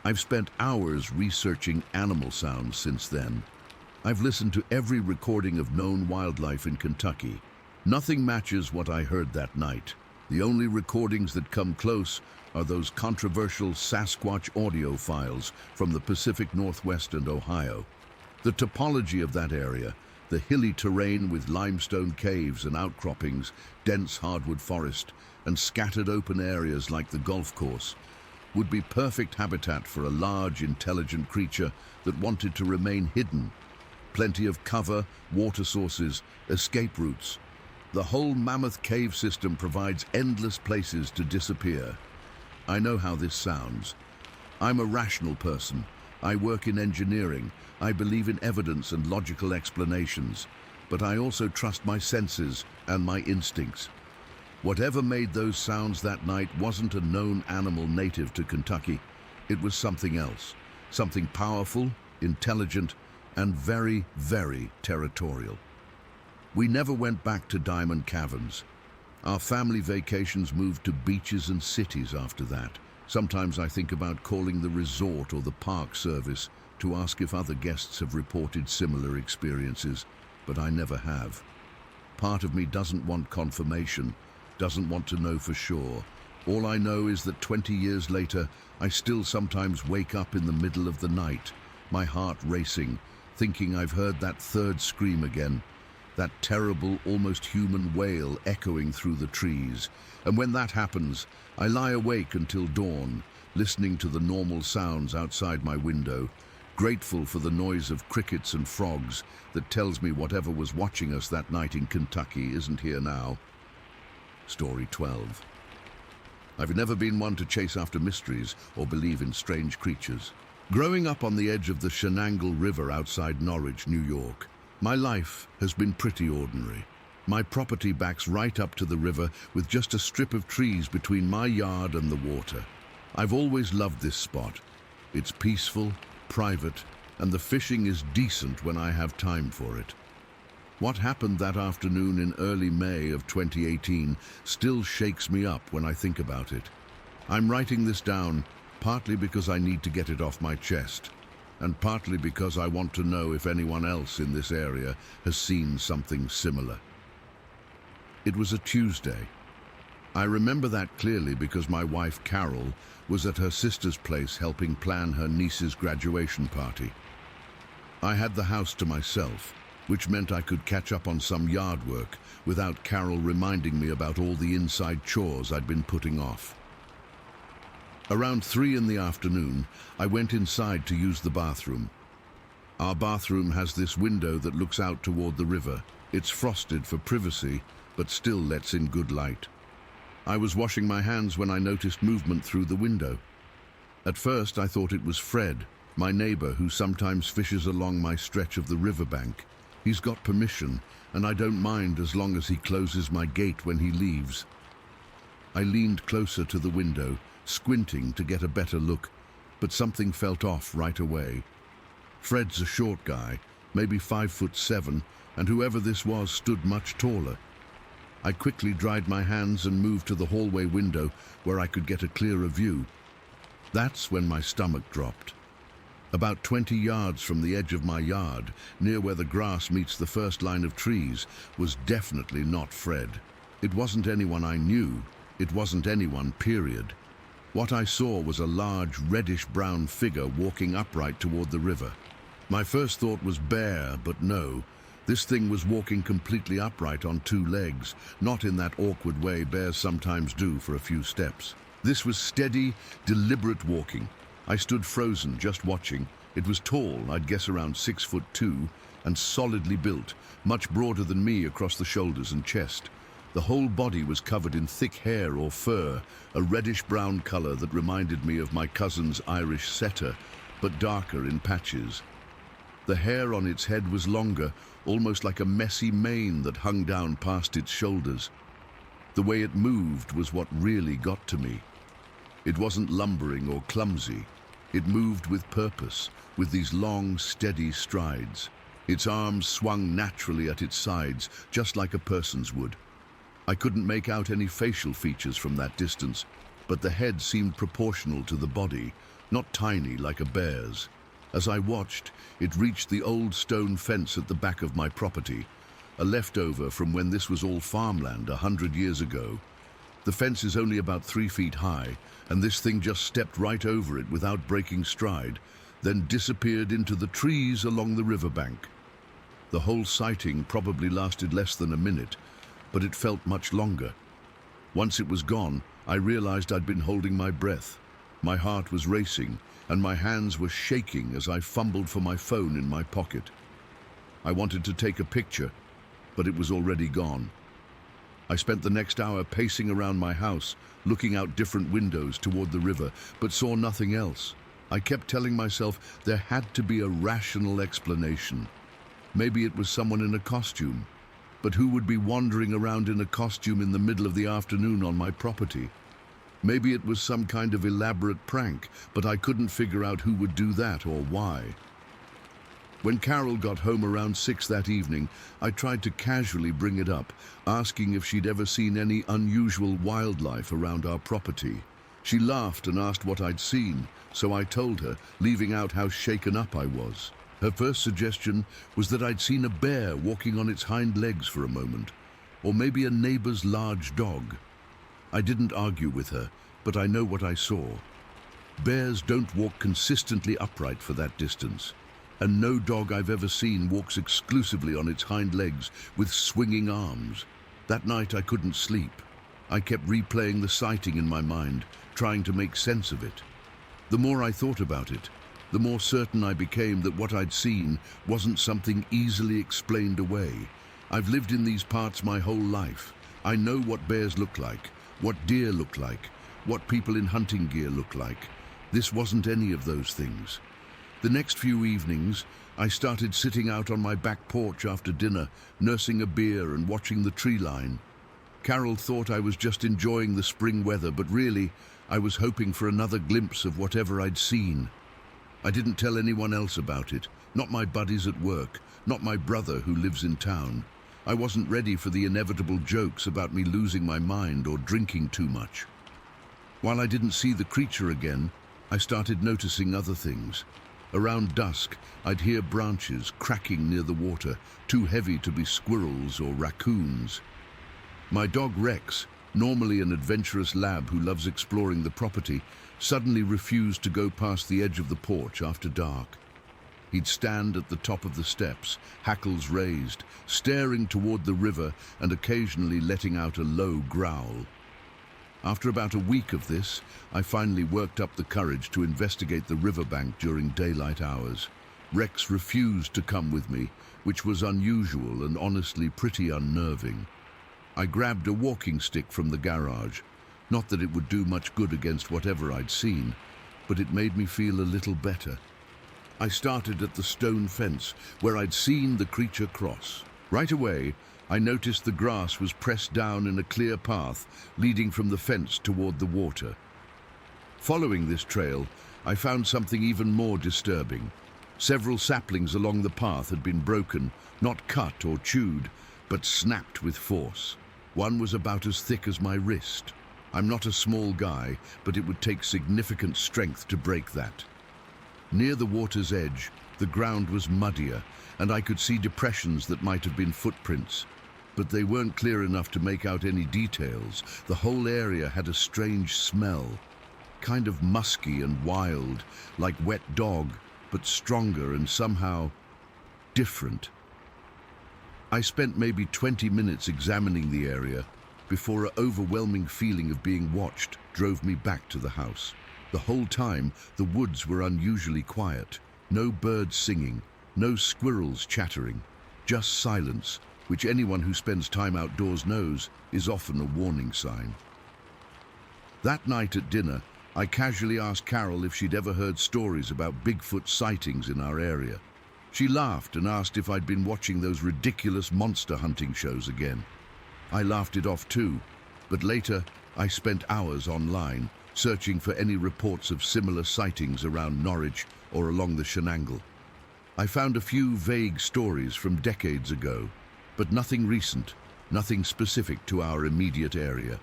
I've spent hours researching animal sounds since then. I've listened to every recording of known wildlife in Kentucky. Nothing matches what I heard that night. The only recordings that come close are those controversial Sasquatch audio files from the Pacific Northwest and Ohio. The topology of that area, the hilly terrain with limestone caves and outcroppings, dense hardwood forest, and scattered open areas like the golf course, would be perfect habitat for a large, intelligent creature that wanted to remain hidden. Plenty of cover, water sources, escape routes. The whole Mammoth Cave system provides endless places to disappear. I know how this sounds. I'm a rational person. I work in engineering. I believe in evidence and logical explanations. But I also trust my senses and my instincts. Whatever made those sounds that night wasn't a known animal native to Kentucky. It was something else. Something powerful, intelligent, and very, very territorial. We never went back to Diamond Caverns. Our family vacations moved to beaches and cities after that. Sometimes I think about calling the resort or the park service to ask if other guests have reported similar experiences, but I never have. Part of me doesn't want confirmation, doesn't want to know for sure. All I know is that 20 years later, I still sometimes wake up in the middle of the night, my heart racing, thinking I've heard that third scream again, that terrible, almost human wail echoing through the trees. And when that happens, I lie awake until dawn, listening to the normal sounds outside my window, grateful for the noise of crickets and frogs that tells me whatever was watching us that night in Kentucky isn't here now. Story 12. I've never been one to chase after mysteries or believe in strange creatures. Growing up on the edge of the Shenandoah River outside Norwich, New York, my life has been pretty ordinary. My property backs right up to the river with just a strip of trees between my yard and the water. I've always loved this spot. It's peaceful, private, and the fishing is decent when I have time for it. What happened that afternoon in early May of 2018 still shakes me up when I think about it. I'm writing this down partly because I need to get it off my chest, and partly because I want to know if anyone else in this area has seen something similar. It was a Tuesday. I remember that clearly because my wife Carol was at her sister's place helping plan her niece's graduation party. I had the house to myself, which meant I could catch up on some yard work without Carol reminding me about all the inside chores I'd been putting off. Around 3 in the afternoon, I went inside to use the bathroom. Our bathroom has this window that looks out toward the river. It's frosted for privacy, but still lets in good light. I was washing my hands when I noticed movement through the window. At first, I thought it was Fred, my neighbor who sometimes fishes along my stretch of the riverbank. He's got permission, and I don't mind as long as he closes my gate when he leaves. I leaned closer to the window, squinting to get a better look, but something felt off right away. Fred's a short guy, maybe 5'7", and whoever this was stood much taller. I quickly dried my hands and moved to the hallway window where I could get a clearer view. That's when my stomach dropped. About 20 yards from the edge of my yard, near where the grass meets the first line of trees, was definitely not Fred. It wasn't anyone I knew. It wasn't anyone, period. What I saw was a large reddish-brown figure walking upright toward the river. My first thought was bear, but no. This thing was walking completely upright on 2 legs, not in that awkward way bears sometimes do for a few steps. This was steady, deliberate walking. I stood frozen, just watching. It was tall, I'd guess around 6'2", and solidly built, much broader than me across the shoulders and chest. The whole body was covered in thick hair or fur, a reddish-brown color that reminded me of my cousin's Irish setter, but darker in patches. The hair on its head was longer, almost like a messy mane that hung down past its shoulders. The way it moved was what really got to me. It wasn't lumbering or clumsy. It moved with purpose, with these long, steady strides. Its arms swung naturally at its sides, just like a person's would. I couldn't make out any facial features from that distance, but the head seemed proportional to the body, not tiny like a bear's. As I watched, it reached the old stone fence at the back of my property, a leftover from when this was all farmland 100 years ago. The fence is only about 3 feet high, and this thing just stepped right over it without breaking stride, then disappeared into the trees along the riverbank. The whole sighting probably lasted less than a minute, but it felt much longer. Once it was gone, I realized I'd been holding my breath. My heart was racing, and my hands were shaking as I fumbled for my phone in my pocket. I wanted to take a picture, but it was already gone. I spent the next hour pacing around my house, looking out different windows toward the river, but saw nothing else. I kept telling myself there had to be a rational explanation. Maybe it was someone in a costume. But who would be wandering around in a costume in the middle of the afternoon on my property? Maybe it was some kind of elaborate prank, but I couldn't figure out who would do that or why. When Carol got home around 6 that evening, I tried to casually bring it up, asking if she'd ever seen any unusual wildlife around our property. She laughed and asked what I'd seen, so I told her, leaving out how shaken up I was. Her first suggestion was that I'd seen a bear walking on its hind legs for a moment, or maybe a neighbor's large dog. I didn't argue with her, but I know what I saw. Bears don't walk consistently upright for that distance, and no dog I've ever seen walks exclusively on its hind legs with swinging arms. That night I couldn't sleep. I kept replaying the sighting in my mind, trying to make sense of it. The more I thought about it, the more certain I became that what I'd seen wasn't something easily explained away. I've lived in these parts my whole life. I know what bears look like, what deer look like, what people in hunting gear look like. This wasn't any of those things. The next few evenings, I started sitting out on my back porch after dinner, nursing a beer and watching the tree line. Carol thought I was just enjoying the spring weather, but really, I was hoping for another glimpse of whatever I'd seen. I didn't tell anyone else about it, not my buddies at work, not my brother who lives in town. I wasn't ready for the inevitable jokes about me losing my mind or drinking too much. While I didn't see the creature again, I started noticing other things. Around dusk, I'd hear branches cracking near the water, too heavy to be squirrels or raccoons. My dog Rex, normally an adventurous lab who loves exploring the property, suddenly refused to go past the edge of the porch after dark. He'd stand at the top of the steps, hackles raised, staring toward the river and occasionally letting out a low growl. After about a week of this, I finally worked up the courage to investigate the riverbank during daylight hours. Rex refused to come with me, which was unusual and honestly pretty unnerving. I grabbed a walking stick from the garage. Not that it would do much good against whatever I'd seen, but it made me feel a little better. I started at the stone fence where I'd seen the creature cross. Right away, I noticed the grass was pressed down in a clear path leading from the fence toward the water. Following this trail, I found something even more disturbing. Several saplings along the path had been broken, not cut or chewed, but snapped with force. One was about as thick as my wrist. I'm not a small guy, but it would take significant strength to break that. Near the water's edge, the ground was muddier, and I could see depressions that might have been footprints. But they weren't clear enough to make out any details. The whole area had a strange smell, kind of musky and wild, like wet dog, but stronger and somehow different. I spent maybe 20 minutes examining the area before an overwhelming feeling of being watched drove me back to the house. The whole time, the woods were unusually quiet. No birds singing, no squirrels chattering, just silence, which anyone who spends time outdoors knows is often a warning sign. That night at dinner, I casually asked Carol if she'd ever heard stories about Bigfoot sightings in our area. She laughed and asked if I'd been watching those ridiculous monster hunting shows again. I laughed it off too, but later I spent hours online searching for any reports of similar sightings around Norwich or along the Shenangle. I found a few vague stories from decades ago, but nothing recent, nothing specific to our immediate area.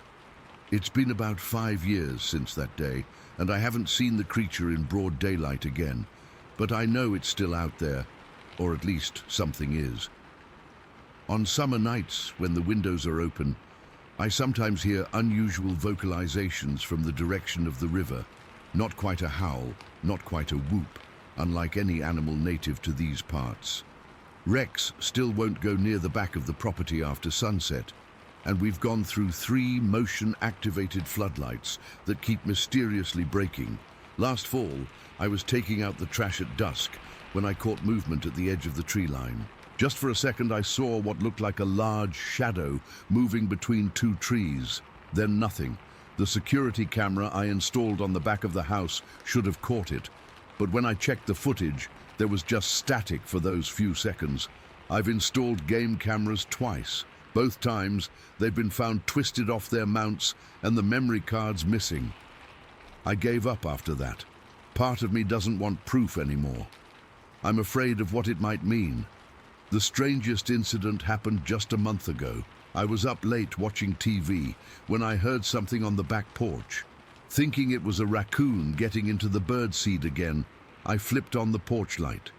It's been about 5 years since that day, and I haven't seen the creature in broad daylight again, but I know it's still out there, or at least something is. On summer nights, when the windows are open, I sometimes hear unusual vocalizations from the direction of the river. Not quite a howl, not quite a whoop, unlike any animal native to these parts. Rex still won't go near the back of the property after sunset, and we've gone through 3 motion-activated floodlights that keep mysteriously breaking. Last fall, I was taking out the trash at dusk when I caught movement at the edge of the tree line. Just for a second, I saw what looked like a large shadow moving between 2 trees. Then nothing. The security camera I installed on the back of the house should have caught it. But when I checked the footage, there was just static for those few seconds. I've installed game cameras twice. Both times, they've been found twisted off their mounts and the memory cards missing. I gave up after that. Part of me doesn't want proof anymore. I'm afraid of what it might mean. The strangest incident happened just a month ago. I was up late watching TV when I heard something on the back porch. Thinking it was a raccoon getting into the birdseed again, I flipped on the porch light.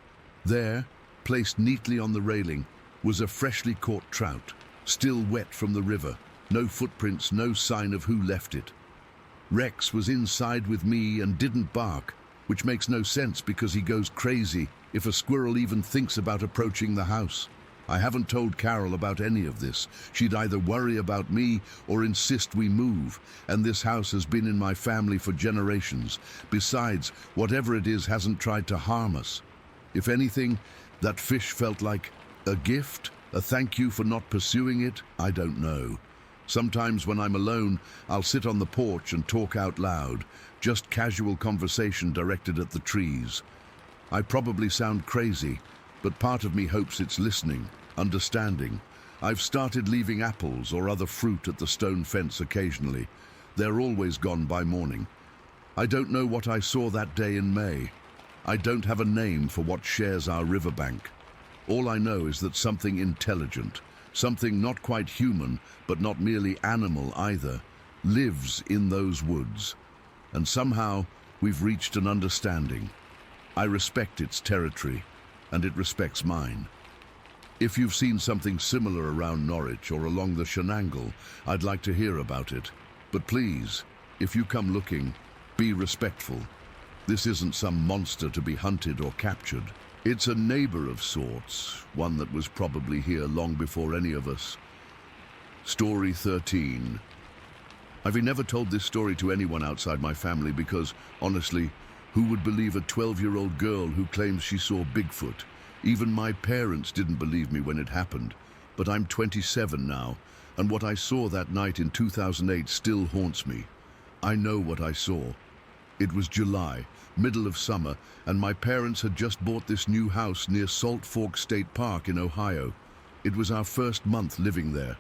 There, placed neatly on the railing, was a freshly caught trout, still wet from the river. No footprints, no sign of who left it. Rex was inside with me and didn't bark, which makes no sense because he goes crazy if a squirrel even thinks about approaching the house. I haven't told Carol about any of this. She'd either worry about me or insist we move, and this house has been in my family for generations. Besides, whatever it is hasn't tried to harm us. If anything, that fish felt like a gift, a thank you for not pursuing it. I don't know. Sometimes when I'm alone, I'll sit on the porch and talk out loud, just casual conversation directed at the trees. I probably sound crazy, but part of me hopes it's listening, understanding. I've started leaving apples or other fruit at the stone fence occasionally. They're always gone by morning. I don't know what I saw that day in May. I don't have a name for what shares our riverbank. All I know is that something intelligent, something not quite human, but not merely animal either, lives in those woods. And somehow, we've reached an understanding. I respect its territory, and it respects mine. If you've seen something similar around Norwich or along the Shenangle, I'd like to hear about it. But please, if you come looking, be respectful. This isn't some monster to be hunted or captured. It's a neighbor of sorts, one that was probably here long before any of us. Story 13. I've never told this story to anyone outside my family because, honestly, who would believe a 12-year-old girl who claims she saw Bigfoot? Even my parents didn't believe me when it happened. But I'm 27 now, and what I saw that night in 2008 still haunts me. I know what I saw. It was July, middle of summer, and my parents had just bought this new house near Salt Fork State Park in Ohio. It was our first month living there.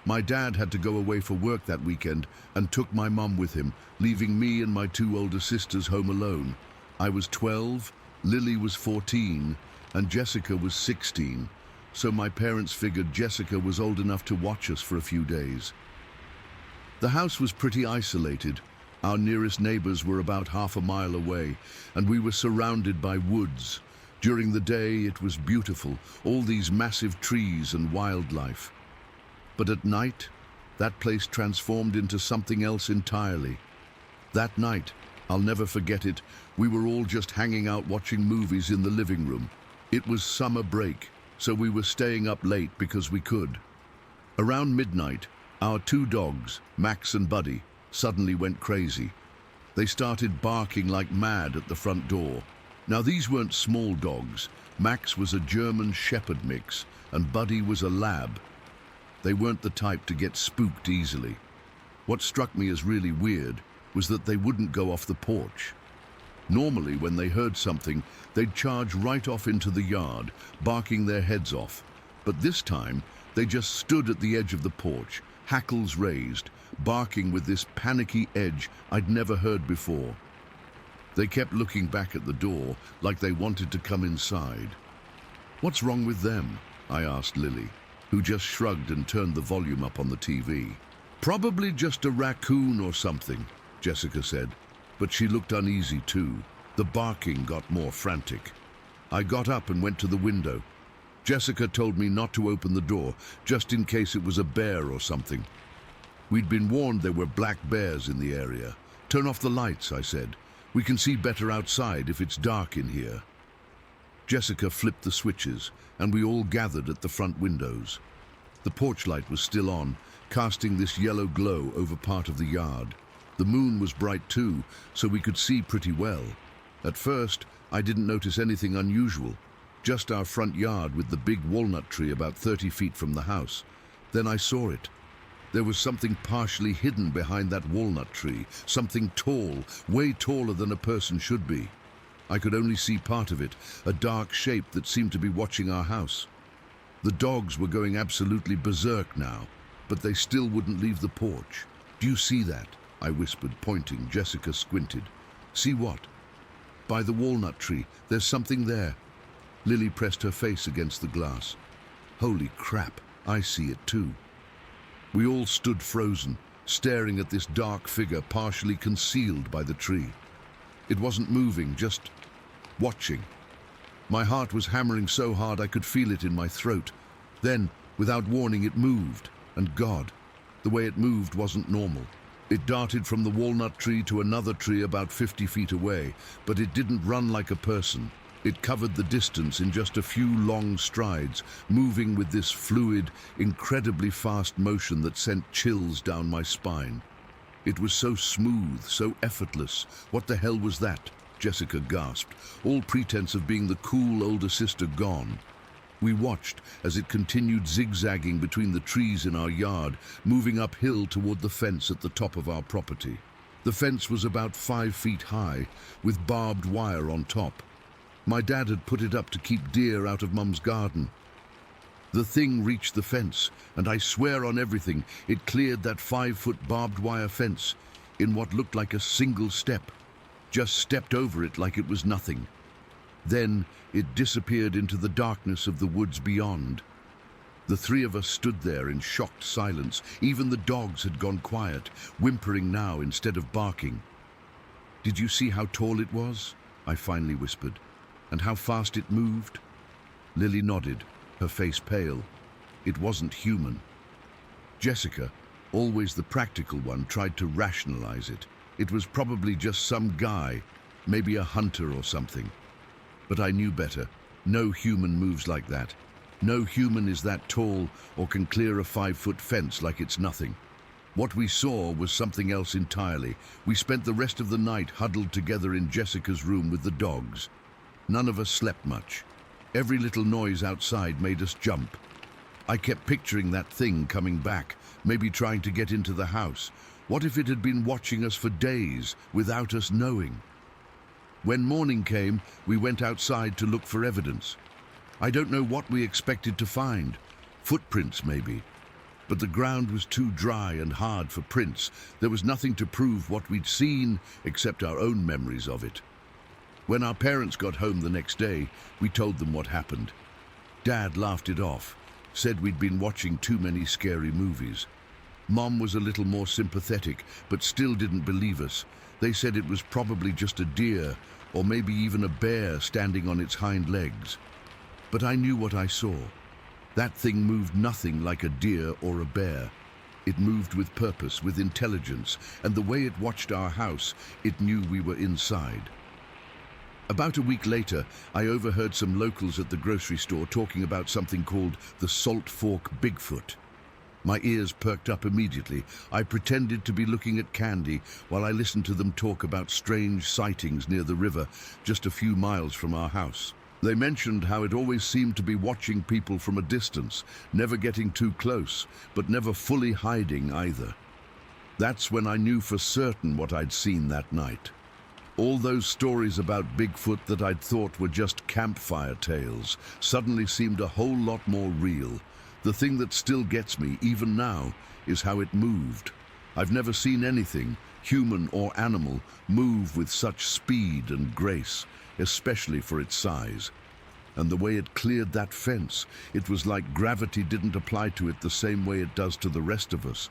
My dad had to go away for work that weekend and took my mum with him, leaving me and my 2 older sisters home alone. I was 12, Lily was 14, and Jessica was 16, so my parents figured Jessica was old enough to watch us for a few days. The house was pretty isolated. Our nearest neighbors were about half a mile away, and we were surrounded by woods. During the day, it was beautiful, all these massive trees and wildlife. But at night, that place transformed into something else entirely. That night, I'll never forget it, we were all just hanging out watching movies in the living room. It was summer break, so we were staying up late because we could. Around midnight, our 2 dogs, Max and Buddy, suddenly went crazy. They started barking like mad at the front door. Now these weren't small dogs. Max was a German Shepherd mix, and Buddy was a lab. They weren't the type to get spooked easily. What struck me as really weird was that they wouldn't go off the porch. Normally, when they heard something, they'd charge right off into the yard, barking their heads off. But this time, they just stood at the edge of the porch, hackles raised, barking with this panicky edge I'd never heard before. They kept looking back at the door like they wanted to come inside. "What's wrong with them?" I asked Lily, who just shrugged and turned the volume up on the TV. "Probably just a raccoon or something," Jessica said, but she looked uneasy too. The barking got more frantic. I got up and went to the window. Jessica told me not to open the door, just in case it was a bear or something. We'd been warned there were black bears in the area. "Turn off the lights," I said. "We can see better outside if it's dark in here." Jessica flipped the switches, and we all gathered at the front windows. The porch light was still on, casting this yellow glow over part of the yard. The moon was bright too, so we could see pretty well. At first, I didn't notice anything unusual, just our front yard with the big walnut tree about 30 feet from the house. Then I saw it. There was something partially hidden behind that walnut tree, something tall, way taller than a person should be. I could only see part of it, a dark shape that seemed to be watching our house. The dogs were going absolutely berserk now, but they still wouldn't leave the porch. "Do you see that?" I whispered, pointing. Jessica squinted. "See what?" "By the walnut tree. There's something there." Lily pressed her face against the glass. "Holy crap, I see it too." We all stood frozen, staring at this dark figure partially concealed by the tree. It wasn't moving, just watching. My heart was hammering so hard I could feel it in my throat. Then, without warning, it moved. And God, the way it moved wasn't normal. It darted from the walnut tree to another tree about 50 feet away, but it didn't run like a person. It covered the distance in just a few long strides, moving with this fluid, incredibly fast motion that sent chills down my spine. It was so smooth, so effortless. "What the hell was that?" Jessica gasped, all pretense of being the cool older sister gone. We watched as it continued zigzagging between the trees in our yard, moving uphill toward the fence at the top of our property. The fence was about 5 feet high, with barbed wire on top. My dad had put it up to keep deer out of Mum's garden. The thing reached the fence, and I swear on everything, it cleared that 5-foot barbed wire fence in what looked like a single step. Just stepped over it like it was nothing. Then it disappeared into the darkness of the woods beyond. The three of us stood there in shocked silence. Even the dogs had gone quiet, whimpering now instead of barking. "Did you see how tall it was?" I finally whispered. "And how fast it moved?" Lily nodded, her face pale. It wasn't human. Jessica, always the practical one, tried to rationalize it. It was probably just some guy, maybe a hunter or something. But I knew better. No human moves like that. No human is that tall or can clear a 5-foot fence like it's nothing. What we saw was something else entirely. We spent the rest of the night huddled together in Jessica's room with the dogs. None of us slept much. Every little noise outside made us jump. I kept picturing that thing coming back, maybe trying to get into the house. What if it had been watching us for days without us knowing? When morning came, we went outside to look for evidence. I don't know what we expected to find. Footprints, maybe. But the ground was too dry and hard for prints. There was nothing to prove what we'd seen except our own memories of it. When our parents got home the next day, we told them what happened. Dad laughed it off, said we'd been watching too many scary movies. Mom was a little more sympathetic, but still didn't believe us. They said it was probably just a deer, or maybe even a bear standing on its hind legs. But I knew what I saw. That thing moved nothing like a deer or a bear. It moved with purpose, with intelligence, and the way it watched our house, it knew we were inside. About a week later, I overheard some locals at the grocery store talking about something called the Salt Fork Bigfoot. My ears perked up immediately. I pretended to be looking at candy while I listened to them talk about strange sightings near the river, just a few miles from our house. They mentioned how it always seemed to be watching people from a distance, never getting too close, but never fully hiding either. That's when I knew for certain what I'd seen that night. All those stories about Bigfoot that I'd thought were just campfire tales suddenly seemed a whole lot more real. The thing that still gets me, even now, is how it moved. I've never seen anything, human or animal, move with such speed and grace, especially for its size. And the way it cleared that fence, it was like gravity didn't apply to it the same way it does to the rest of us.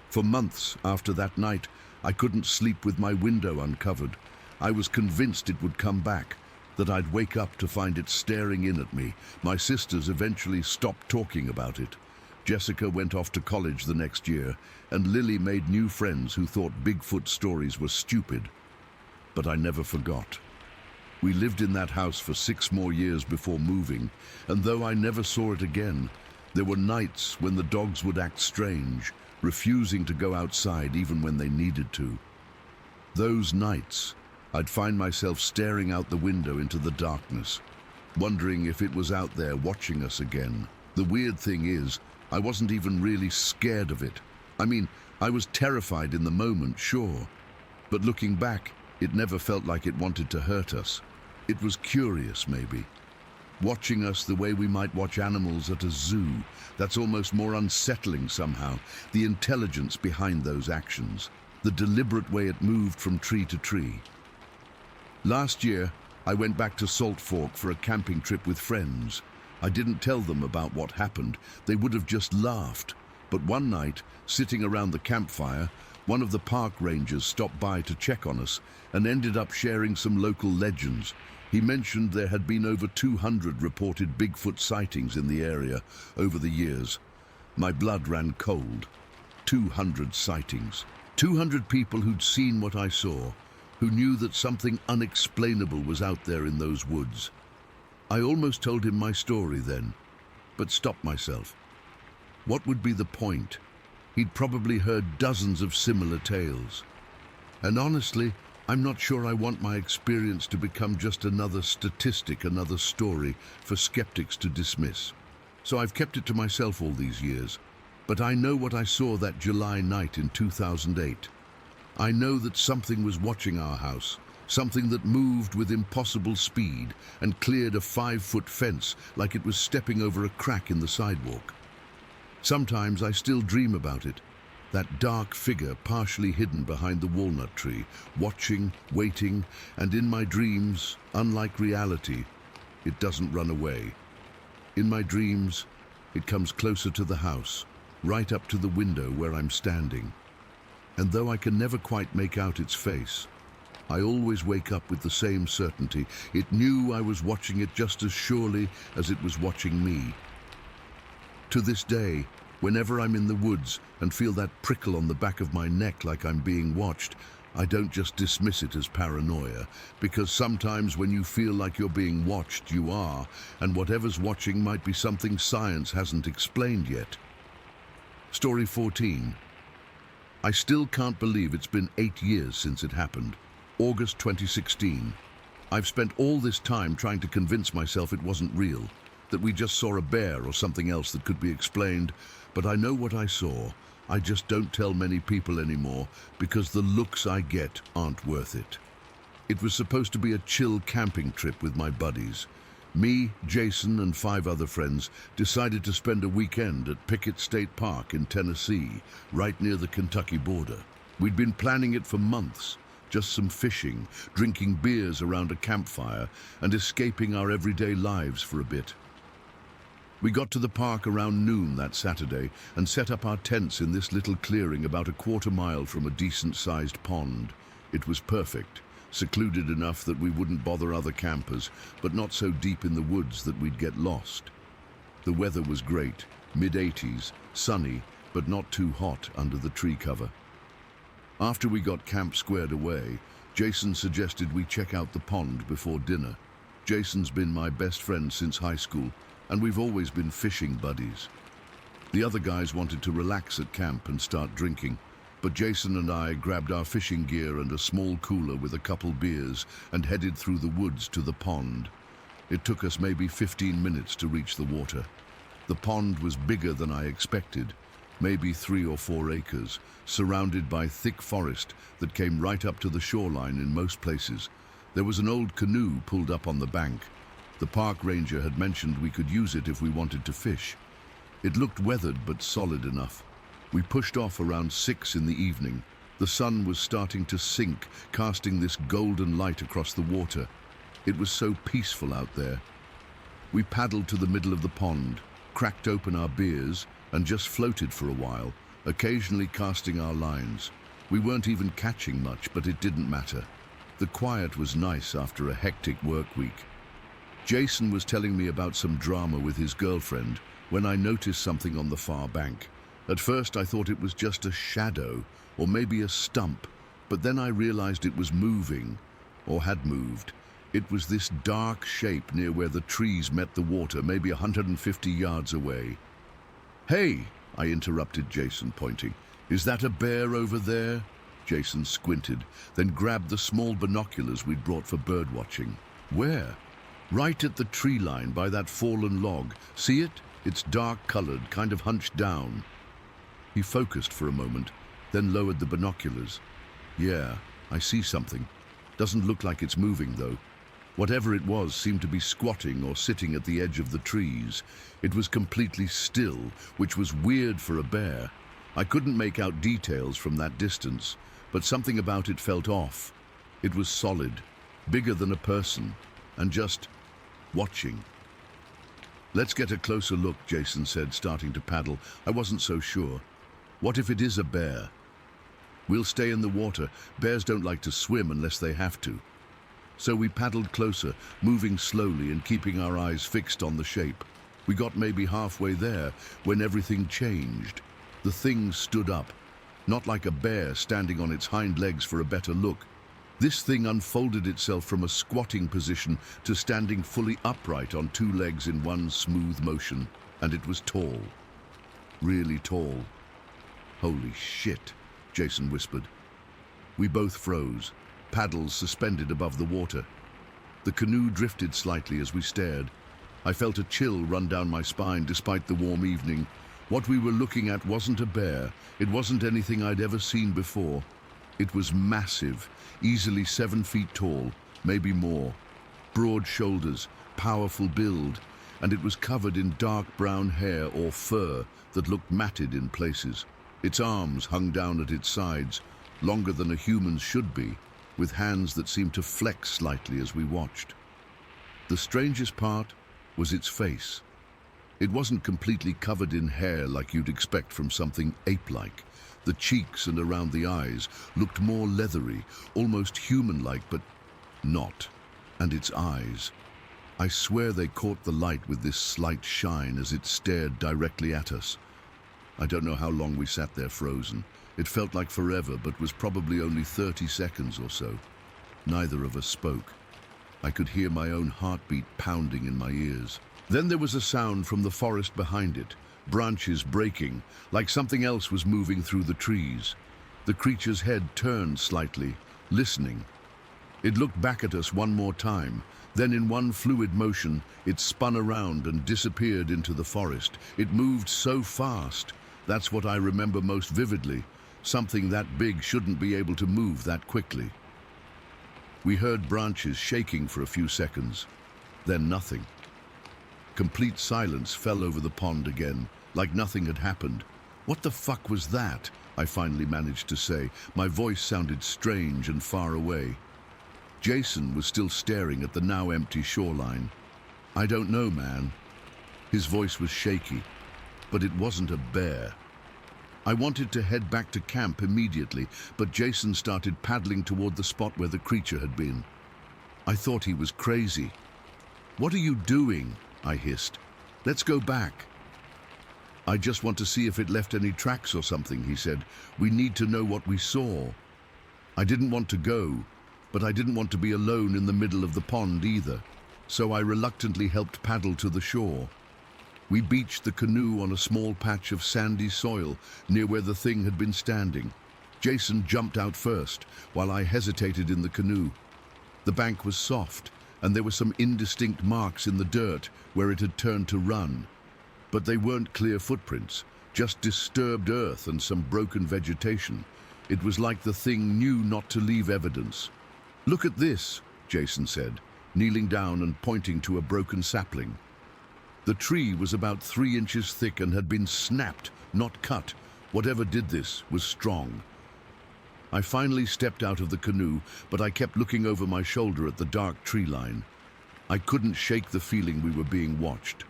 For months after that night, I couldn't sleep with my window uncovered. I was convinced it would come back, that I'd wake up to find it staring in at me. My sisters eventually stopped talking about it. Jessica went off to college the next year, and Lily made new friends who thought Bigfoot stories were stupid. But I never forgot. We lived in that house for 6 more years before moving, and though I never saw it again, there were nights when the dogs would act strange, refusing to go outside even when they needed to. Those nights, I'd find myself staring out the window into the darkness, wondering if it was out there watching us again. The weird thing is, I wasn't even really scared of it. I mean, I was terrified in the moment, sure, but looking back, it never felt like it wanted to hurt us. It was curious, maybe. Watching us the way we might watch animals at a zoo. That's almost more unsettling somehow. The intelligence behind those actions. The deliberate way it moved from tree to tree. Last year, I went back to Salt Fork for a camping trip with friends. I didn't tell them about what happened. They would have just laughed. But one night, sitting around the campfire, one of the park rangers stopped by to check on us and ended up sharing some local legends. He mentioned there had been over 200 reported Bigfoot sightings in the area over the years. My blood ran cold. 200 sightings. 200 people who'd seen what I saw, who knew that something unexplainable was out there in those woods. I almost told him my story then, but stopped myself. What would be the point? He'd probably heard dozens of similar tales. And honestly, I'm not sure I want my experience to become just another statistic, another story for skeptics to dismiss. So I've kept it to myself all these years. But I know what I saw that July night in 2008. I know that something was watching our house, something that moved with impossible speed and cleared a 5-foot fence like it was stepping over a crack in the sidewalk. Sometimes I still dream about it. That dark figure partially hidden behind the walnut tree, watching, waiting, and in my dreams, unlike reality, it doesn't run away. In my dreams, it comes closer to the house, right up to the window where I'm standing. And though I can never quite make out its face, I always wake up with the same certainty. It knew I was watching it just as surely as it was watching me. To this day, whenever I'm in the woods and feel that prickle on the back of my neck like I'm being watched, I don't just dismiss it as paranoia, because sometimes when you feel like you're being watched, you are, and whatever's watching might be something science hasn't explained yet. Story 14. I still can't believe it's been 8 years since it happened. August 2016. I've spent all this time trying to convince myself it wasn't real, that we just saw a bear or something else that could be explained, but I know what I saw. I just don't tell many people anymore because the looks I get aren't worth it. It was supposed to be a chill camping trip with my buddies. Me, Jason, and 5 other friends decided to spend a weekend at Pickett State Park in Tennessee, right near the Kentucky border. We'd been planning it for months, just some fishing, drinking beers around a campfire, and escaping our everyday lives for a bit. We got to the park around noon that Saturday and set up our tents in this little clearing about a quarter-mile from a decent-sized pond. It was perfect, secluded enough that we wouldn't bother other campers, but not so deep in the woods that we'd get lost. The weather was great, mid-80s, sunny, but not too hot under the tree cover. After we got camp squared away, Jason suggested we check out the pond before dinner. Jason's been my best friend since high school, and we've always been fishing buddies. The other guys wanted to relax at camp and start drinking, but Jason and I grabbed our fishing gear and a small cooler with a couple beers and headed through the woods to the pond. It took us maybe 15 minutes to reach the water. The pond was bigger than I expected, maybe 3 or 4 acres, surrounded by thick forest that came right up to the shoreline in most places. There was an old canoe pulled up on the bank. The park ranger had mentioned we could use it if we wanted to fish. It looked weathered but solid enough. We pushed off around 6 in the evening. The sun was starting to sink, casting this golden light across the water. It was so peaceful out there. We paddled to the middle of the pond, cracked open our beers, and just floated for a while, occasionally casting our lines. We weren't even catching much, but it didn't matter. The quiet was nice after a hectic work week. Jason was telling me about some drama with his girlfriend when I noticed something on the far bank. At first I thought it was just a shadow, or maybe a stump, but then I realized it was moving, or had moved. It was this dark shape near where the trees met the water, maybe 150 yards away. "Hey," I interrupted Jason, pointing. "Is that a bear over there?" Jason squinted, then grabbed the small binoculars we'd brought for bird watching. "Where?" "Right at the tree line by that fallen log. See it? It's dark-colored, kind of hunched down." He focused for a moment, then lowered the binoculars. "Yeah, I see something. Doesn't look like it's moving, though. Whatever it was seemed to be squatting or sitting at the edge of the trees. It was completely still, which was weird for a bear. I couldn't make out details from that distance, but something about it felt off. It was solid, bigger than a person, and just watching." "Let's get a closer look," Jason said, starting to paddle. I wasn't so sure. "What if it is a bear?" "We'll stay in the water. Bears don't like to swim unless they have to." So we paddled closer, moving slowly and keeping our eyes fixed on the shape. We got maybe halfway there when everything changed. The thing stood up, not like a bear standing on its hind legs for a better look. This thing unfolded itself from a squatting position to standing fully upright on 2 legs in one smooth motion, and it was tall. Really tall. "Holy shit," Jason whispered. We both froze, paddles suspended above the water. The canoe drifted slightly as we stared. I felt a chill run down my spine despite the warm evening. What we were looking at wasn't a bear. It wasn't anything I'd ever seen before. It was massive, easily 7 feet tall, maybe more. Broad shoulders, powerful build, and it was covered in dark brown hair or fur that looked matted in places. Its arms hung down at its sides, longer than a human's should be, with hands that seemed to flex slightly as we watched. The strangest part was its face. It wasn't completely covered in hair like you'd expect from something ape-like. The cheeks and around the eyes looked more leathery, almost human-like, but not. And its eyes. I swear they caught the light with this slight shine as it stared directly at us. I don't know how long we sat there frozen. It felt like forever, but was probably only 30 seconds or so. Neither of us spoke. I could hear my own heartbeat pounding in my ears. Then there was a sound from the forest behind it, branches breaking, like something else was moving through the trees. The creature's head turned slightly, listening. It looked back at us one more time. Then in one fluid motion, it spun around and disappeared into the forest. It moved so fast. That's what I remember most vividly. Something that big shouldn't be able to move that quickly. We heard branches shaking for a few seconds. Then nothing. Complete silence fell over the pond again, like nothing had happened. "What the fuck was that?" I finally managed to say. My voice sounded strange and far away. Jason was still staring at the now empty shoreline. "I don't know, man." His voice was shaky, but it wasn't a bear. I wanted to head back to camp immediately, but Jason started paddling toward the spot where the creature had been. I thought he was crazy. "What are you doing?" I hissed. "Let's go back." "I just want to see if it left any tracks or something," he said. "We need to know what we saw." I didn't want to go, but I didn't want to be alone in the middle of the pond either, so I reluctantly helped paddle to the shore. We beached the canoe on a small patch of sandy soil near where the thing had been standing. Jason jumped out first, while I hesitated in the canoe. The bank was soft, and there were some indistinct marks in the dirt where it had turned to run. But they weren't clear footprints, just disturbed earth and some broken vegetation. It was like the thing knew not to leave evidence. "Look at this," Jason said, kneeling down and pointing to a broken sapling. The tree was about 3 inches thick and had been snapped, not cut, Whatever did this was strong. I finally stepped out of the canoe, but I kept looking over my shoulder at the dark tree line. I couldn't shake the feeling we were being watched.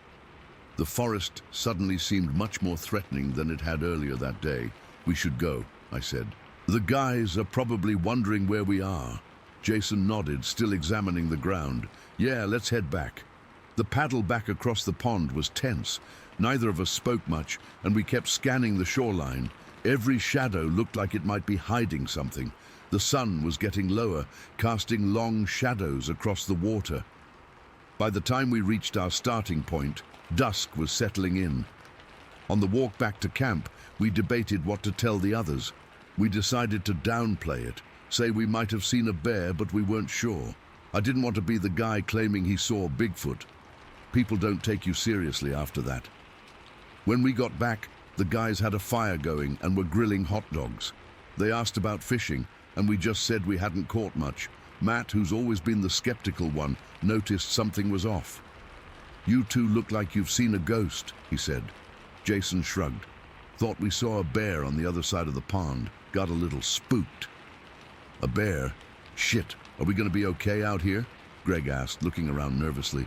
The forest suddenly seemed much more threatening than it had earlier that day. "We should go," I said. "The guys are probably wondering where we are." Jason nodded, still examining the ground. "Yeah, let's head back." The paddle back across the pond was tense. Neither of us spoke much, and we kept scanning the shoreline. Every shadow looked like it might be hiding something. The sun was getting lower, casting long shadows across the water. By the time we reached our starting point, dusk was settling in. On the walk back to camp, we debated what to tell the others. We decided to downplay it, say we might have seen a bear, but we weren't sure. I didn't want to be the guy claiming he saw Bigfoot. People don't take you seriously after that. When we got back, the guys had a fire going and were grilling hot dogs. They asked about fishing, and we just said we hadn't caught much. Matt, who's always been the skeptical one, noticed something was off. "You two look like you've seen a ghost," he said. Jason shrugged. "Thought we saw a bear on the other side of the pond. Got a little spooked." "A bear? Shit, are we going to be okay out here?" Greg asked, looking around nervously.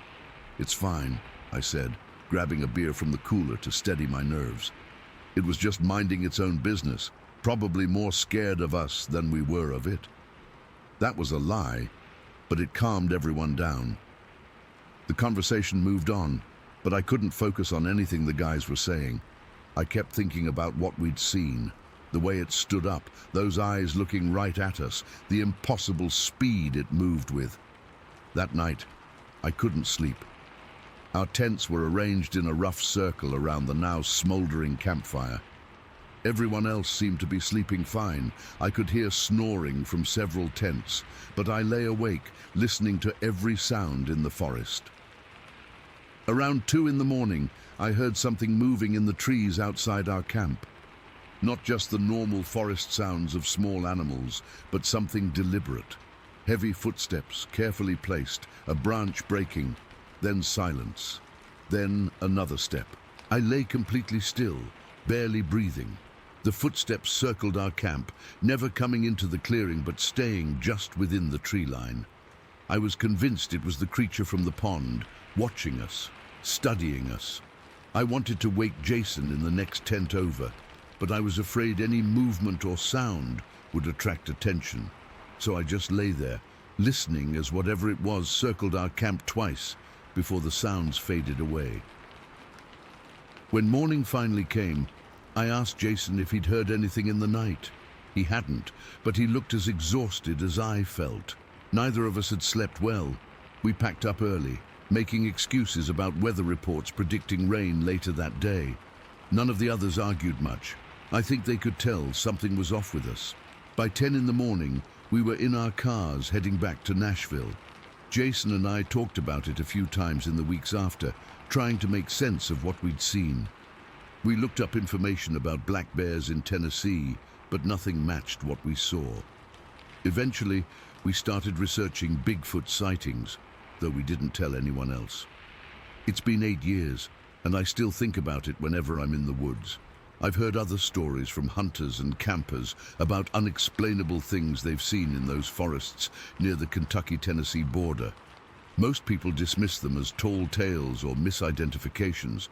"It's fine," I said, grabbing a beer from the cooler to steady my nerves. It was just minding its own business, probably more scared of us than we were of it. That was a lie, but it calmed everyone down. The conversation moved on, but I couldn't focus on anything the guys were saying. I kept thinking about what we'd seen, the way it stood up, those eyes looking right at us, the impossible speed it moved with. That night, I couldn't sleep. Our tents were arranged in a rough circle around the now smoldering campfire. Everyone else seemed to be sleeping fine. I could hear snoring from several tents, but I lay awake, listening to every sound in the forest. Around 2 in the morning, I heard something moving in the trees outside our camp. Not just the normal forest sounds of small animals, but something deliberate. Heavy footsteps, carefully placed, a branch breaking, then silence, then another step. I lay completely still, barely breathing. The footsteps circled our camp, never coming into the clearing but staying just within the tree line. I was convinced it was the creature from the pond, watching us, studying us. I wanted to wake Jason in the next tent over, but I was afraid any movement or sound would attract attention. So I just lay there, listening as whatever it was circled our camp twice before the sounds faded away. When morning finally came, I asked Jason if he'd heard anything in the night. He hadn't, but he looked as exhausted as I felt. Neither of us had slept well. We packed up early, making excuses about weather reports predicting rain later that day. None of the others argued much. I think they could tell something was off with us. By 10 in the morning, we were in our cars heading back to Nashville. Jason and I talked about it a few times in the weeks after, trying to make sense of what we'd seen. We looked up information about black bears in Tennessee, but nothing matched what we saw. Eventually, we started researching Bigfoot sightings, though we didn't tell anyone else. It's been 8 years, and I still think about it whenever I'm in the woods. I've heard other stories from hunters and campers about unexplainable things they've seen in those forests near the Kentucky-Tennessee border. Most people dismiss them as tall tales or misidentifications.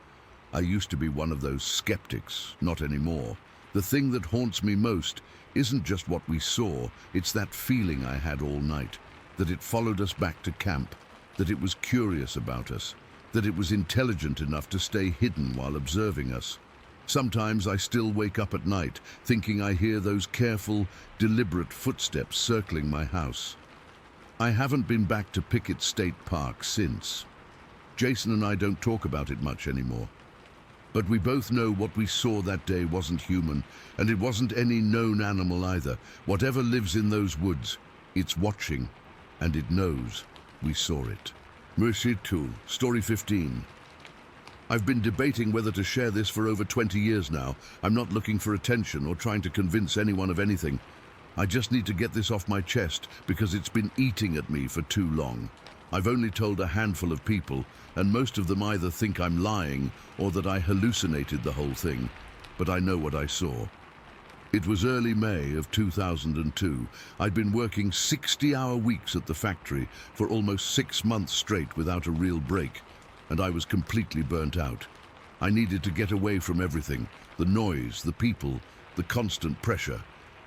I used to be one of those skeptics, not anymore. The thing that haunts me most isn't just what we saw, it's that feeling I had all night, that it followed us back to camp, that it was curious about us, that it was intelligent enough to stay hidden while observing us. Sometimes I still wake up at night, thinking I hear those careful, deliberate footsteps circling my house. I haven't been back to Pickett State Park since. Jason and I don't talk about it much anymore. But we both know what we saw that day wasn't human, and it wasn't any known animal either. Whatever lives in those woods, it's watching, and it knows we saw it. Mercy 2, Story 15. I've been debating whether to share this for over 20 years now. I'm not looking for attention or trying to convince anyone of anything. I just need to get this off my chest because it's been eating at me for too long. I've only told a handful of people, and most of them either think I'm lying or that I hallucinated the whole thing. but I know what I saw. It was early May of 2002. I'd been working 60-hour weeks at the factory for almost 6 months straight without a real break, and I was completely burnt out. I needed to get away from everything, the noise, the people, the constant pressure.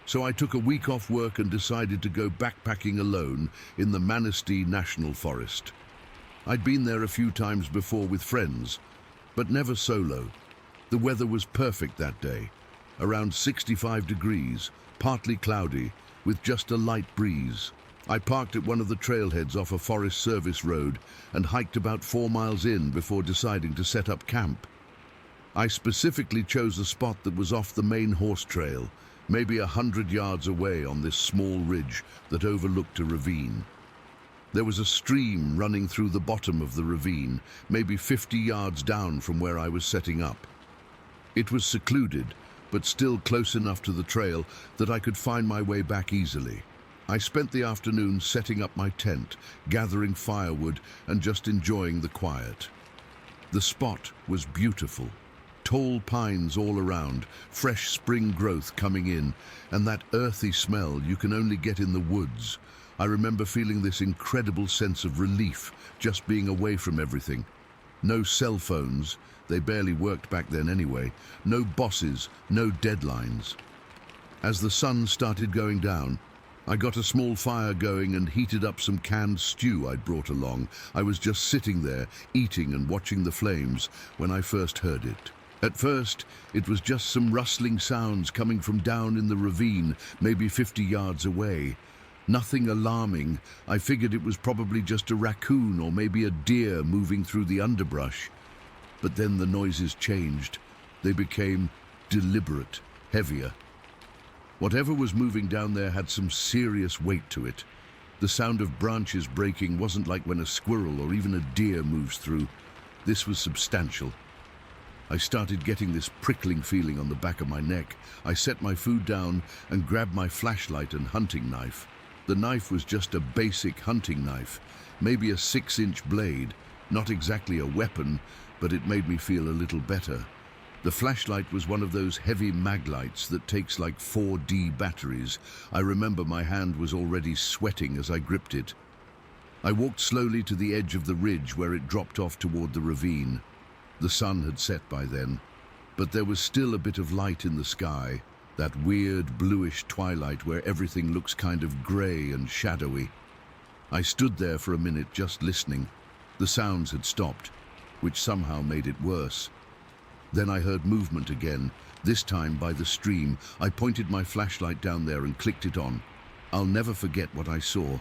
So I took a week off work and decided to go backpacking alone in the Manistee National Forest. I'd been there a few times before with friends, but never solo. The weather was perfect that day. Around 65 degrees, partly cloudy, with just a light breeze. I parked at one of the trailheads off a Forest Service road and hiked about 4 miles in before deciding to set up camp. I specifically chose a spot that was off the main horse trail, maybe 100 yards away on this small ridge that overlooked a ravine. There was a stream running through the bottom of the ravine, maybe 50 yards down from where I was setting up. It was secluded, but still close enough to the trail that I could find my way back easily. I spent the afternoon setting up my tent, gathering firewood, and just enjoying the quiet. The spot was beautiful. Tall pines all around, fresh spring growth coming in, and that earthy smell you can only get in the woods. I remember feeling this incredible sense of relief, just being away from everything. No cell phones. They barely worked back then anyway. No bosses, no deadlines. As the sun started going down, I got a small fire going and heated up some canned stew I'd brought along. I was just sitting there, eating and watching the flames, when I first heard it. At first, it was just some rustling sounds coming from down in the ravine, maybe 50 yards away. Nothing alarming. I figured it was probably just a raccoon or maybe a deer moving through the underbrush. But then the noises changed. They became deliberate, heavier. Whatever was moving down there had some serious weight to it. The sound of branches breaking wasn't like when a squirrel or even a deer moves through. This was substantial. I started getting this prickling feeling on the back of my neck. I set my food down and grabbed my flashlight and hunting knife. The knife was just a basic hunting knife, maybe a 6-inch blade, not exactly a weapon, but it made me feel a little better. The flashlight was one of those heavy mag lights that takes like 4D batteries. I remember my hand was already sweating as I gripped it. I walked slowly to the edge of the ridge where it dropped off toward the ravine. The sun had set by then, but there was still a bit of light in the sky, that weird bluish twilight where everything looks kind of grey and shadowy. I stood there for a minute just listening. The sounds had stopped, which somehow made it worse. Then I heard movement again, this time by the stream. I pointed my flashlight down there and clicked it on. I'll never forget what I saw.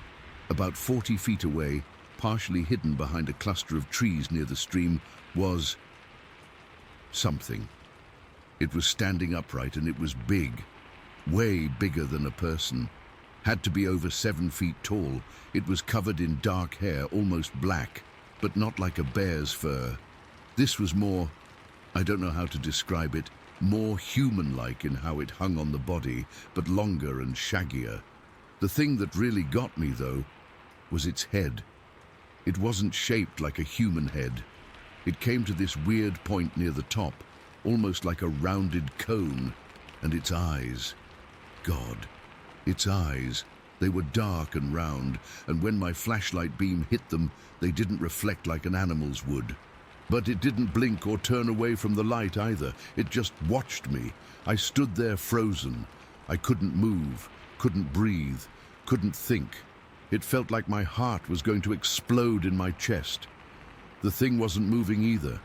About 40 feet away, partially hidden behind a cluster of trees near the stream, was something. It was standing upright and it was big, way bigger than a person. Had to be over 7 feet tall. It was covered in dark hair, almost black, but not like a bear's fur. This was more, I don't know how to describe it, more human-like in how it hung on the body, but longer and shaggier. The thing that really got me, though, was its head. It wasn't shaped like a human head. It came to this weird point near the top, almost like a rounded cone, and its eyes. God, its eyes. They were dark and round, and when my flashlight beam hit them, they didn't reflect like an animal's would. But it didn't blink or turn away from the light either. It just watched me. I stood there frozen. I couldn't move, couldn't breathe, couldn't think. It felt like my heart was going to explode in my chest. The thing wasn't moving either.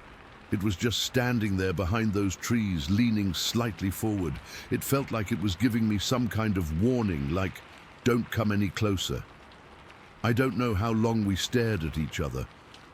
It was just standing there behind those trees, leaning slightly forward. It felt like it was giving me some kind of warning, like, don't come any closer. I don't know how long we stared at each other.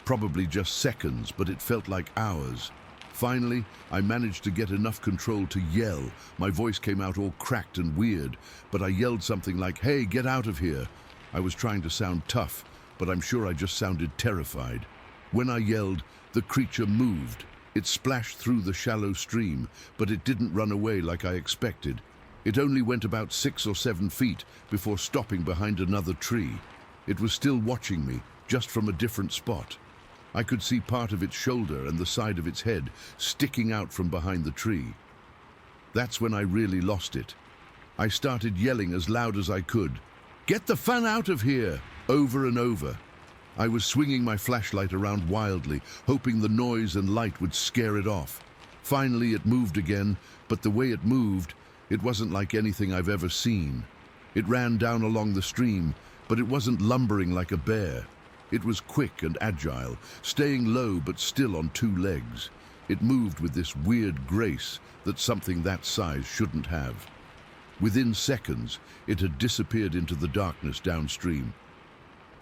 Probably just seconds, but it felt like hours. Finally, I managed to get enough control to yell. My voice came out all cracked and weird, but I yelled something like, "Hey, get out of here." I was trying to sound tough, but I'm sure I just sounded terrified. When I yelled, the creature moved. It splashed through the shallow stream, but it didn't run away like I expected. It only went about 6 or 7 feet before stopping behind another tree. It was still watching me, just from a different spot. I could see part of its shoulder and the side of its head sticking out from behind the tree. That's when I really lost it. I started yelling as loud as I could, "Get the fan out of here!" over and over. I was swinging my flashlight around wildly, hoping the noise and light would scare it off. Finally, it moved again, but the way it moved, it wasn't like anything I've ever seen. It ran down along the stream, but it wasn't lumbering like a bear. It was quick and agile, staying low but still on two legs. It moved with this weird grace that something that size shouldn't have. Within seconds, it had disappeared into the darkness downstream.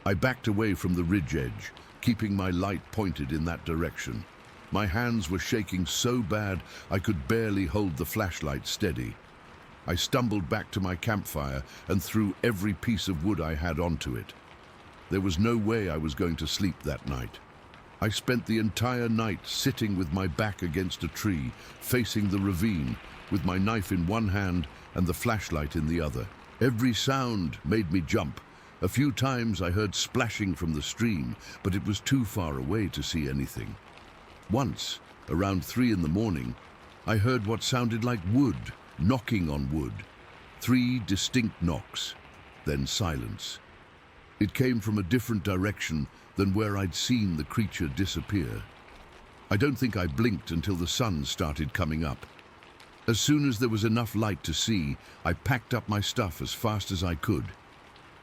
I backed away from the ridge edge, keeping my light pointed in that direction. My hands were shaking so bad I could barely hold the flashlight steady. I stumbled back to my campfire and threw every piece of wood I had onto it. There was no way I was going to sleep that night. I spent the entire night sitting with my back against a tree, facing the ravine, with my knife in one hand and the flashlight in the other. Every sound made me jump. A few times I heard splashing from the stream, but it was too far away to see anything. Once, around 3 in the morning, I heard what sounded like wood, knocking on wood. 3 distinct knocks, then silence. It came from a different direction than where I'd seen the creature disappear. I don't think I blinked until the sun started coming up. As soon as there was enough light to see, I packed up my stuff as fast as I could.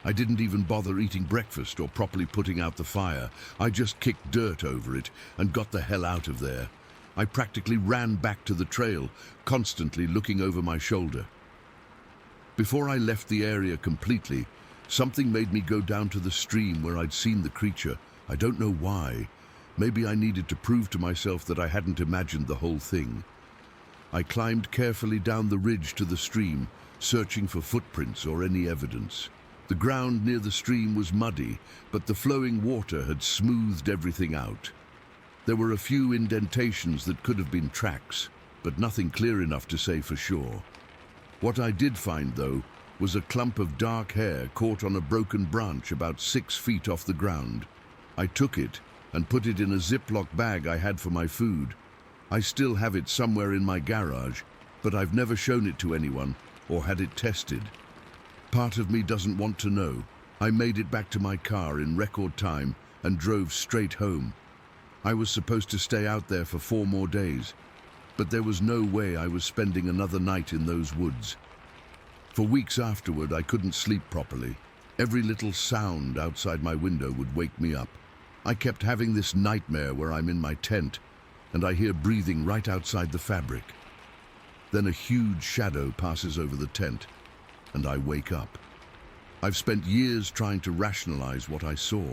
I didn't even bother eating breakfast or properly putting out the fire. I just kicked dirt over it and got the hell out of there. I practically ran back to the trail, constantly looking over my shoulder. Before I left the area completely, something made me go down to the stream where I'd seen the creature. I don't know why. Maybe I needed to prove to myself that I hadn't imagined the whole thing. I climbed carefully down the ridge to the stream, searching for footprints or any evidence. The ground near the stream was muddy, but the flowing water had smoothed everything out. There were a few indentations that could have been tracks, but nothing clear enough to say for sure. What I did find, though, was a clump of dark hair caught on a broken branch about 6 feet off the ground. I took it and put it in a Ziploc bag I had for my food. I still have it somewhere in my garage, but I've never shown it to anyone or had it tested. Part of me doesn't want to know. I made it back to my car in record time and drove straight home. I was supposed to stay out there for 4 more days, but there was no way I was spending another night in those woods. For weeks afterward, I couldn't sleep properly. Every little sound outside my window would wake me up. I kept having this nightmare where I'm in my tent and I hear breathing right outside the fabric. Then a huge shadow passes over the tent and I wake up. I've spent years trying to rationalize what I saw.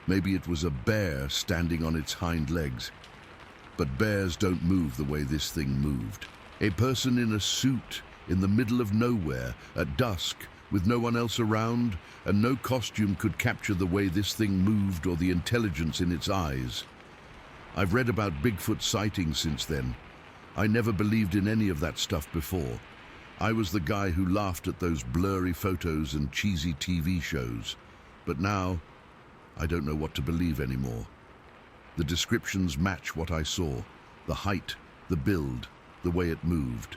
Maybe it was a bear standing on its hind legs. But bears don't move the way this thing moved. A person in a suit in the middle of nowhere at dusk with no one else around, and no costume could capture the way this thing moved or the intelligence in its eyes. I've read about Bigfoot sightings since then. I never believed in any of that stuff before. I was the guy who laughed at those blurry photos and cheesy TV shows. But now, I don't know what to believe anymore. The descriptions match what I saw. The height, the build, the way it moved.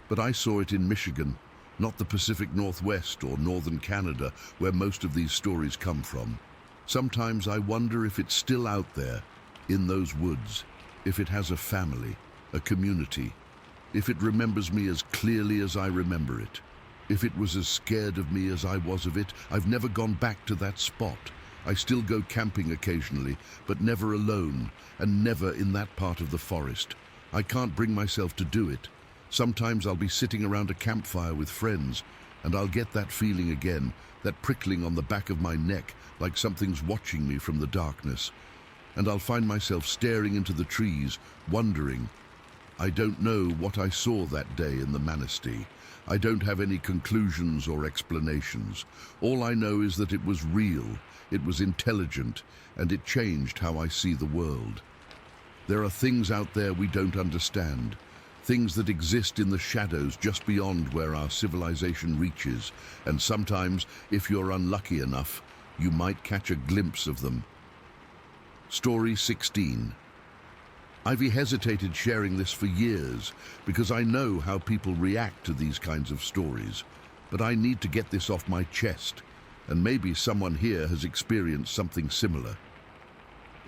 But I saw it in Michigan, not the Pacific Northwest or northern Canada, where most of these stories come from. Sometimes I wonder if it's still out there, in those woods, if it has a family, a community, if it remembers me as clearly as I remember it, if it was as scared of me as I was of it. I've never gone back to that spot. I still go camping occasionally, but never alone, and never in that part of the forest. I can't bring myself to do it. Sometimes I'll be sitting around a campfire with friends, and I'll get that feeling again, that prickling on the back of my neck, like something's watching me from the darkness. And I'll find myself staring into the trees, wondering. I don't know what I saw that day in the Manistee. I don't have any conclusions or explanations. All I know is that it was real, it was intelligent, and it changed how I see the world. There are things out there we don't understand, things that exist in the shadows just beyond where our civilization reaches, and sometimes, if you're unlucky enough, you might catch a glimpse of them. Story 16. I've hesitated sharing this for years because I know how people react to these kinds of stories, but I need to get this off my chest, and maybe someone here has experienced something similar.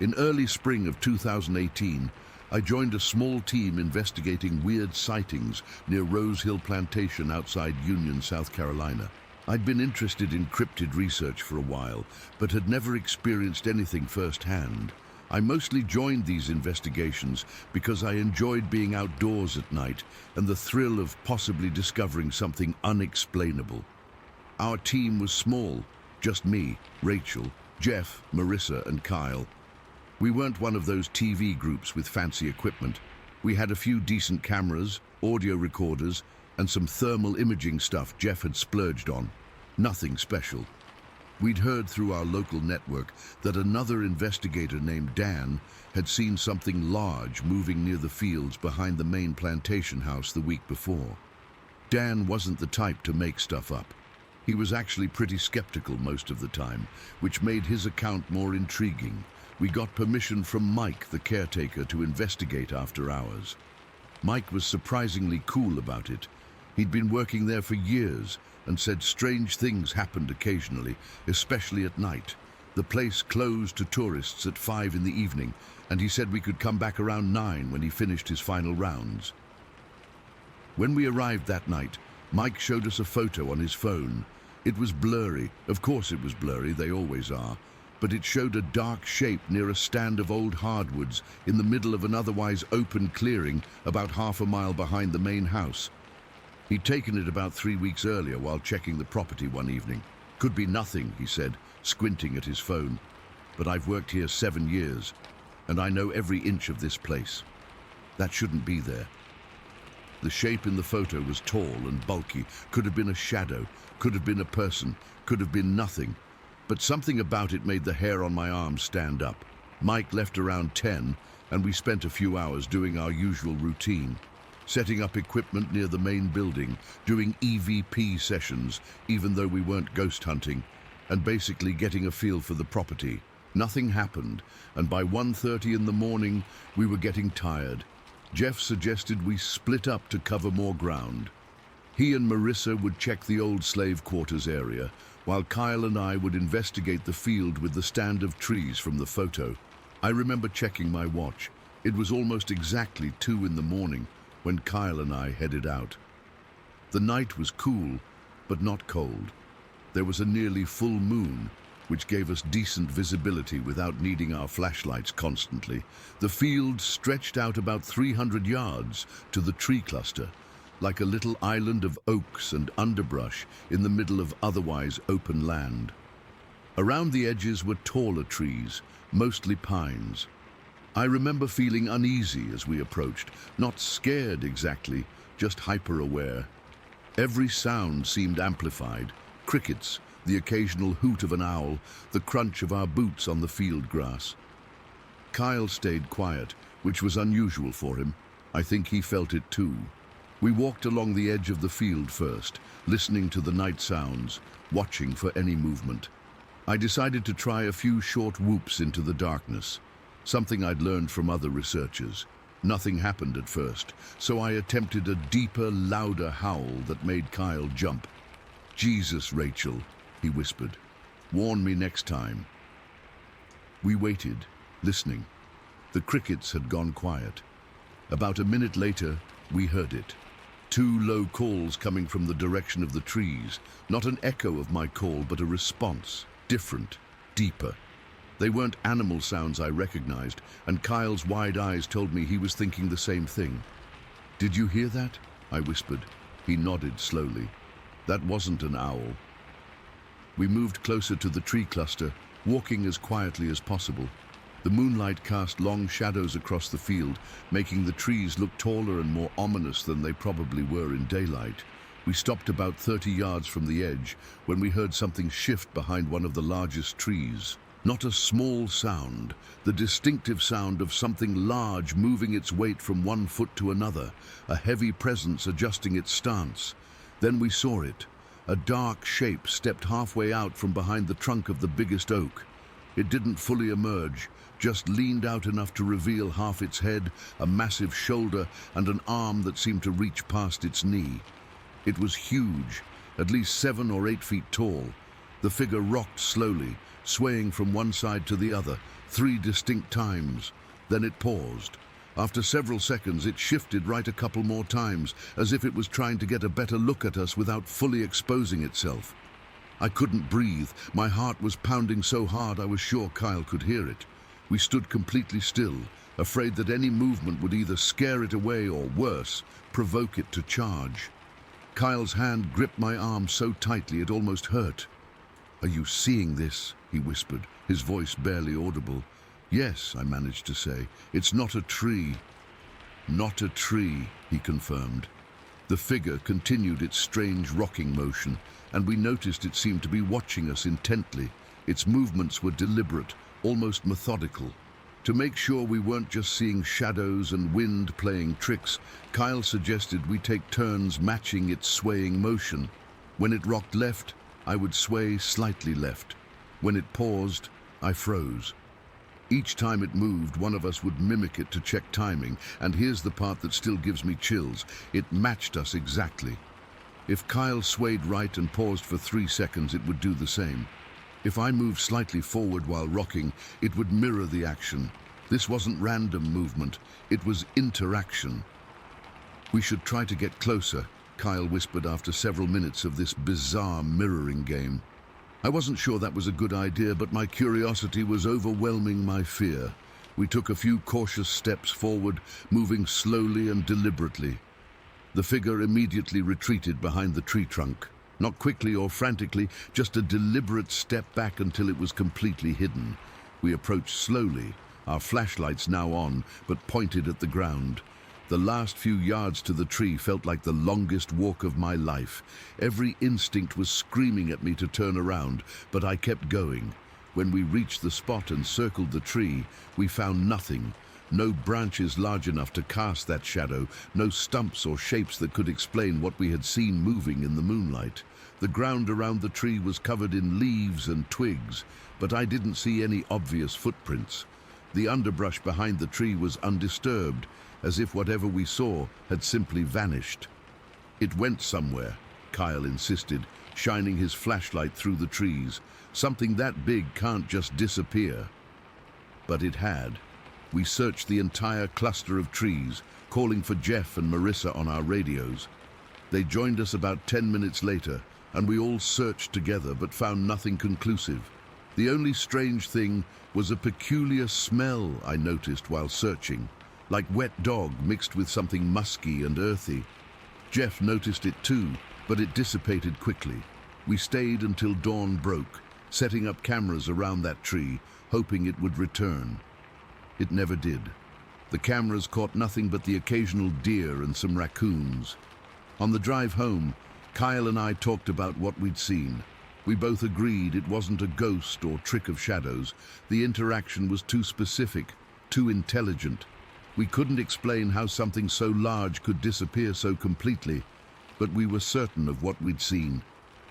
In early spring of 2018, I joined a small team investigating weird sightings near Rose Hill Plantation outside Union, South Carolina. I'd been interested in cryptid research for a while, but had never experienced anything firsthand. I mostly joined these investigations because I enjoyed being outdoors at night and the thrill of possibly discovering something unexplainable. Our team was small, just me, Rachel, Jeff, Marissa, and Kyle. We weren't one of those TV groups with fancy equipment. We had a few decent cameras, audio recorders, and some thermal imaging stuff Jeff had splurged on. Nothing special. We'd heard through our local network that another investigator named Dan had seen something large moving near the fields behind the main plantation house the week before. Dan wasn't the type to make stuff up. He was actually pretty skeptical most of the time, which made his account more intriguing. We got permission from Mike, the caretaker, to investigate after hours. Mike was surprisingly cool about it. He'd been working there for years and said strange things happened occasionally, especially at night. The place closed to tourists at 5 in the evening, and he said we could come back around 9 when he finished his final rounds. When we arrived that night, Mike showed us a photo on his phone. It was blurry. Of course it was blurry, they always are. But it showed a dark shape near a stand of old hardwoods in the middle of an otherwise open clearing about half a mile behind the main house. He'd taken it about 3 weeks earlier while checking the property one evening. Could be nothing, he said, squinting at his phone. But I've worked here 7 years, and I know every inch of this place. That shouldn't be there. The shape in the photo was tall and bulky, could have been a shadow, could have been a person, could have been nothing. But something about it made the hair on my arms stand up. Mike left around 10, and we spent a few hours doing our usual routine. Setting up equipment near the main building, doing EVP sessions, even though we weren't ghost hunting, and basically getting a feel for the property. Nothing happened, and by 1:30 in the morning, we were getting tired. Jeff suggested we split up to cover more ground. He and Marissa would check the old slave quarters area, while Kyle and I would investigate the field with the stand of trees from the photo. I remember checking my watch. It was almost exactly 2 in the morning when Kyle and I headed out. The night was cool, but not cold. There was a nearly full moon, which gave us decent visibility without needing our flashlights constantly. The field stretched out about 300 yards to the tree cluster, like a little island of oaks and underbrush in the middle of otherwise open land. Around the edges were taller trees, mostly pines. I remember feeling uneasy as we approached, not scared exactly, just hyper-aware. Every sound seemed amplified. Crickets, the occasional hoot of an owl, the crunch of our boots on the field grass. Kyle stayed quiet, which was unusual for him. I think he felt it too. We walked along the edge of the field first, listening to the night sounds, watching for any movement. I decided to try a few short whoops into the darkness, something I'd learned from other researchers. Nothing happened at first, so I attempted a deeper, louder howl that made Kyle jump. "Jesus, Rachel," he whispered. "Warn me next time." We waited, listening. The crickets had gone quiet. About a minute later, we heard it. 2 low calls coming from the direction of the trees. Not an echo of my call, but a response. Different, deeper. They weren't animal sounds I recognized, and Kyle's wide eyes told me he was thinking the same thing. "Did you hear that?" I whispered. He nodded slowly. "That wasn't an owl." We moved closer to the tree cluster, walking as quietly as possible. The moonlight cast long shadows across the field, making the trees look taller and more ominous than they probably were in daylight. We stopped about 30 yards from the edge when we heard something shift behind one of the largest trees. Not a small sound, the distinctive sound of something large moving its weight from one foot to another, a heavy presence adjusting its stance. Then we saw it. A dark shape stepped halfway out from behind the trunk of the biggest oak. It didn't fully emerge, just leaned out enough to reveal half its head, a massive shoulder, and an arm that seemed to reach past its knee. It was huge, at least 7 or 8 feet tall. The figure rocked slowly, swaying from one side to the other, 3 distinct times. Then it paused. After several seconds, it shifted right a couple more times, as if it was trying to get a better look at us without fully exposing itself. I couldn't breathe. My heart was pounding so hard I was sure Kyle could hear it. We stood completely still, afraid that any movement would either scare it away or, worse, provoke it to charge. Kyle's hand gripped my arm so tightly it almost hurt. "Are you seeing this?" he whispered, his voice barely audible. "Yes," I managed to say. "It's not a tree." "Not a tree," he confirmed. The figure continued its strange rocking motion, and we noticed it seemed to be watching us intently. Its movements were deliberate, almost methodical. To make sure we weren't just seeing shadows and wind playing tricks, Kyle suggested we take turns matching its swaying motion. When it rocked left, I would sway slightly left. When it paused, I froze. Each time it moved, one of us would mimic it to check timing, and here's the part that still gives me chills. It matched us exactly. If Kyle swayed right and paused for 3 seconds, it would do the same. If I moved slightly forward while rocking, it would mirror the action. This wasn't random movement, it was interaction. "We should try to get closer," Kyle whispered after several minutes of this bizarre mirroring game. I wasn't sure that was a good idea, but my curiosity was overwhelming my fear. We took a few cautious steps forward, moving slowly and deliberately. The figure immediately retreated behind the tree trunk. Not quickly or frantically, just a deliberate step back until it was completely hidden. We approached slowly, our flashlights now on, but pointed at the ground. The last few yards to the tree felt like the longest walk of my life. Every instinct was screaming at me to turn around, but I kept going. When we reached the spot and circled the tree, we found nothing. No branches large enough to cast that shadow, no stumps or shapes that could explain what we had seen moving in the moonlight. The ground around the tree was covered in leaves and twigs, but I didn't see any obvious footprints. The underbrush behind the tree was undisturbed, as if whatever we saw had simply vanished. "It went somewhere," Kyle insisted, shining his flashlight through the trees. "Something that big can't just disappear." But it had. We searched the entire cluster of trees, calling for Jeff and Marissa on our radios. They joined us about 10 minutes later, and we all searched together but found nothing conclusive. The only strange thing was a peculiar smell I noticed while searching, like wet dog mixed with something musky and earthy. Jeff noticed it too, but it dissipated quickly. We stayed until dawn broke, setting up cameras around that tree, hoping it would return. It never did. The cameras caught nothing but the occasional deer and some raccoons. On the drive home, Kyle and I talked about what we'd seen. We both agreed it wasn't a ghost or trick of shadows. The interaction was too specific, too intelligent. We couldn't explain how something so large could disappear so completely, but we were certain of what we'd seen.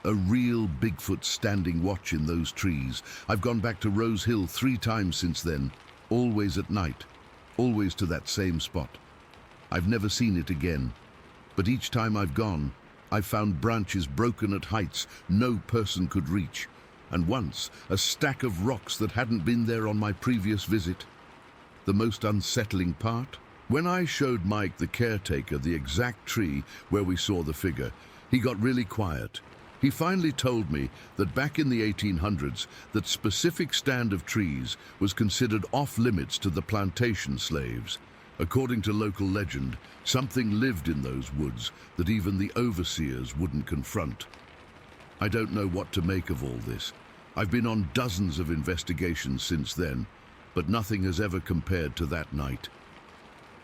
A real Bigfoot standing watch in those trees. I've gone back to Rose Hill 3 times since then, always at night, always to that same spot. I've never seen it again, but each time I've gone, I've found branches broken at heights no person could reach, and once a stack of rocks that hadn't been there on my previous visit. The most unsettling part? When I showed Mike, the caretaker, the exact tree where we saw the figure, he got really quiet. He finally told me that back in the 1800s, that specific stand of trees was considered off-limits to the plantation slaves. According to local legend, something lived in those woods that even the overseers wouldn't confront. I don't know what to make of all this. I've been on dozens of investigations since then, but nothing has ever compared to that night.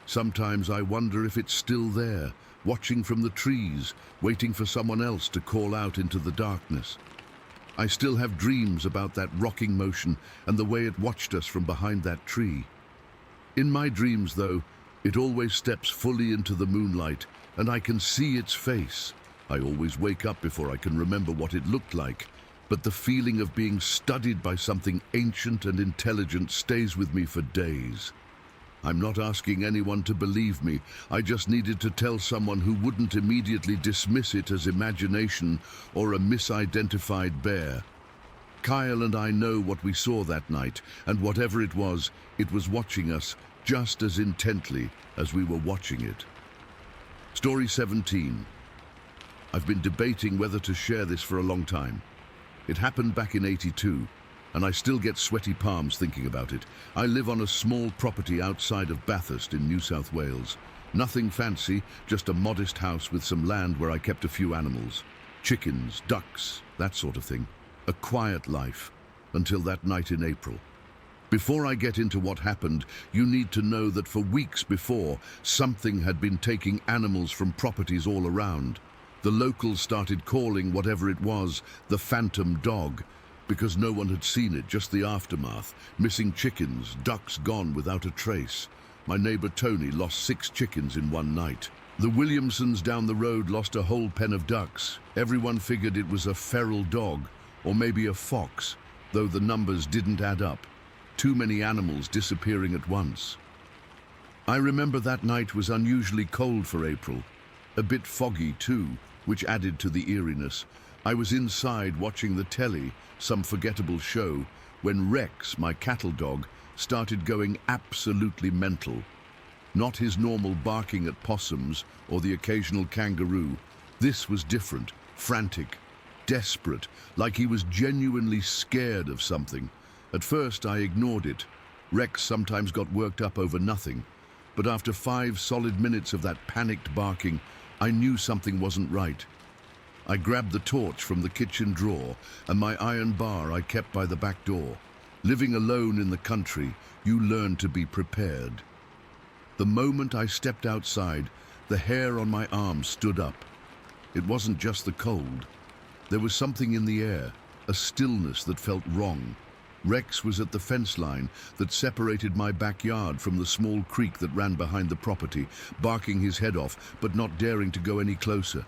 Sometimes I wonder if it's still there, watching from the trees, waiting for someone else to call out into the darkness. I still have dreams about that rocking motion and the way it watched us from behind that tree. In my dreams, though, it always steps fully into the moonlight, and I can see its face. I always wake up before I can remember what it looked like, but the feeling of being studied by something ancient and intelligent stays with me for days. I'm not asking anyone to believe me. I just needed to tell someone who wouldn't immediately dismiss it as imagination or a misidentified bear. Kyle and I know what we saw that night, and whatever it was watching us just as intently as we were watching it. Story 17. I've been debating whether to share this for a long time. It happened back in '82. And I still get sweaty palms thinking about it. I live on a small property outside of Bathurst in New South Wales. Nothing fancy, just a modest house with some land where I kept a few animals. Chickens, ducks, that sort of thing. A quiet life, until that night in April. Before I get into what happened, you need to know that for weeks before, something had been taking animals from properties all around. The locals started calling whatever it was the phantom dog, because no one had seen it, just the aftermath. Missing chickens, ducks gone without a trace. My neighbor Tony lost 6 chickens in one night. The Williamsons down the road lost a whole pen of ducks. Everyone figured it was a feral dog, or maybe a fox, though the numbers didn't add up. Too many animals disappearing at once. I remember that night was unusually cold for April. A bit foggy too, which added to the eeriness. I was inside watching the telly, some forgettable show, when Rex, my cattle dog, started going absolutely mental. Not his normal barking at possums or the occasional kangaroo. This was different, frantic, desperate, like he was genuinely scared of something. At first I ignored it. Rex sometimes got worked up over nothing, but after 5 solid minutes of that panicked barking, I knew something wasn't right. I grabbed the torch from the kitchen drawer and my iron bar I kept by the back door. Living alone in the country, you learn to be prepared. The moment I stepped outside, the hair on my arm stood up. It wasn't just the cold. There was something in the air, a stillness that felt wrong. Rex was at the fence line that separated my backyard from the small creek that ran behind the property, barking his head off, but not daring to go any closer.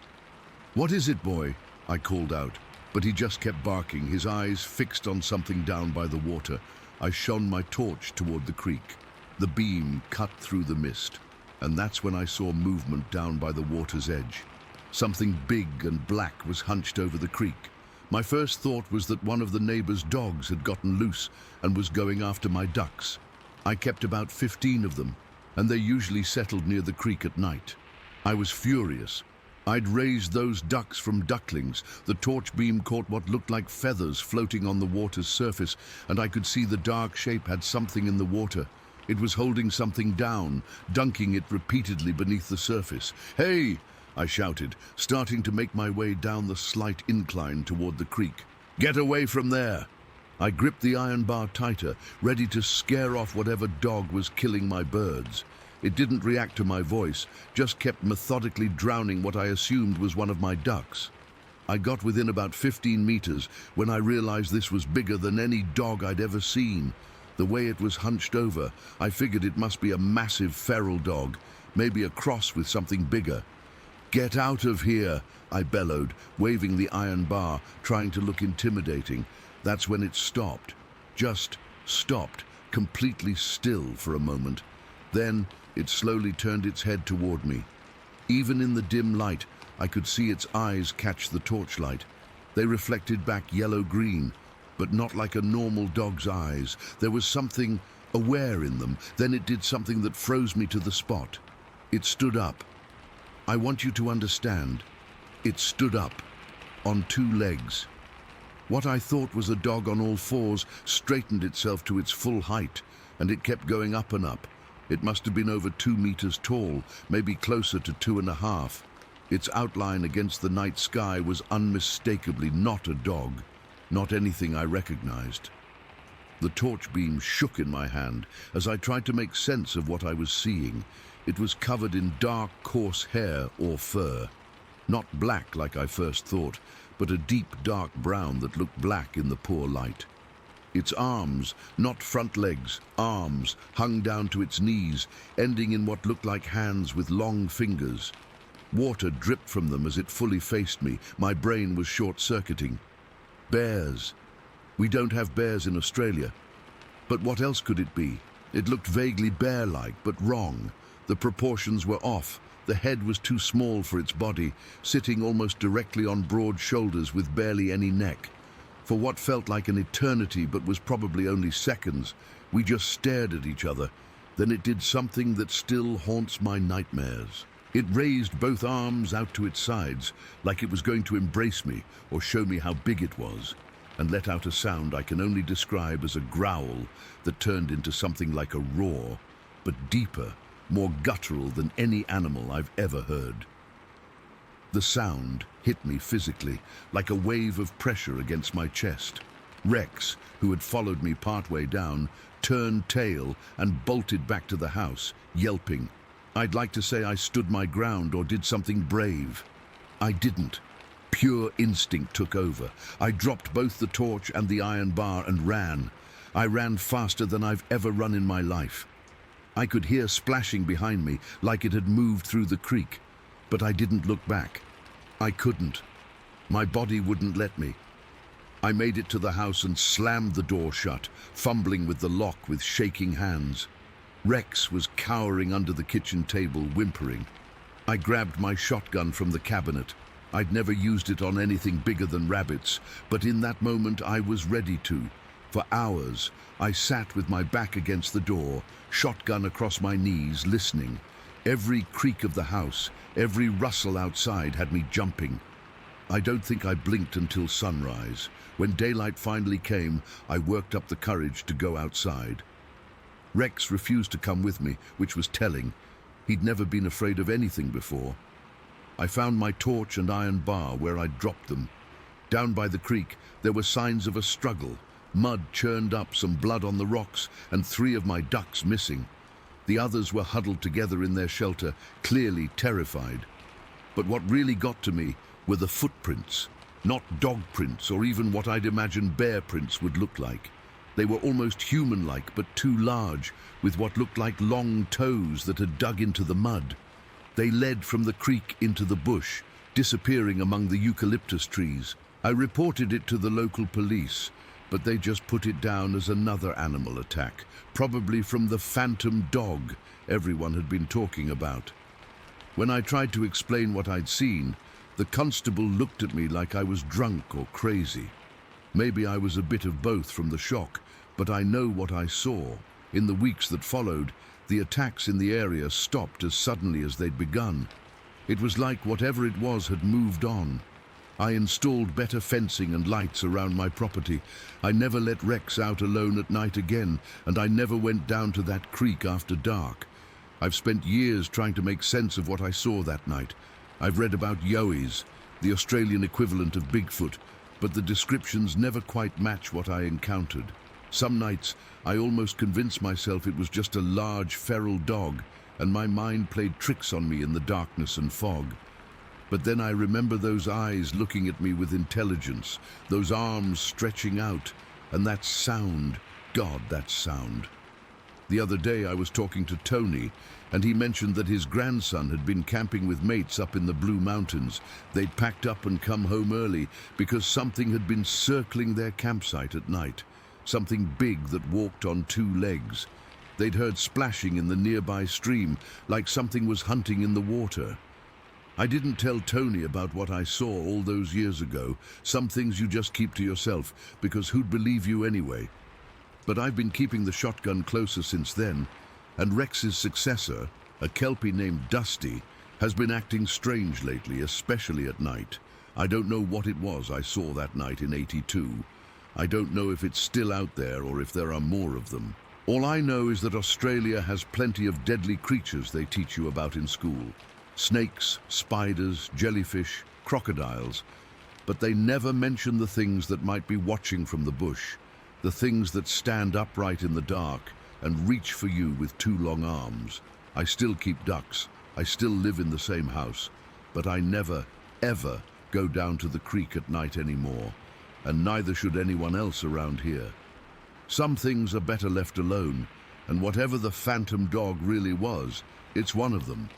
"What is it, boy?" I called out, but he just kept barking, his eyes fixed on something down by the water. I shone my torch toward the creek. The beam cut through the mist, and that's when I saw movement down by the water's edge. Something big and black was hunched over the creek. My first thought was that one of the neighbors' dogs had gotten loose and was going after my ducks. I kept about 15 of them, and they usually settled near the creek at night. I was furious. I'd raised those ducks from ducklings. The torch beam caught what looked like feathers floating on the water's surface, and I could see the dark shape had something in the water. It was holding something down, dunking it repeatedly beneath the surface. "Hey!" I shouted, starting to make my way down the slight incline toward the creek. "Get away from there!" I gripped the iron bar tighter, ready to scare off whatever dog was killing my birds. It didn't react to my voice, just kept methodically drowning what I assumed was one of my ducks. I got within about 15 meters when I realized this was bigger than any dog I'd ever seen. The way it was hunched over, I figured it must be a massive feral dog, maybe a cross with something bigger. "Get out of here!" I bellowed, waving the iron bar, trying to look intimidating. That's when it stopped. Just stopped, completely still for a moment. Then it slowly turned its head toward me. Even in the dim light, I could see its eyes catch the torchlight. They reflected back yellow-green, but not like a normal dog's eyes. There was something aware in them. Then it did something that froze me to the spot. It stood up. I want you to understand. It stood up, on 2 legs. What I thought was a dog on all 4s straightened itself to its full height, and it kept going up and up. It must have been over 2 meters tall, maybe closer to 2.5. Its outline against the night sky was unmistakably not a dog, not anything I recognized. The torch beam shook in my hand as I tried to make sense of what I was seeing. It was covered in dark, coarse hair or fur. Not black like I first thought, but a deep dark brown that looked black in the poor light. Its arms, not front legs, arms, hung down to its knees, ending in what looked like hands with long fingers. Water dripped from them as it fully faced me. My brain was short-circuiting. Bears. We don't have bears in Australia. But what else could it be? It looked vaguely bear-like, but wrong. The proportions were off. The head was too small for its body, sitting almost directly on broad shoulders with barely any neck. For what felt like an eternity but was probably only seconds, we just stared at each other. Then it did something that still haunts my nightmares. It raised both arms out to its sides, like it was going to embrace me or show me how big it was, and let out a sound I can only describe as a growl that turned into something like a roar, but deeper, more guttural than any animal I've ever heard. The sound hit me physically, like a wave of pressure against my chest. Rex, who had followed me partway down, turned tail and bolted back to the house, yelping. I'd like to say I stood my ground or did something brave. I didn't. Pure instinct took over. I dropped both the torch and the iron bar and ran. I ran faster than I've ever run in my life. I could hear splashing behind me, like it had moved through the creek, but I didn't look back. I couldn't. My body wouldn't let me. I made it to the house and slammed the door shut, fumbling with the lock with shaking hands. Rex was cowering under the kitchen table, whimpering. I grabbed my shotgun from the cabinet. I'd never used it on anything bigger than rabbits, but in that moment I was ready to. For hours, I sat with my back against the door, shotgun across my knees, listening. Every creak of the house, every rustle outside had me jumping. I don't think I blinked until sunrise. When daylight finally came, I worked up the courage to go outside. Rex refused to come with me, which was telling. He'd never been afraid of anything before. I found my torch and iron bar where I'd dropped them. Down by the creek, there were signs of a struggle. Mud churned up, some blood on the rocks, and 3 of my ducks missing. The others were huddled together in their shelter, clearly terrified. But what really got to me were the footprints, not dog prints or even what I'd imagine bear prints would look like. They were almost human-like, but too large, with what looked like long toes that had dug into the mud. They led from the creek into the bush, disappearing among the eucalyptus trees. I reported it to the local police, but they just put it down as another animal attack, probably from the phantom dog everyone had been talking about. When I tried to explain what I'd seen, the constable looked at me like I was drunk or crazy. Maybe I was a bit of both from the shock, but I know what I saw. In the weeks that followed, the attacks in the area stopped as suddenly as they'd begun. It was like whatever it was had moved on. I installed better fencing and lights around my property. I never let Rex out alone at night again, and I never went down to that creek after dark. I've spent years trying to make sense of what I saw that night. I've read about yowies, the Australian equivalent of Bigfoot, but the descriptions never quite match what I encountered. Some nights, I almost convinced myself it was just a large feral dog, and my mind played tricks on me in the darkness and fog. But then I remember those eyes looking at me with intelligence, those arms stretching out, and that sound. God, that sound. The other day I was talking to Tony, and he mentioned that his grandson had been camping with mates up in the Blue Mountains. They'd packed up and come home early because something had been circling their campsite at night, something big that walked on 2 legs. They'd heard splashing in the nearby stream, like something was hunting in the water. I didn't tell Tony about what I saw all those years ago. Some things you just keep to yourself, because who'd believe you anyway? But I've been keeping the shotgun closer since then, and Rex's successor, a Kelpie named Dusty, has been acting strange lately, especially at night. I don't know what it was I saw that night in '82. I don't know if it's still out there or if there are more of them. All I know is that Australia has plenty of deadly creatures they teach you about in school. Snakes, spiders, jellyfish, crocodiles. But they never mention the things that might be watching from the bush, the things that stand upright in the dark and reach for you with 2 long arms. I still keep ducks. I still live in the same house. But I never, ever go down to the creek at night anymore. And neither should anyone else around here. Some things are better left alone, and whatever the phantom dog really was, it's one of them.